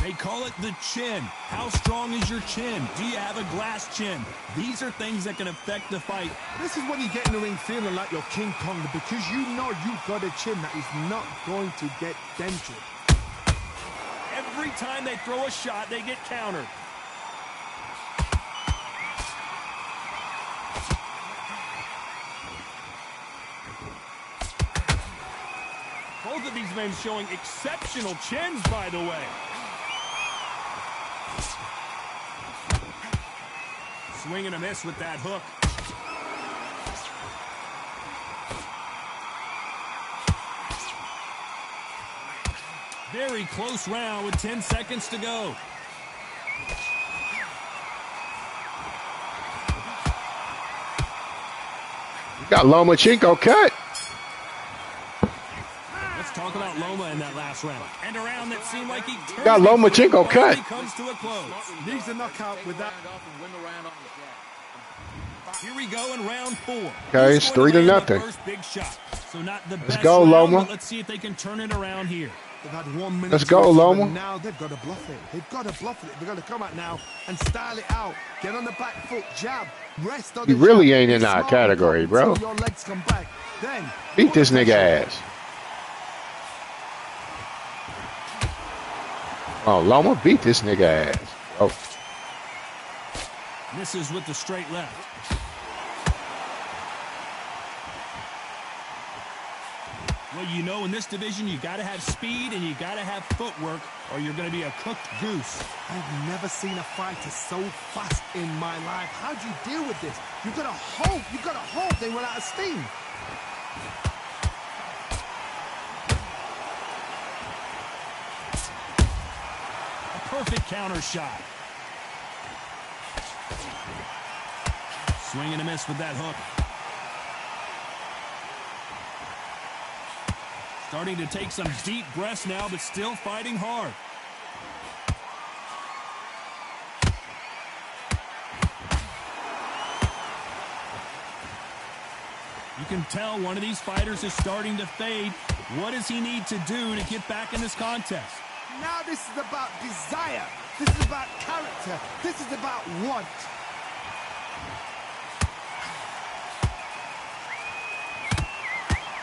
They call it the chin. How strong is your chin? Do you have a glass chin? These are things that can affect the fight. This is when you get in the ring feeling like you're King Kong, because you know you've got a chin that is not going to get dented. Every time they throw a shot, they get countered. Both of these men showing exceptional chins, by the way. Swing and a miss with that hook. Very close round with 10 seconds to go. You got Lomachenko cut. Let's talk about Loma in that last round. And a round that seemed like he got Lomachenko cut. Comes to a close. Needs a knockout with that. Here we go in round 4. Okay, it's 3-0. First big shot. So not the Let's best go, round, Loma. but let's see if they can turn it around here. They've had 1 minute. Let's go, Loma. Now they've got to bluff it. They've got to bluff it. They've got to come out now and style it out. Get on the back foot, jab, rest on the You really jab. ain't in our category, bro. Until your legs come back. Then Beat this nigga ass. Oh, Loma, beat this nigga ass. Oh. Misses with the straight left. Well, you know, in this division, you got to have speed and you got to have footwork, or you're going to be a cooked goose. I've never seen a fighter so fast in my life. How do you deal with this? You've got to hope. You've got to hope they run out of steam. A perfect counter shot. Swing and a miss with that hook. Starting to take some deep breaths now, but still fighting hard. You can tell one of these fighters is starting to fade. What does he need to do to get back in this contest? Now this is about desire. This is about character. This is about want.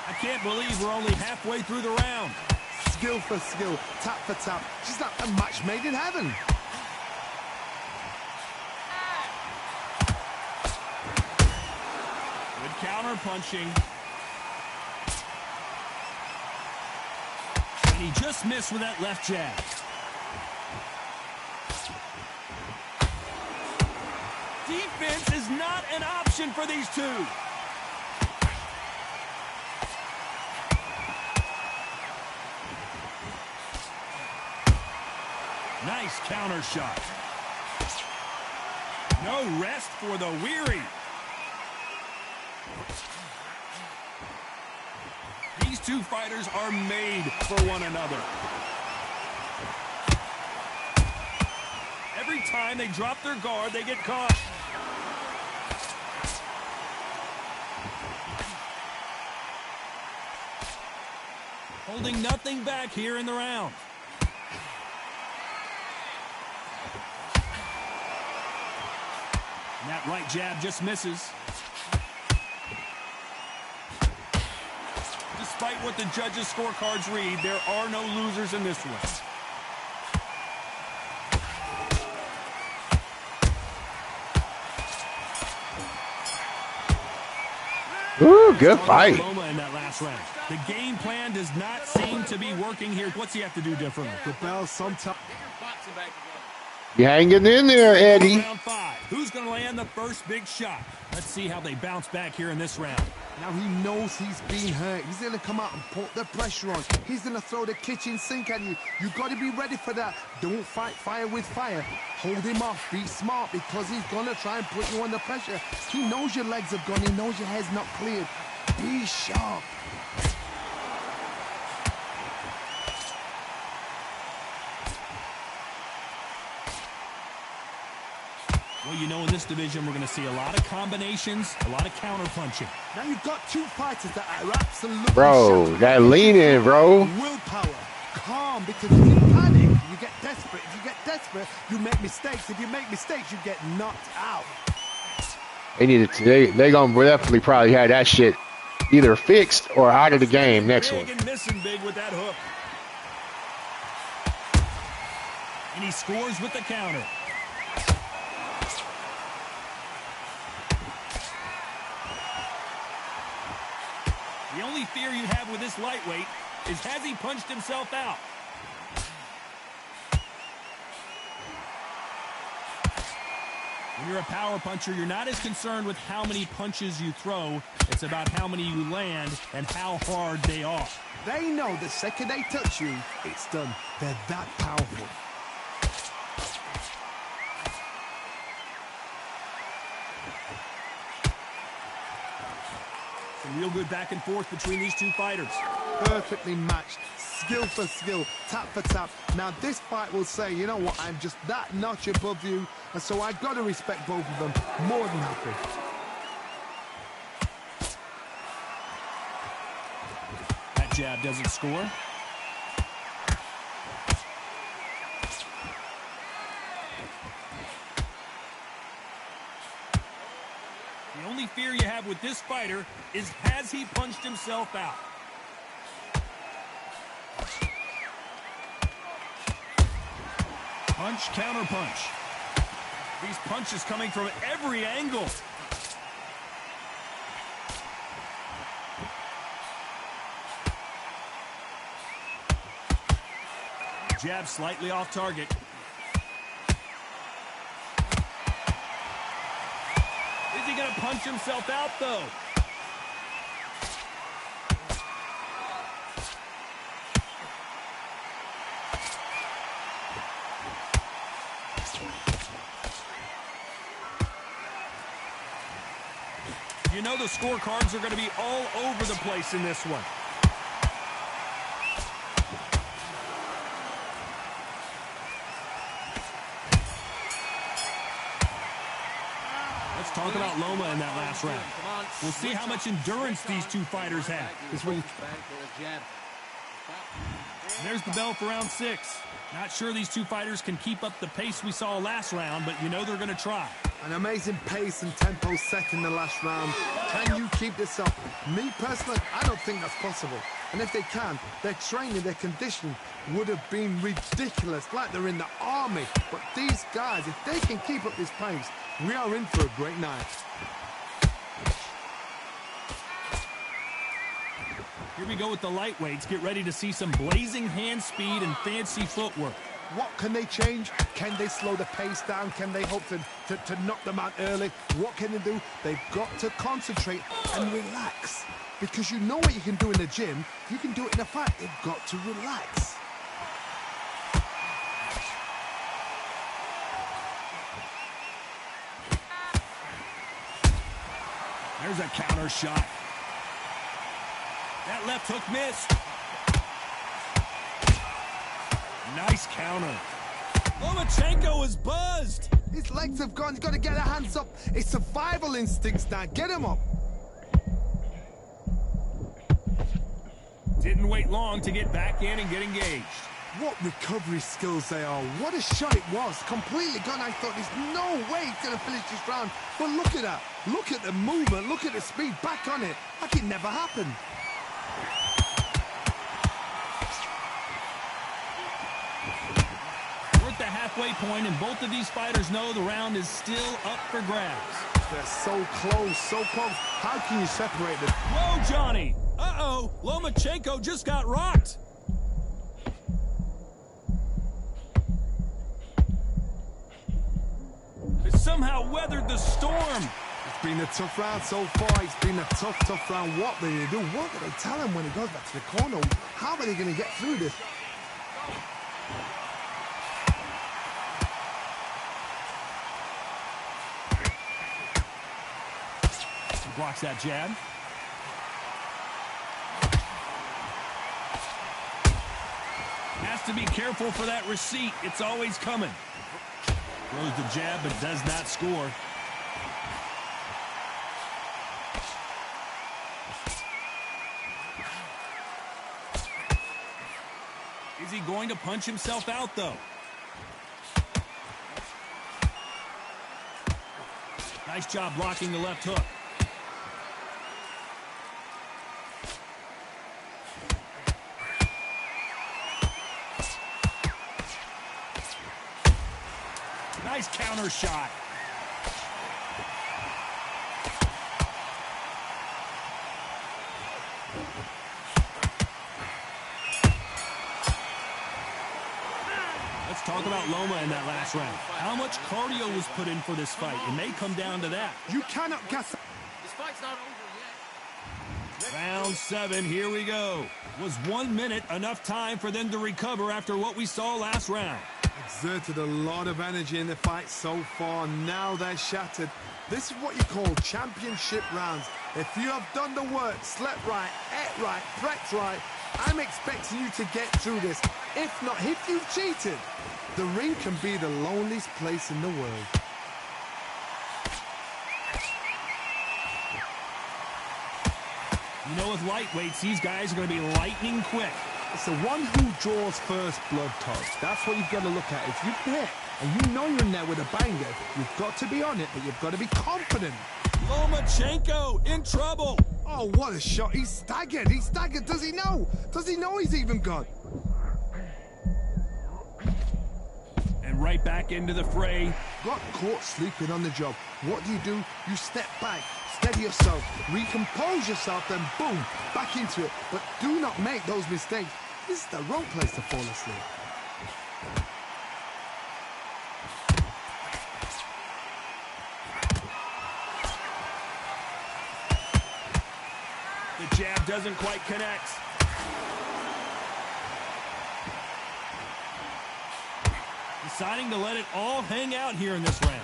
I can't believe we're only halfway through the round. Skill for skill, tap for tap. She's like a match made in heaven. Good counter punching. And he just missed with that left jab. Defense is not an option for these two. Nice counter shot. No rest for the weary. These two fighters are made for one another. Every time they drop their guard, they get caught. Holding nothing back here in the round. And that right jab just misses. Despite what the judges' scorecards read, there are no losers in this one. Ooh, good fight. In that last round. The game plan does not seem to be working here. What's he have to do differently? The bell sometimes. You hanging in there, Eddie. Round 5. Who's going to land the first big shot? Let's see how they bounce back here in this round. Now he knows he's been hurt. He's going to come out and put the pressure on. He's going to throw the kitchen sink at you. You've got to be ready for that. Don't fight fire with fire. Hold him off. Be smart because he's going to try and put you under pressure. He knows your legs have gone. He knows your head's not cleared. Be sharp. Well, you know, in this division, we're going to see a lot of combinations, a lot of counter-punching. Now you've got two fighters that are absolutely Bro, sharp. that lean in, bro. Willpower, calm, because if you panic, you get desperate. If you get desperate, you make mistakes. If you make mistakes, you get knocked out. They needed to. They gonna definitely probably have that shit either fixed or out of the game next one. Big and missing big with that hook. And he scores with the counter. The only fear you have with this lightweight is, has he punched himself out? When you're a power puncher, you're not as concerned with how many punches you throw. It's about how many you land and how hard they are. They know the second they touch you, it's done. They're that powerful. Real good back and forth between these two fighters. Perfectly matched, skill for skill, tap for tap. Now this fight will say, you know what, I'm just that notch above you, and so I've got to respect both of them. More than happy. That jab doesn't score. The only fear you have with this fighter is, has he punched himself out? Punch, counter punch. These punches coming from every angle. Jab slightly off target. Is he going to punch himself out, though? You know the scorecards are going to be all over the place in this one. Let's talk about Loma in that last round. We'll see how much endurance these two fighters have. There's the bell for round 6. Not sure these two fighters can keep up the pace we saw last round, but you know they're going to try. An amazing pace and tempo set in the last round. Can you keep this up? Me personally, I don't think that's possible. And if they can, their training, their conditioning would have been ridiculous, like they're in the army. But these guys, if they can keep up this pace, we are in for a great night. Here we go with the lightweights. Get ready to see some blazing hand speed and fancy footwork. What can they change? Can they slow the pace down? Can they hope to knock them out early? What can they do? They've got to concentrate and relax. Because you know what you can do in the gym, you can do it in a fight. They've got to relax. There's a counter shot. That left hook missed. Nice counter. Lomachenko is buzzed. His legs have gone. He's got to get their hands up. It's survival instincts now. Get him up. Didn't wait long to get back in and get engaged. What recovery skills they are. What a shot it was. Completely gone. I thought there's no way he's going to finish this round. But look at that. Look at the movement. Look at the speed. Back on it. Like it never happened. We're at the halfway point, and both of these fighters know the round is still up for grabs. They're so close, so close. How can you separate them? Whoa, Johnny. Uh-oh. Lomachenko just got rocked. Somehow weathered the storm. It's been a tough round so far. It's been a tough round. What do they do? What do they tell him when he goes back to the corner? How are they going to get through this? He blocks that jab. Has to be careful for that receipt. It's always coming. Throws the jab, but does not score. Is he going to punch himself out, though? Nice job blocking the left hook. Nice counter shot. Let's talk about Loma in that last round. How much cardio was put in for this fight? It may come down to that. You cannot guess. This fight's not over yet. Round 7, here we go. Was 1 minute enough time for them to recover after what we saw last round? Exerted a lot of energy in the fight so far. Now they're shattered. This is what you call championship rounds. If you have done the work, slept right, ate right, prepped right, I'm expecting you to get through this. If not, if you've cheated, the ring can be the loneliest place in the world. You know, with lightweights, these guys are going to be lightning quick. It's the one who draws first blood, Todd. That's what you've got to look at. If you're there and you know you're in there with a banger, you've got to be on it, but you've got to be confident. Lomachenko in trouble. Oh, what a shot. He's staggered. He's staggered. Does he know? Does he know he's even gone? And right back into the fray. Got caught sleeping on the job. What do? You step back, steady yourself, recompose yourself, then boom, back into it. But do not make those mistakes. This is the wrong place to fall asleep. The jab doesn't quite connect. Deciding to let it all hang out here in this round.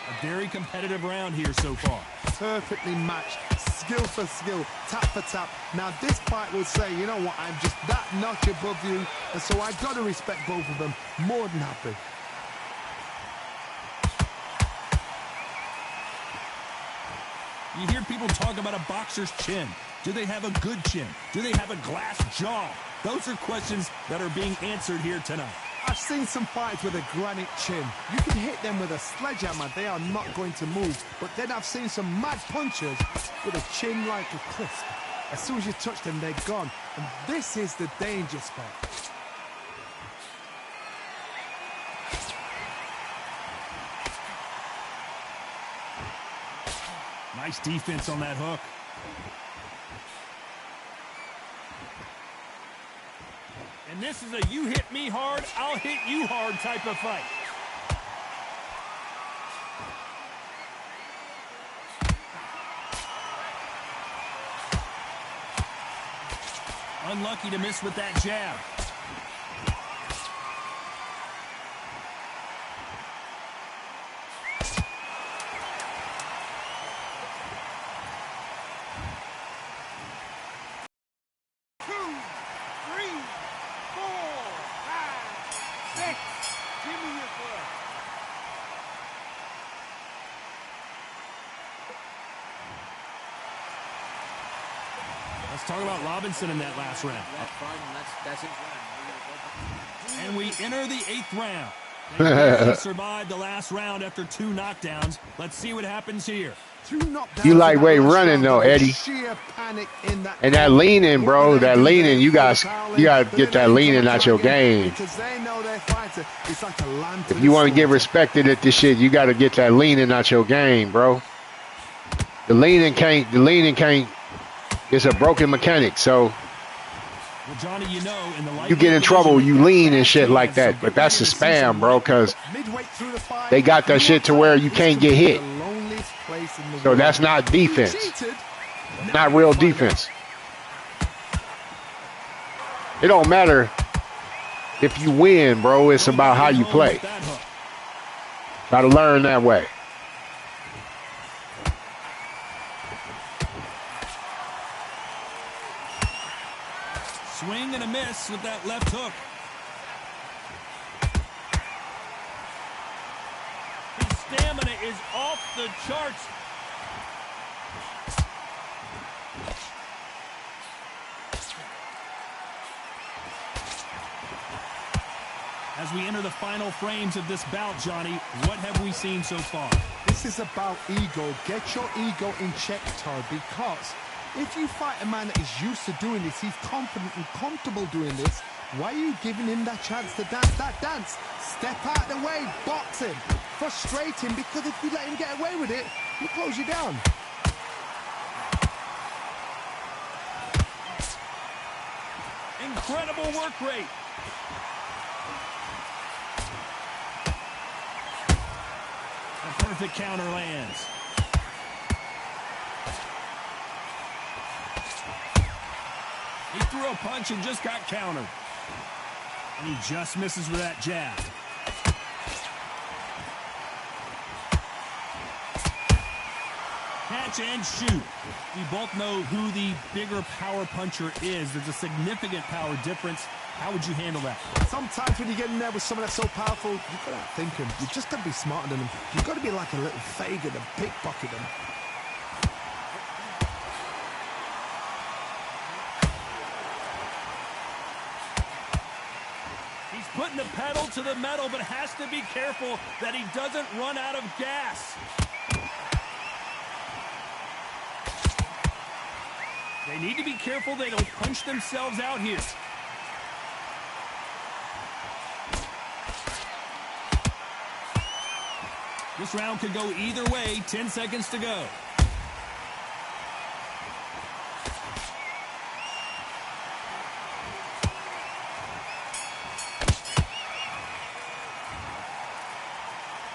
A very competitive round here so far. Perfectly matched, skill for skill, tap for tap. Now this fight will say, you know what, I'm just that notch above you, and so I've got to respect both of them. More than happy. You hear people talk about a boxer's chin. Do they have a good chin? Do they have a glass jaw? Those are questions that are being answered here tonight. I've seen some fights with a granite chin. You can hit them with a sledgehammer, they are not going to move. But then I've seen some mad punchers with a chin like a crisp. As soon as you touch them, they're gone. And this is the danger spot. Nice defense on that hook. And this is a you hit me hard, I'll hit you hard type of fight. Unlucky to miss with that jab. Talk about Robinson in that last round. That's his round. And we enter the 8th round. They barely survived the last round after 2 knockdowns. Let's see what happens here. You lightweight running though, Eddie. And that leaning, bro, that leaning, you got to get that leaning out your game. If you want to get respected at this shit, you got to get that leaning out your game, bro. The leaning can't, it's a broken mechanic, so well, Johnny, you know, you get in trouble, you lean and shit like that. But that's the spam, bro, because they got that shit to where you can't get hit. So that's not defense. Not real defense. It don't matter if you win, bro. It's about how you play. Got to learn that way. Swing and a miss with that left hook. His stamina is off the charts. As we enter the final frames of this bout, Johnny, what have we seen so far? This is about ego. Get your ego in check, Todd, because if you fight a man that is used to doing this, he's confident and comfortable doing this, why are you giving him that chance to dance that dance? Step out the way, box him, frustrate him, because if you let him get away with it, he'll close you down. Incredible work rate. A perfect counter lands. He threw a punch and just got countered. And he just misses with that jab. Catch and shoot. We both know who the bigger power puncher is. There's a significant power difference. How would you handle that? Sometimes when you get in there with someone that's so powerful, you've got to outthink him. You've just got to be smarter than him. You've got to be like a little Fagin and pickpocket him. He's putting the pedal to the metal, but has to be careful that he doesn't run out of gas. They need to be careful they don't punch themselves out here. This round could go either way. 10 seconds to go.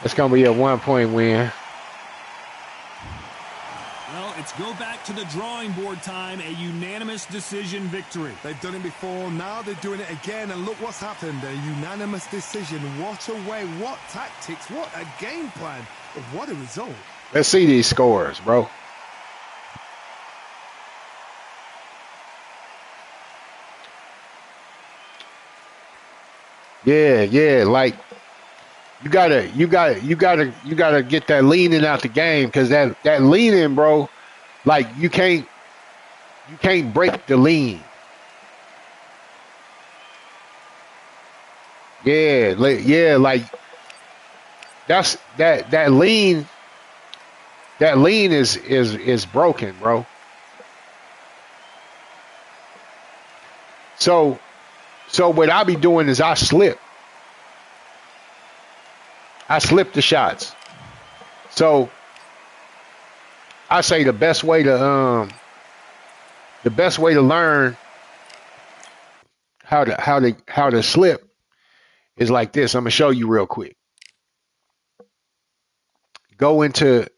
It's going to be a 1-point win. Well, it's go back to the drawing board time. A unanimous decision victory. They've done it before. Now they're doing it again. And look what's happened. A unanimous decision. What a way. What tactics. What a game plan. What a result. Let's see these scores, bro. Yeah, like you gotta get that leaning out the game, because that leaning, bro, like you can't break the lean. Yeah, like that's that lean. That lean is broken, bro. So what I be doing is I slip the shots. So I say the best way to learn how to slip is like this. I'm gonna show you real quick. Go into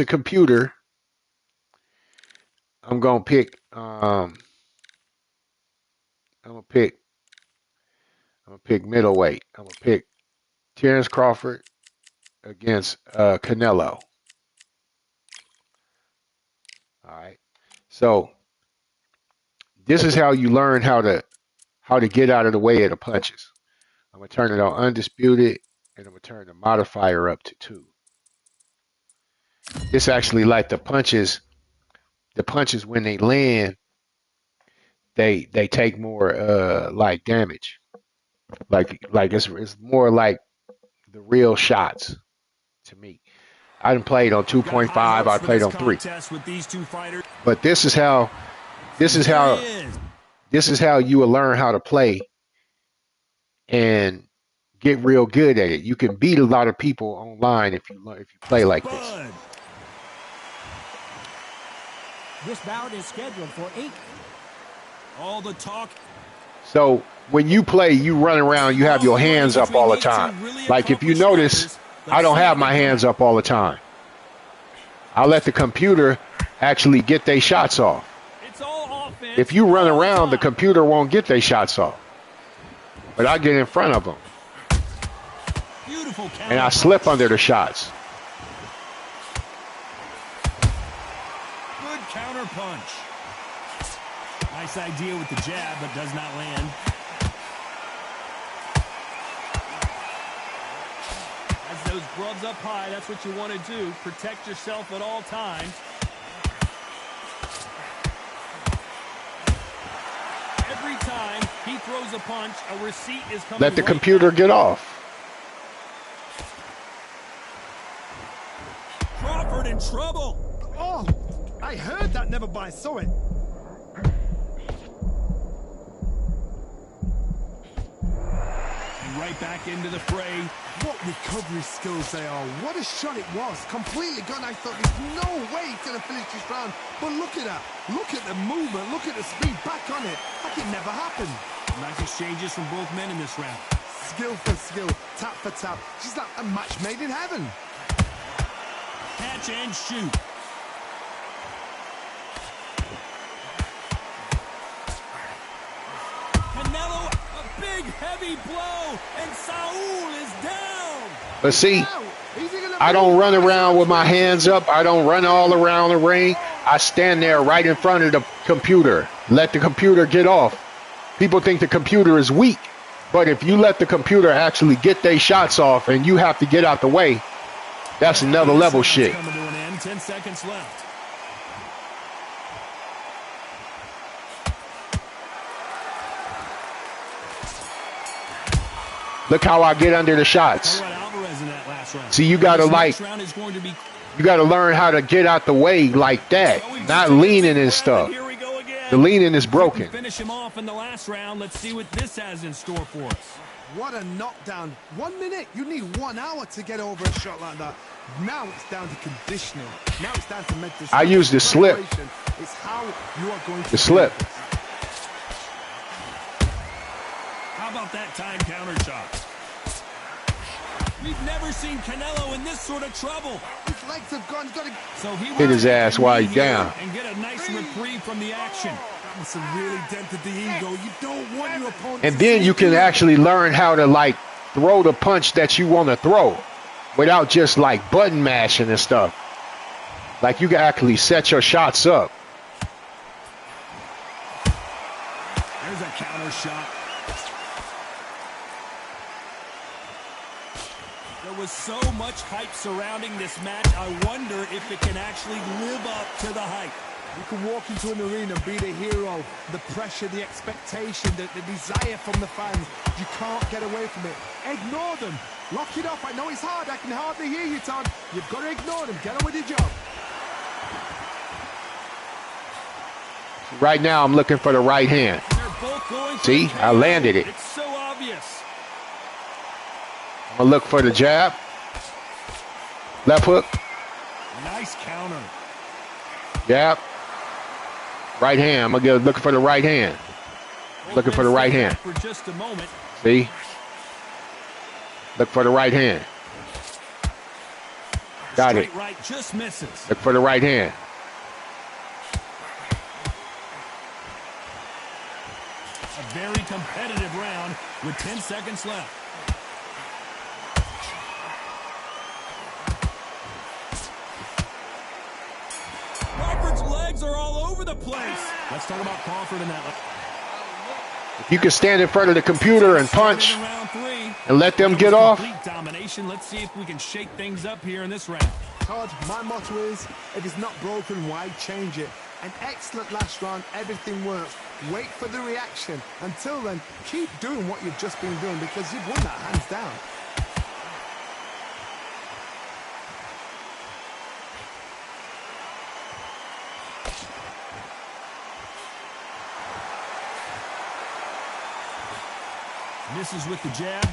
computer. I'm gonna pick middleweight. I'm gonna pick Terrence Crawford against Canelo. All right. So this is how you learn how to get out of the way of the punches. I'm gonna turn it on Undisputed, and I'm gonna turn the modifier up to 2. It's actually like the punches when they land, they take more like damage. Like it's more like the real shots to me. I didn't play it on 2.5. I played on 3. With these two fighters. But this is how you will learn how to play and get real good at it. You can beat a lot of people online if you play like this. This bout is scheduled for 8. All the talk. So when you play, you run around, you have your hands up all the time. Like if you notice, I don't have my hands up all the time. I'll let the computer actually get their shots off. If you run around, the computer won't get their shots off. But I get in front of them. And I slip under the shots. Good counter punch. Nice idea with the jab, but does not land. As those gloves up high, that's what you want to do. Protect yourself at all times. Every time he throws a punch, a receipt is coming. Let the computer get off. Crawford in trouble. Oh, I heard that, never by saw it. And right back into the fray. What recovery skills they are. What a shot it was. Completely gone. I thought there's no way he's going to finish this round. But look at that. Look at the movement. Look at the speed back on it. Like it never happened. Nice exchanges from both men in this round. Skill for skill. Tap for tap. She's like a match made in heaven. Catch and shoot. Canelo, a big heavy blow, and Saul is down. But see, I don't run around with my hands up. I don't run all around the ring. I stand there right in front of the computer. Let the computer get off. People think the computer is weak. But if you let the computer actually get their shots off and you have to get out the way, that's another level shit. Coming to an end. 10 seconds left. Look how I get under the shots. See, you gotta you gotta learn how to get out the way like that, not leaning and stuff. The leaning is broken. Finish him off in the last round. Let's see what this has in store for us. What a knockdown. 1 minute. You need 1 hour to get over a shot like that. Now it's down to conditioning. Now it's down to mental. I use the slip. It's how you are going to the slip. How about that time counter shot? We've never seen Canelo in this sort of trouble. His legs have gone. So he hit his ass while he's down. And get a nice reprieve from the action. That must have really dented the ego. You don't want your opponent. And then you can actually learn how to like throw the punch that you want to throw without just like button mashing and stuff. Like you can actually set your shots up. There's a counter shot. There was so much hype surrounding this match. I wonder if it can actually live up to the hype. You can walk into an arena and be the hero. The pressure, the expectation, the desire from the fans. You can't get away from it. Ignore them. Lock it off. I know it's hard. I can hardly hear you, Todd. You've got to ignore them. Get on with your job. Right now, I'm looking for the right hand. See, I landed it. It's so obvious. I'm going to look for the jab. Left hook. Nice counter. Jab. Right hand. I'm going to go looking for the right hand. Looking for the right hand. For just a moment. See? Look for the right hand. Got it. Right just misses. Look for the right hand. A very competitive round with 10 seconds left. Crawford's legs are all over the place. Let's talk about Crawford in that. If you can stand in front of the computer and punch and let them get off. Domination. Let's see if we can shake things up here in this round. Todd, my motto is, if it's not broken, why change it? An excellent last round. Everything works. Wait for the reaction. Until then, keep doing what you've just been doing because you've won that hands down. Misses with the jab.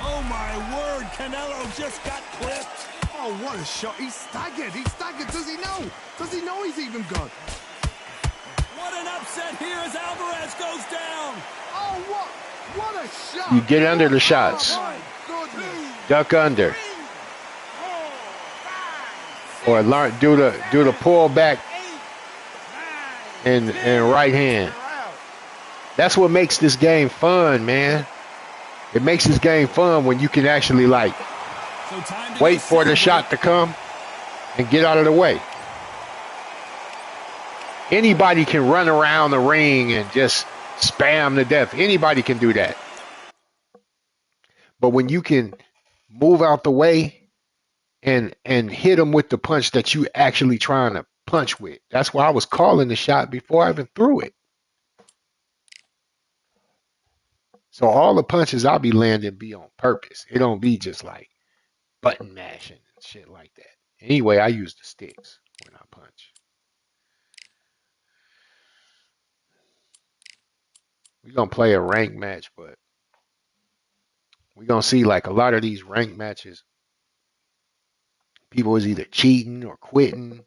Oh my word, Canelo just got clipped. Oh, what a shot. He's staggered. He's staggered. Does he know? Does he know he's even gone? What an upset here as Alvarez goes down. Oh, what a shot. You get under the shots. Oh, my goodness. Duck under. Or learn do the pull back and right hand. That's what makes this game fun, man. It makes this game fun when you can actually like wait for the shot to come and get out of the way. Anybody can run around the ring and just spam to death. Anybody can do that. But when you can move out the way and hit them with the punch that you actually trying to punch with. That's why I was calling the shot before I even threw it. So all the punches I'll be landing be on purpose. It don't be just like button mashing and shit like that. Anyway, I use the sticks when I punch. We're going to play a ranked match, but we're going to see like a lot of these ranked matches, people is either cheating or quitting.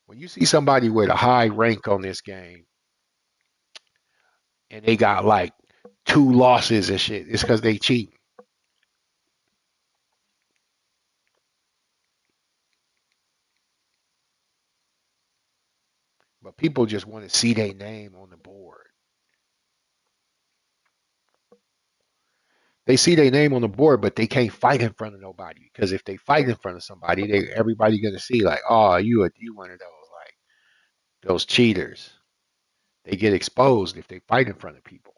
When you see somebody with a high rank on this game and they got like 2 losses and shit, it's because they cheat. But people just want to see their name on the board. They see their name on the board, but they can't fight in front of nobody. Because if they fight in front of somebody, everybody gonna see like, oh, you one of those like those cheaters. They get exposed if they fight in front of people.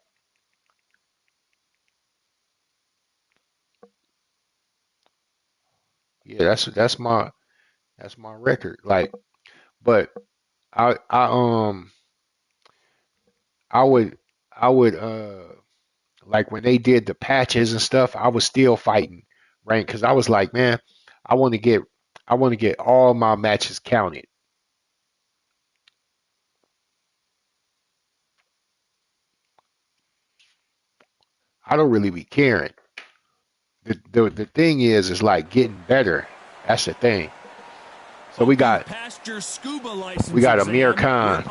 Yeah, that's my record. Like, but I would like when they did the patches and stuff, I was still fighting rank because I was like, man, I want to get all my matches counted. I don't really be caring. The thing is like getting better. That's the thing. So we got Amir Khan.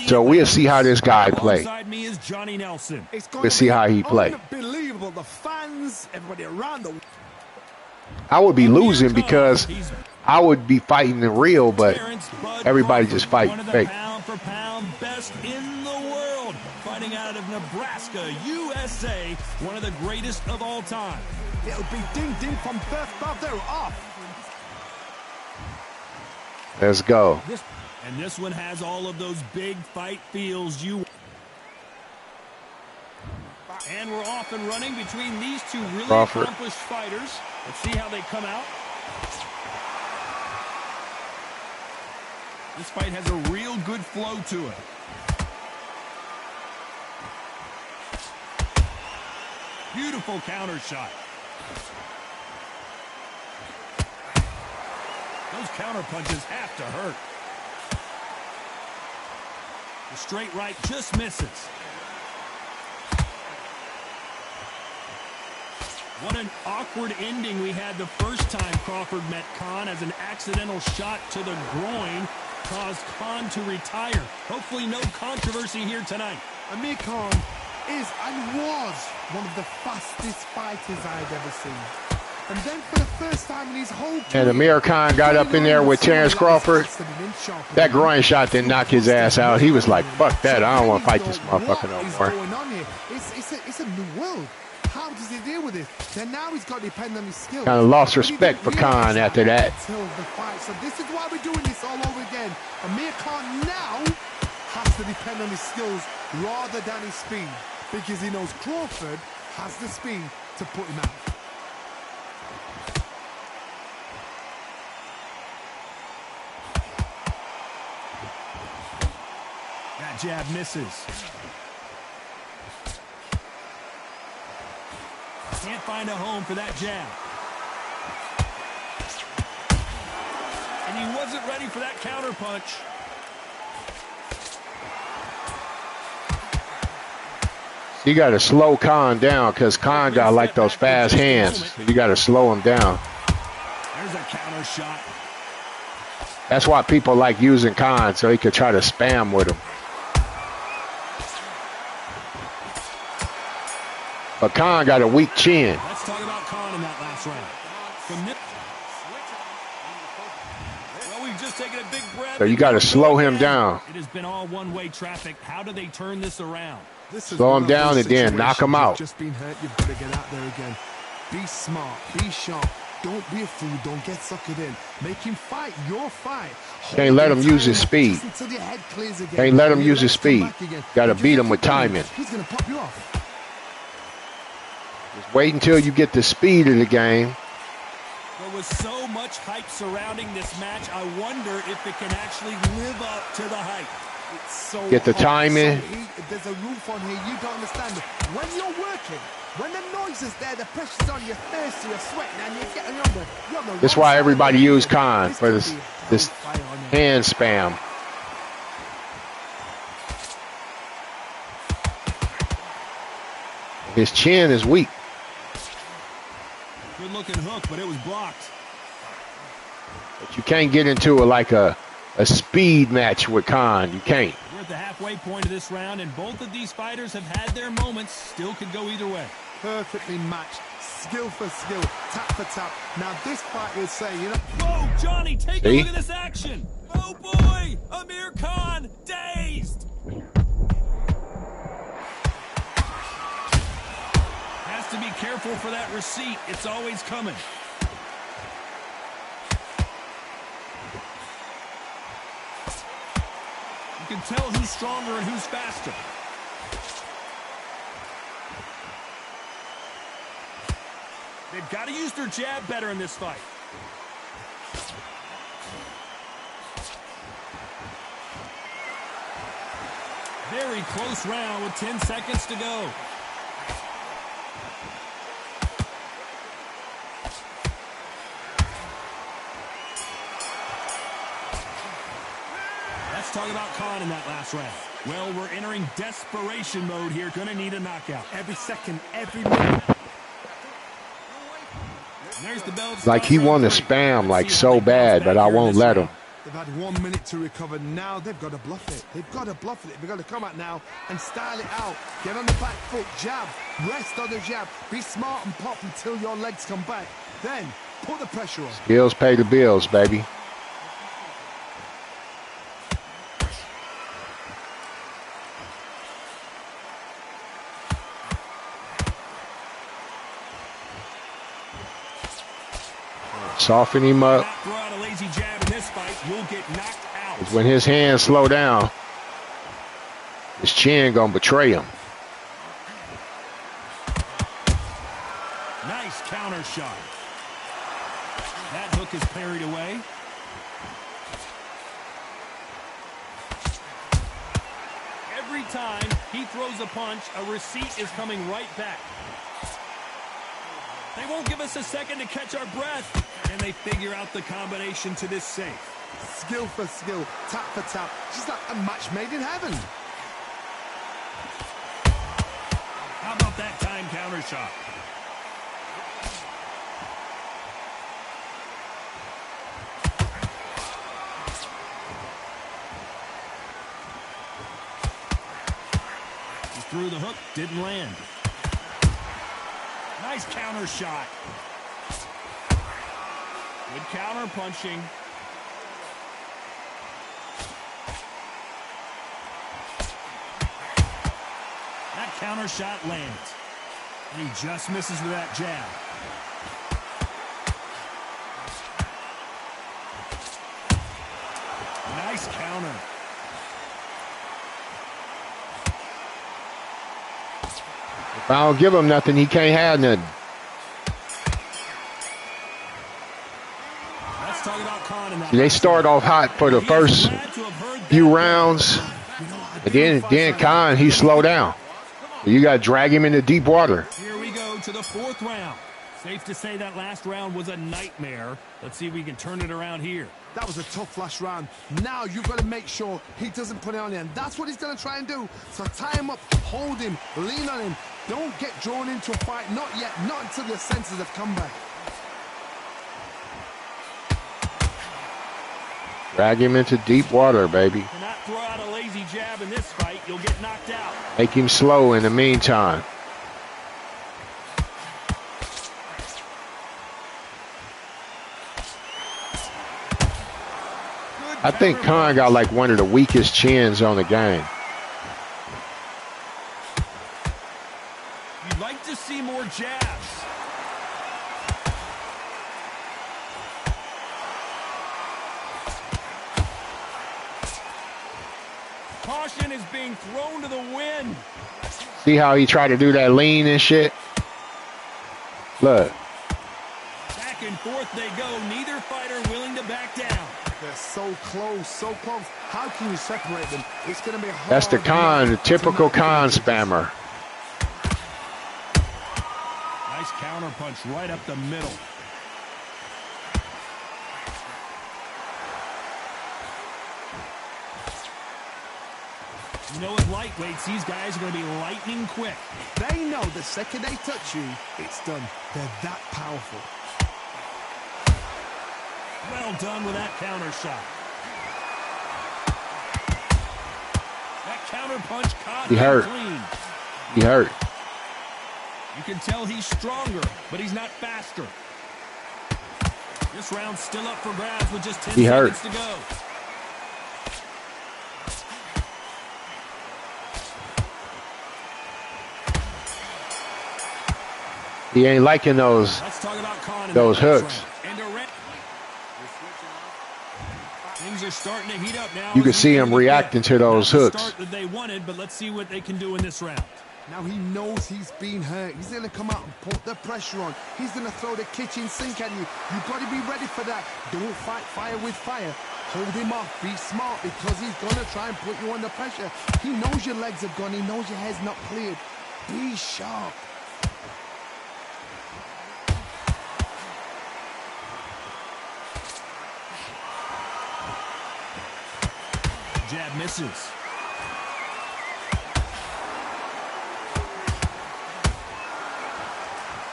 So we'll see how this guy play. We'll see how he play. The fans, everybody around the... I would be losing because I would be fighting the real, but everybody just fighting fake. Pound for pound best in the world, fighting out of Nebraska, USA, one of the greatest of all time. It'll be ding-ding from first ball. They're off. Let's go. And this one has all of those big fight feels And we're off and running between these two really accomplished fighters. Let's see how they come out. This fight has a real good flow to it. Beautiful counter shot. Those counter punches have to hurt. The straight right just misses. What an awkward ending we had the first time Crawford met Khan, as an accidental shot to the groin caused Khan to retire. Hopefully no controversy here tonight. Amir Khan is and was one of the fastest fighters I've ever seen. And then for the first time in his whole career, and Amir Khan got up in there with Terrence Crawford. That groin shot didn't knock his ass out. He was like, fuck that. I don't want to fight this motherfucker no more. Going on here? It's a new world. How does he deal with it? Then now he's got to depend on his skill. Kind of lost respect for Khan after that. So this is why we're doing this all over again. Amir Khan now has to depend on his skills rather than his speed, because he knows Crawford has the speed to put him out. That jab misses. Can't find a home for that jab. And he wasn't ready for that counter punch. You got to slow Khan down because Khan got like those fast hands. So you got to slow him down. There's a counter shot. That's why people like using Khan, so he could try to spam with him. But Khan got a weak chin. Let's talk about Khan in that last round. Well, we've just taken a big breath. So you got to slow him down. It has been all one-way traffic. How do they turn this around? Slow him down and then knock him out. Just been hurt, you've got to get out there again. Be smart, be sharp. Don't be a fool, don't get suckered in. Make him fight your fight. Can't let him use his speed. Can't let him use his speed. Got to beat him with timing. He's going to pop you off. Just wait until you get the speed of the game. There was so much hype surrounding this match. I wonder if it can actually live up to the hype. It's so get the timing. So there's a roof on here, you don't understand. When you're working, when the noise is there, the pressure's on, you're thirsty, you're sweating, and you're getting on the That's why everybody use Khan for this hand spam. His chin is weak. Good looking hook, but it was blocked. But you can't get into a speed match with Khan. You can't. We're at the halfway point of this round, and both of these fighters have had their moments. Still could go either way. Perfectly matched, skill for skill, tap for tap. Now this fight will say, you know. Whoa, Johnny, take a look at this action. Oh boy, Amir Khan dazed. Has to be careful for that receipt. It's always coming. You can tell who's stronger and who's faster. They've got to use their jab better in this fight. Very close round with 10 seconds to go. Let's talk about Khan in that last round. Well, we're entering desperation mode here. Gonna need a knockout. Every second, every minute. There's the bell. Like he want to spam like so bad, but I won't let him. They've had 1 minute to recover. Now they've got to bluff it. They've got to bluff it. They've got to come out now and style it out. Get on the back foot, jab, rest on the jab. Be smart and pop until your legs come back. Then put the pressure on. Skills pay the bills, baby. Soften him up. When his hands slow down, his chin gonna betray him. Nice counter shot. That hook is parried away. Every time he throws a punch, a receipt is coming right back. They won't give us a second to catch our breath. And they figure out the combination to this safe. Skill for skill, tap for tap. Just like a match made in heaven. How about that time counter shot? He threw the hook, didn't land. Nice counter shot. Good counter punching. That counter shot lands. And he just misses with that jab. Nice counter. If I don't give him nothing, he can't have nothing. Let's talk about Khan in that. They start off hot for the first few rounds, and then Khan, he slow down. You got to drag him into deep water. Here we go to the 4th round. Safe to say that last round was a nightmare. Let's see if we can turn it around here. That was a tough last round. Now you've got to make sure he doesn't put it on you, and that's what he's going to try and do. So tie him up, hold him, lean on him. Don't get drawn into a fight. Not yet, not until your senses have come back. Drag him into deep water, baby. Do not throw out a lazy jab in this fight. You'll get knocked out. Make him slow in the meantime. I think Khan got like one of the weakest chins on the game. You'd like to see more jabs. Caution is being thrown to the wind. See how he tried to do that lean and shit? Look. Back and forth they go. Neither fighter willing to back down. They're so close, so close. How can you separate them? It's going to be hard. That's the Khan, the typical Khan spammer. Nice counter punch right up the middle. You know, with lightweights, these guys are going to be lightning quick. They know the second they touch you, it's done. They're that powerful. Well done with that counter shot. That counter punch caught him clean. He hurt. You can tell he's stronger, but he's not faster. This round's still up for grabs with just 10 seconds to go. He ain't liking those hooks. Things are starting to heat up now. You can see him reacting to those hooks. Start that they wanted, but let's see what they can do in this round. Now he knows he's been hurt. He's going to come out and put the pressure on. He's going to throw the kitchen sink at you. You've got to be ready for that. Don't fight fire with fire. Hold him off. Be smart, because he's going to try and put you under pressure. He knows your legs have gone. He knows your head's not cleared. Be sharp. Jab misses.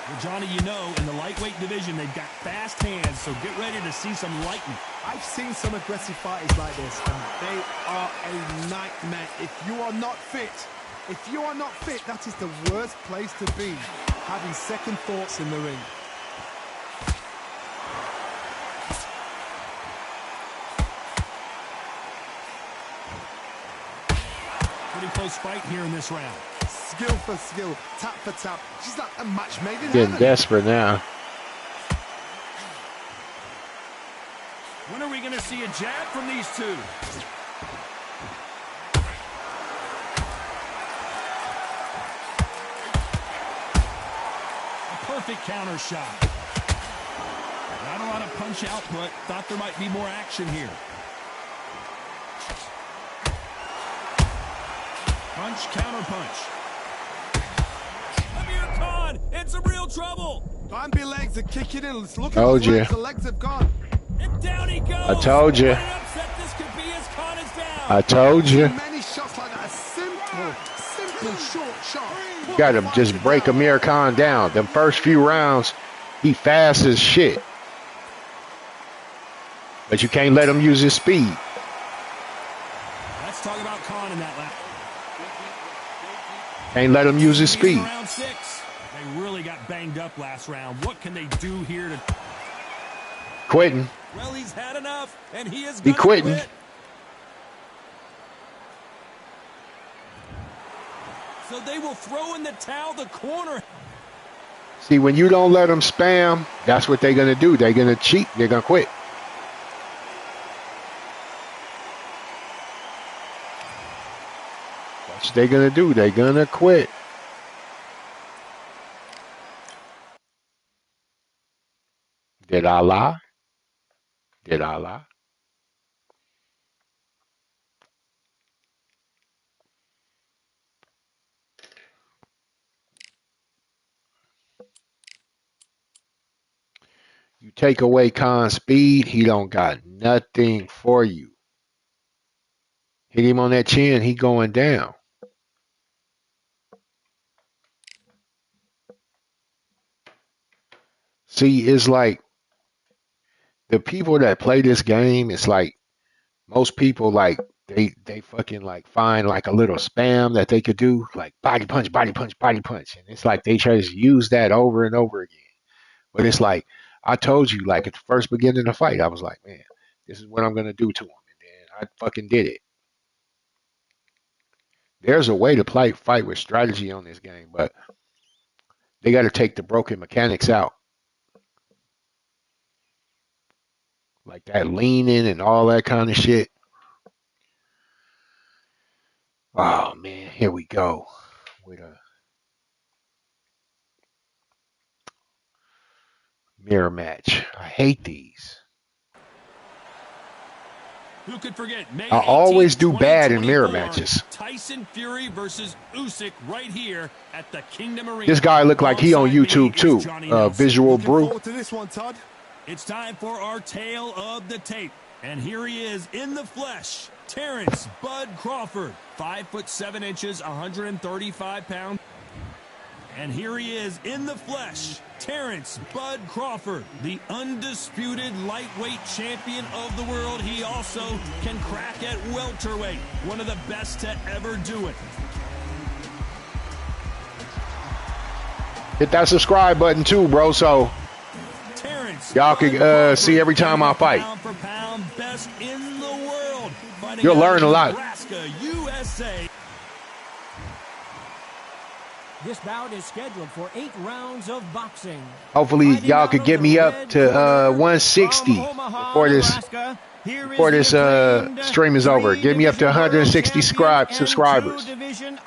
Well, Johnny, you know, in the lightweight division, they've got fast hands, so get ready to see some lightning. I've seen some aggressive fighters like this, and they are a nightmare. If you are not fit, that is the worst place to be, having second thoughts in the ring. Pretty close fight here in this round. Skill for skill, tap for tap. She's like a match made in Getting heaven. desperate now. When are we going to see a jab from these two? A perfect counter shot. Not a lot of punch output. Thought there might be more action here. Punch, counter punch. Amir Khan in some real trouble. Bambi legs are kicking in. Let's look at Told you. the legs have gone. And down he goes. I told you. What an upset this could be as Khan is down. I told you. Many shots like that. A simple short shot. You got to just break Amir Khan down. Them first few rounds, he fast as shit. But you can't let him use his speed. Let's talk about Khan in that lap. Can't let him use his speed. Round 6. They really got banged up last round. What can they do here to... Quitting. Well, he's had enough, and he is He quitting. quit. So they will throw in the towel, the corner. See, when you don't let them spam, that's what they're going to do. They're going to cheat. They're going to quit. That's what they're going to do. They're going to quit. Did I lie? Did I lie? You take away Khan's speed, he don't got nothing for you. Hit him on that chin, he going down. See, it's like the people that play this game, it's like most people like they fucking like find like a little spam that they could do, like body punch, body punch, body punch. And it's like they try to use that over and over again. But it's like I told you, like at the first beginning of the fight, I was like, man, this is what I'm gonna do to him. And then I fucking did it. There's a way to fight with strategy on this game, but they got to take the broken mechanics out. Like that leaning and all that kind of shit. Oh man, here we go with a mirror match. I hate these. Who could forget May I 18th, always do bad in mirror 2024, matches. Tyson Fury versus Usyk right here at the Kingdom Arena. This guy look like he on Alongside YouTube me too. is Johnny Nelson. Visual Brew. Forward to this one, Todd. It's time for our tale of the tape. And here he is in the flesh, Terrence Bud Crawford, 5'7", 135 pounds. And here he is in the flesh, Terrence Bud Crawford, the undisputed lightweight champion of the world. He also can crack at welterweight, one of the best to ever do it. Hit that subscribe button too, bro, so y'all can see every time I fight. Pound for pound, best in the world. You'll learn a lot. Nebraska, USA. This bout is scheduled for 8 rounds of boxing. Hopefully y'all could get me up to 160 before this stream is over. Get me up to 160 subscribers.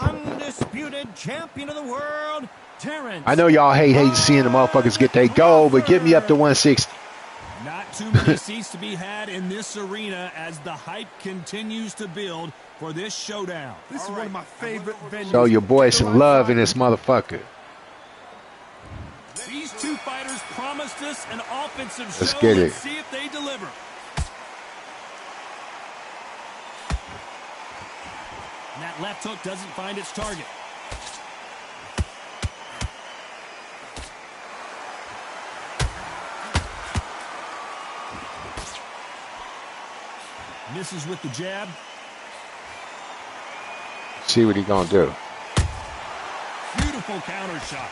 Undisputed champion of the world, Terrence. I know y'all hate seeing the motherfuckers get their goal, but get me up to 160. Not too many seats to be had in this arena as the hype continues to build for this showdown. This is one of my favorite venues. Show your boy some love in this motherfucker. These two fighters promised us an offensive Let's show. get it. Let's see if they deliver. And that left hook doesn't find its target. Misses with the jab. See what he gonna do. Beautiful counter shot.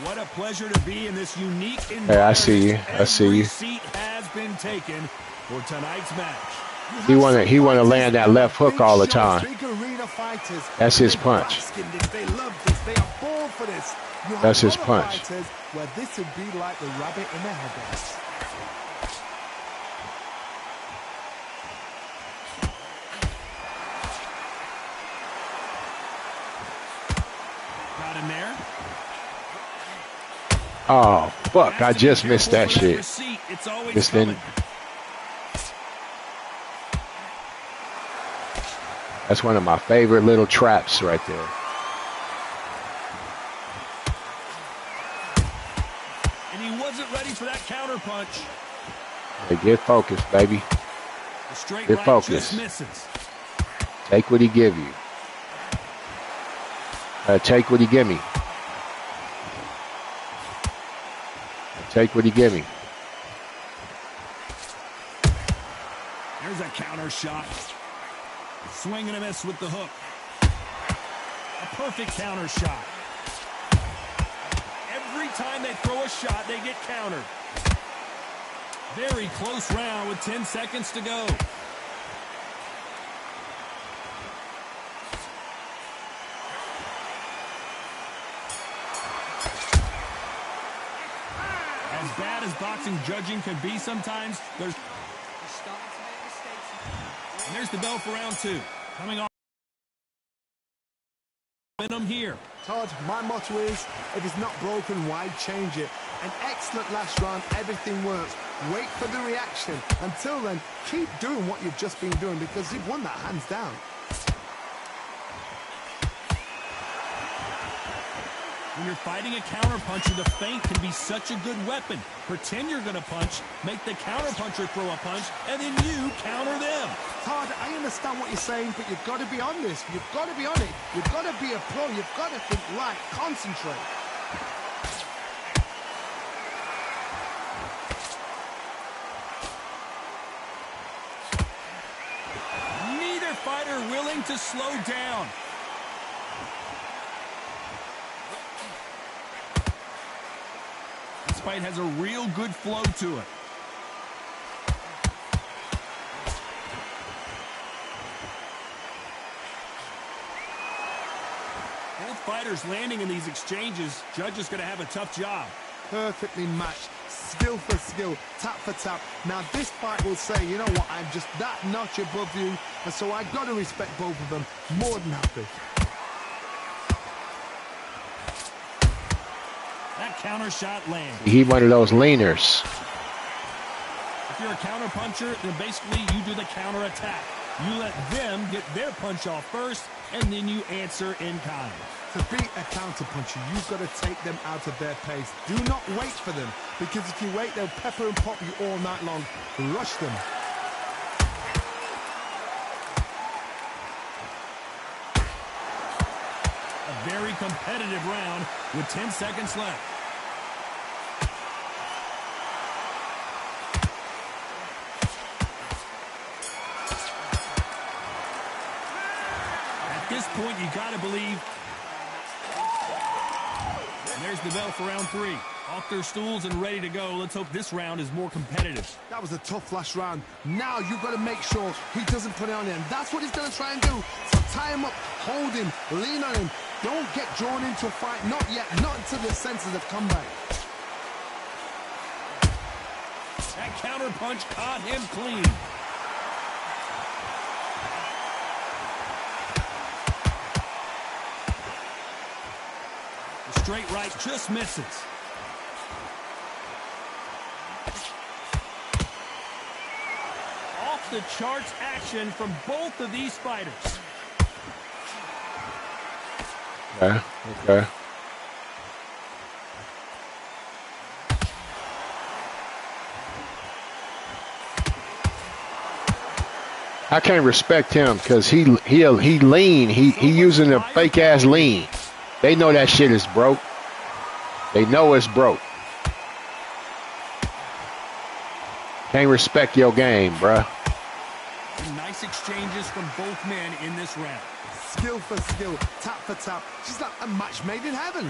What a pleasure to be in this unique environment. Hey, I see you. I see you. Every seat has been taken for tonight's match. He wanna land that left hook all the time. That's his punch. That's his punch. Where this would be like the rabbit in the headlights. Got him there. Oh, fuck. I just missed that shit. This didn't. That's one of my favorite little traps right there. And he wasn't ready for that counter punch. Hey, get focused, baby. The straight Get right focused. just misses. Take what he give you. Take what he give me. Take what he give me. There's a counter shot. Swing and a miss with the hook. A perfect counter shot. Every time they throw a shot, they get countered. Very close round with 10 seconds to go. As bad as boxing judging can be sometimes, there's... And there's the bell for round 2. Coming off them here. Todd, my motto is, if it's not broken, why change it? An excellent last round, everything works. Wait for the reaction. Until then, keep doing what you've just been doing because you've won that hands down. When you're fighting a counterpuncher, the feint can be such a good weapon. Pretend you're going to punch, make the counterpuncher throw a punch, and then you counter them. Todd, I understand what you're saying, but you've got to be on this. You've got to be on it. You've got to be a pro. You've got to think right. Concentrate. Neither fighter willing to slow down. This fight has a real good flow to it. Both fighters landing in these exchanges. Judge is going to have a tough job. Perfectly matched. Skill for skill. Tap for tap. Now this fight will say, you know what, I'm just that notch above you. And so I've got to respect both of them. More than happy. That counter shot lands. He one of those leaners. If you're a counter puncher, then basically you do the counter attack. You let them get their punch off first, and then you answer in kind. To beat a counter puncher, you've got to take them out of their pace. Do not wait for them, because if you wait, they'll pepper and pop you all night long. Rush them. A very competitive round with 10 seconds left. At this point, you got to believe. And there's the bell for round 3. Off their stools and ready to go. Let's hope this round is more competitive. That was a tough last round. Now you've got to make sure he doesn't put it on him. That's what he's going to try and do. So tie him up, hold him, lean on him. Don't get drawn into a fight. Not yet. Not until the senses have come back. That counter punch caught him clean. The straight right just misses. Off the charts action from both of these fighters. Okay. I can't respect him because he lean. He using a fake ass lean. They know that shit is broke. They know it's broke. Can't respect your game, bruh. Nice exchanges from both men in this round. Skill for skill, tap for tap. She's like a match made in heaven.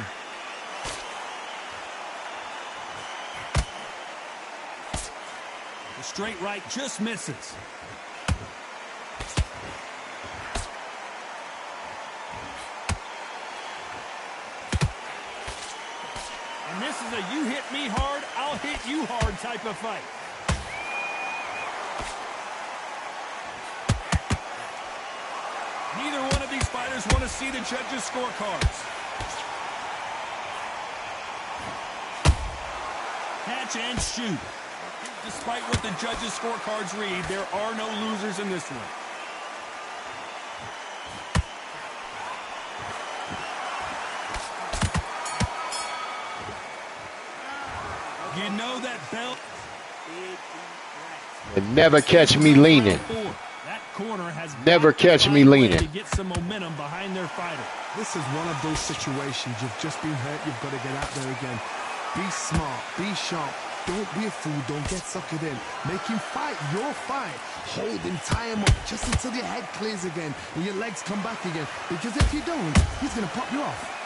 The straight right just misses. And this is a you hit me hard, I'll hit you hard type of fight. Neither one of these fighters want to see the judges' scorecards. Catch and shoot. Despite what the judges' scorecards read, there are no losers in this one. You know that belt. And never catch me leaning. That corner has never catch me leaning. To get some momentum behind their fighter. This is one of those situations. You've just been hurt. You've got to get out there again. Be smart. Be sharp. Don't be a fool. Don't get suckered in. Make him fight your fight. Hold him. Tie him up just until your head clears again and your legs come back again. Because if you don't, he's going to pop you off.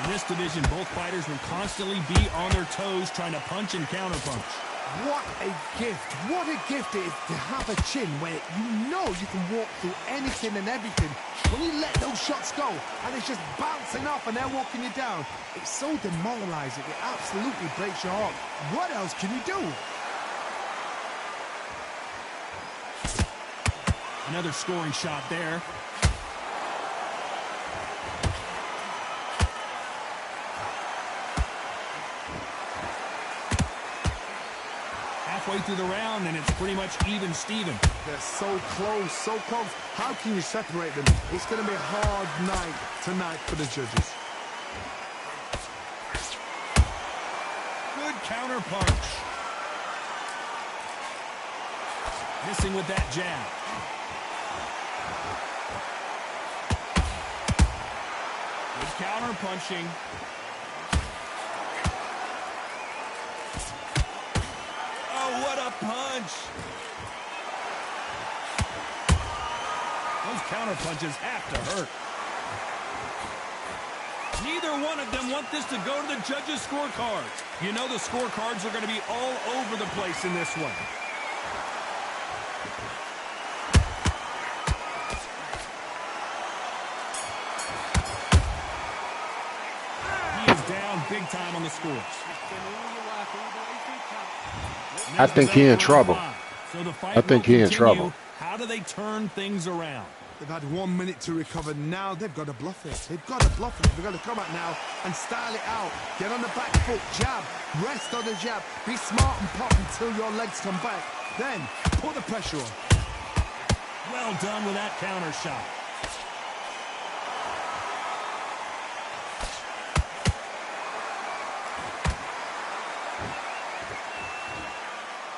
In this division, both fighters will constantly be on their toes trying to punch and counterpunch. What a gift. What a gift it is to have a chin where you know you can walk through anything and everything. When you let those shots go and it's just bouncing off and they're walking you down, it's so demoralizing. It absolutely breaks your heart. What else can you do? Another scoring shot there. Halfway through the round, and it's pretty much even Steven. They're so close, so close. How can you separate them? It's going to be a hard night tonight for the judges. Good counter punch. Missing with that jab. Good counter punching. What a punch! Those counter punches have to hurt. Neither one of them want this to go to the judges' scorecards. You know the scorecards are going to be all over the place in this one. He is down big time on the scores. I think he in trouble. I think he in trouble. How do they turn things around? They've had 1 minute to recover. Now they've got to bluff it. They've got to bluff it. They've got to come out now and style it out. Get on the back foot, jab, rest on the jab. Be smart and pop until your legs come back. Then put the pressure on. Well done with that counter shot.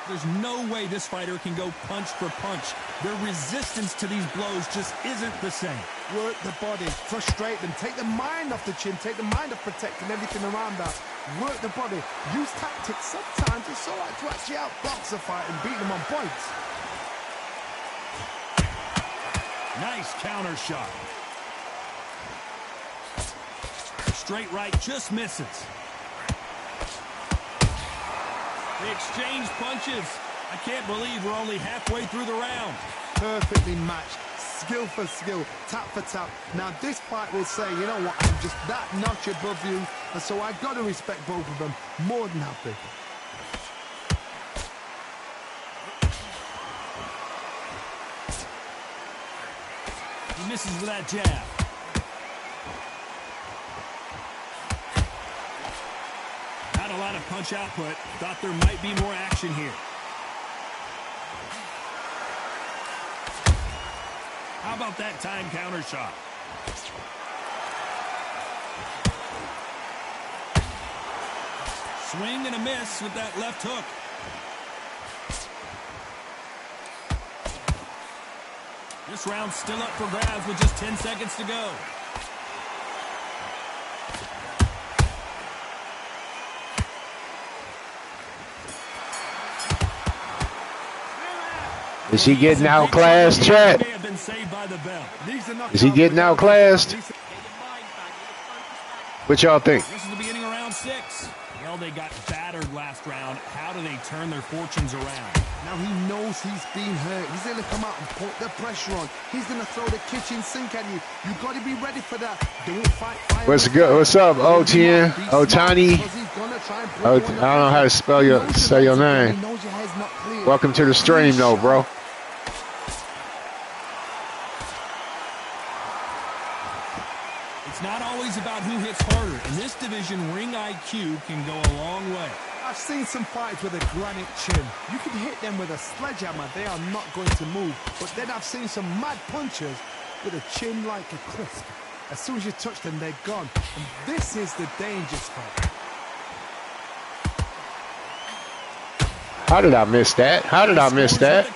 There's no way this fighter can go punch for punch. Their resistance to these blows just isn't the same. Work the body, frustrate them, take the mind off the chin, take the mind off protecting everything around that. Work the body, use tactics. Sometimes it's all right to actually outbox a fight and beat them on points. Nice counter shot. Straight right just misses. They exchange punches. I can't believe we're only halfway through the round. Perfectly matched. Skill for skill. Tap for tap. Now this fight will say, you know what, I'm just that notch above you. And so I've got to respect both of them. More than happy. He misses with that jab. Not a lot of punch output. Thought there might be more action here. How about that time counter shot? Swing and a miss with that left hook. This round's still up for grabs with just 10 seconds to go. Is he getting outclassed, Chet? Is he getting outclassed? What y'all think? This is the beginning of round 6. Well, they got battered last round. How do they turn their fortunes around? Now he knows he's been hurt. He's going to come out and put the pressure on. He's going to throw the kitchen sink at you. You've got to be ready for that. Don't fight fire. What's good? What's up, OTN? Otani? I don't know how to say your name. Welcome to the stream, though, bro. It's not always about who hits harder. In this division, ring IQ can go a long way. I've seen some fights with a granite chin. You can hit them with a sledgehammer. They are not going to move. But then I've seen some mad punchers with a chin like a crisp. As soon as you touch them, they're gone. And this is the dangerous fight. How did I miss that? How did I miss that?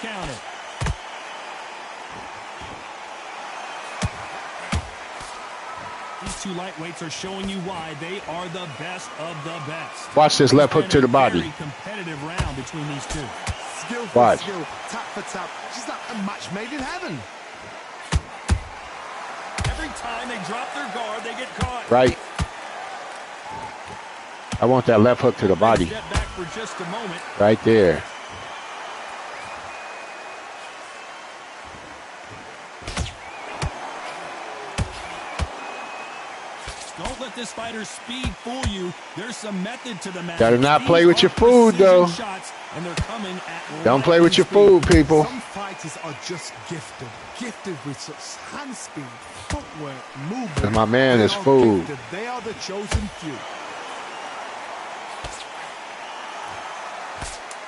These two lightweights are showing you why they are the best of the best. Watch this left hook to the body. Very competitive round between these two. Skill for skill, tap for tap. Just like a match made in heaven. Every time they drop their guard, they get caught. Right. I want that left hook to the body. Step back for just a moment. Right there. Don't let this fighter's speed fool you. There's some method to the madness. Gotta not play with your food, though. Shots, and they're coming at Don't play with your food, people. Some fighters are just gifted with such hand speed, footwork, movement. My man is food. They are the chosen few.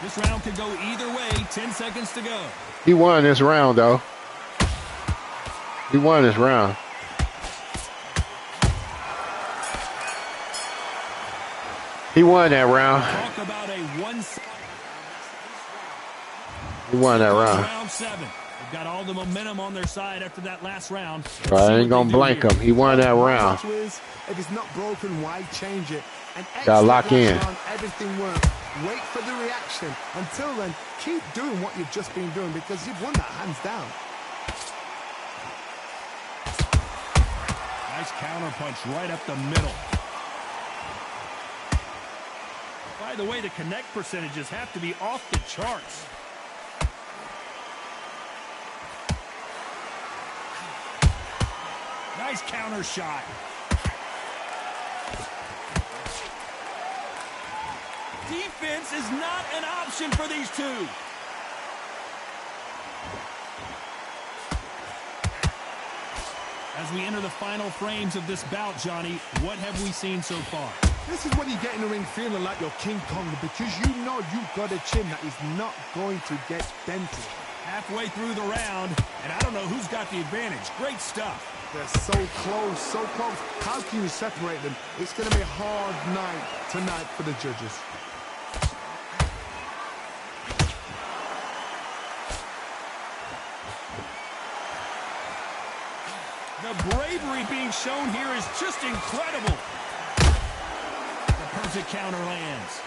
This round could go either way. 10 seconds to go. He won this round, though. He won this round. He won that round. Talk about a He won that round. Round 7. They've got all the momentum on their side after that last round. I ain't gonna blank him. He won that round. If it's not broken, why change it? Gotta lock in. Everything works. Wait for the reaction. Until then, keep doing what you've just been doing because you've won that hands down. Nice counter punch right up the middle. By the way, the connect percentages have to be off the charts. Nice counter shot. Defense is not an option for these two. As we enter the final frames of this bout, Johnny, what have we seen so far? This is when you get in the ring feeling like you're King Kong because you know you've got a chin that is not going to get dented. Halfway through the round, and I don't know who's got the advantage. Great stuff. They're so close, so close. How can you separate them? It's going to be a hard night tonight for the judges. The bravery being shown here is just incredible. The perfect counter lands.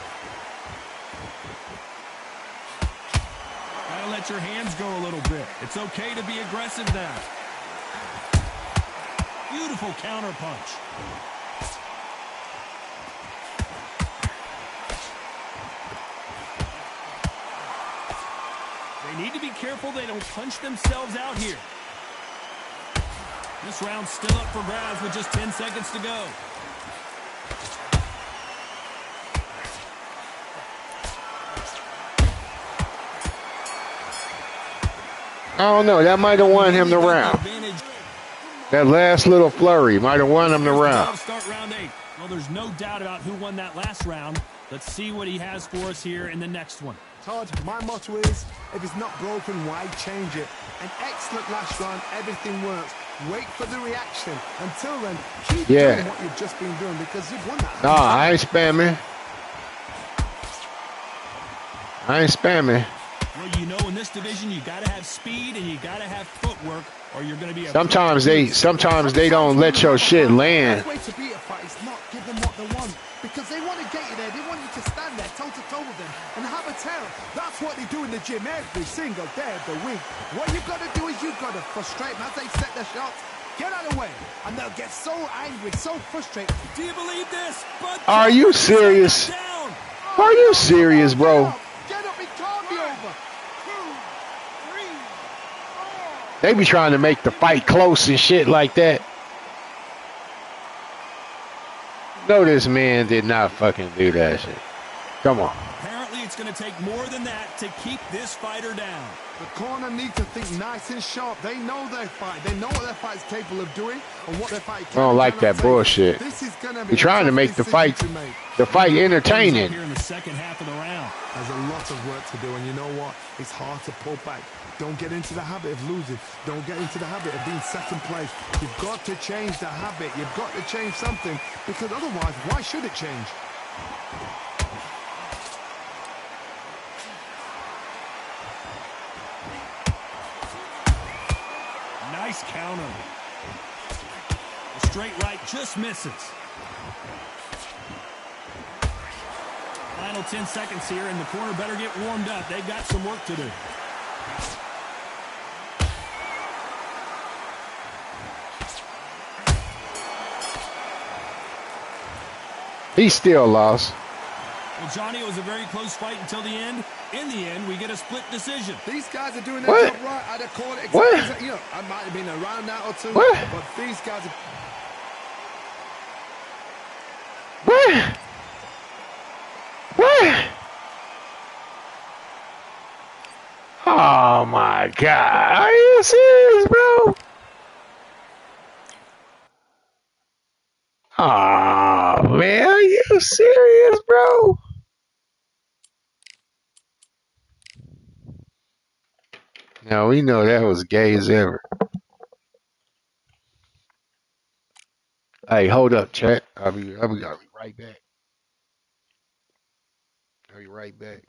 Gotta let your hands go a little bit. It's okay to be aggressive now. Beautiful counter punch. They need to be careful they don't punch themselves out here. This round's still up for grabs with just 10 seconds to go. I don't know. That might have won him the round. That last little flurry might have won him the round. Start round 8. Well, there's no doubt about who won that last round. Let's see what he has for us here in the next one. Todd, my motto is, if it's not broken, why change it? An excellent last round, everything works. Wait for the reaction. Until then, keep doing what you've just been doing because you've won that. Nah, I ain't spamming. I ain't spamming. Well, you know, in this division, you got to have speed and you got to have footwork, or you're going to be. Sometimes they don't let your shit land. The way to beat a fight is not give them what they want because they want to get you there. They want you to stand there toe to toe with them and have a tail. That's what they do in the gym every single day of the week. What you've got to do is you've got to frustrate them as they set their shots. Get out of the way, and they'll get so angry, so frustrated. Do you believe this? But are you serious? Are you serious, bro? Get up and call me over. 2, 3, 4. They be trying to make the fight close and shit like that. No, this man did not fucking do that shit. Come on. Apparently, it's going to take more than that to keep this fighter down. The corner need to think nice and sharp. They know their fight. They know what their fight's capable of doing and what their fight can. I don't like that bullshit. This is gonna be You're trying to make the fight entertaining. Here in the second half of the round. There's a lot of work to do, and you know what? It's hard to pull back. Don't get into the habit of losing. Don't get into the habit of being second place. You've got to change the habit. You've got to change something because otherwise, why should it change? Nice counter. The straight right just misses. Final 10 seconds here, and the corner better get warmed up. They've got some work to do. He still lost. Well, Johnny, it was a very close fight until the end. In the end, we get a split decision. These guys are doing their job right. I'd have called it. You know, I might have been a round out or two, but these guys are... What? Oh my God. Are you serious, bro? Oh man, are you serious, bro? Now we know that was gay as ever. Hey, hold up, chat. I'll be right back. I'll be right back.